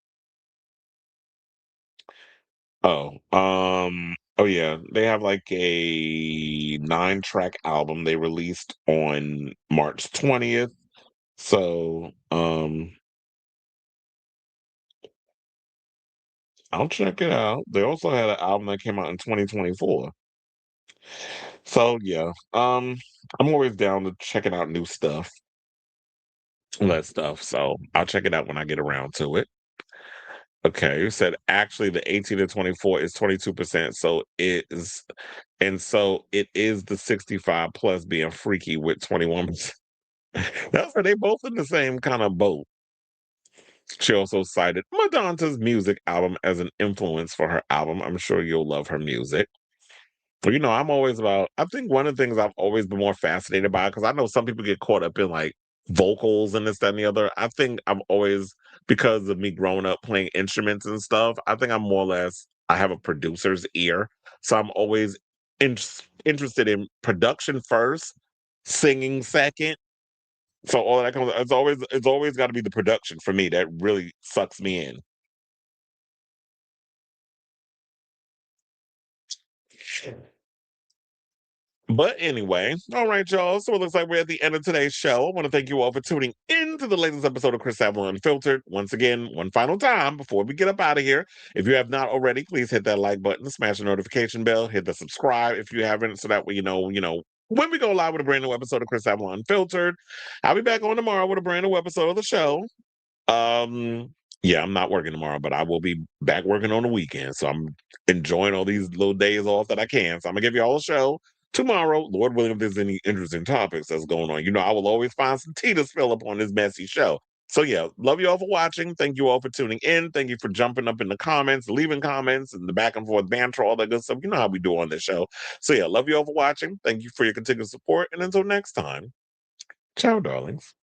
S1: Oh yeah, they have like a 9-track album they released on March 20th. So, I'll check it out. They also had an album that came out in 2024. So yeah, I'm always down to checking out new stuff, all that stuff. So I'll check it out when I get around to it. Okay, you said actually the 18 to 24 is 22%. So it is, and so it is the 65 plus being freaky with 21%. That's why they both in the same kind of boat. She also cited Madonna's music album as an influence for her album. I'm sure you'll love her music. But, I'm always about, I think one of the things I've always been more fascinated by, because I know some people get caught up in like vocals and this, that, and the other. I think I've always, because of me growing up playing instruments and stuff, I think I'm more or less, I have a producer's ear. So I'm always interested in production first, singing second. So all that comes, it's always got to be the production for me that really sucks me in. But anyway, all right, y'all. So it looks like we're at the end of today's show. I want to thank you all for tuning in to the latest episode of Chris Savile Unfiltered. Once again, one final time before we get up out of here. If you have not already, please hit that like button, smash the notification bell, hit the subscribe if you haven't, so that way you know when we go live with a brand new episode of Chris Savile Unfiltered. I'll be back on tomorrow with a brand new episode of the show. Yeah, I'm not working tomorrow, but I will be back working on the weekend. So I'm enjoying all these little days off that I can. So I'm gonna give you all a show tomorrow. Lord willing, if there's any interesting topics that's going on, I will always find some tea to spill up on this messy show. So yeah, love you all for watching. Thank you all for tuning in. Thank you for jumping up in the comments, leaving comments, and the back and forth banter, all that good stuff. You know how we do on this show. So yeah, love you all for watching. Thank you for your continued support. And until next time, ciao, darlings.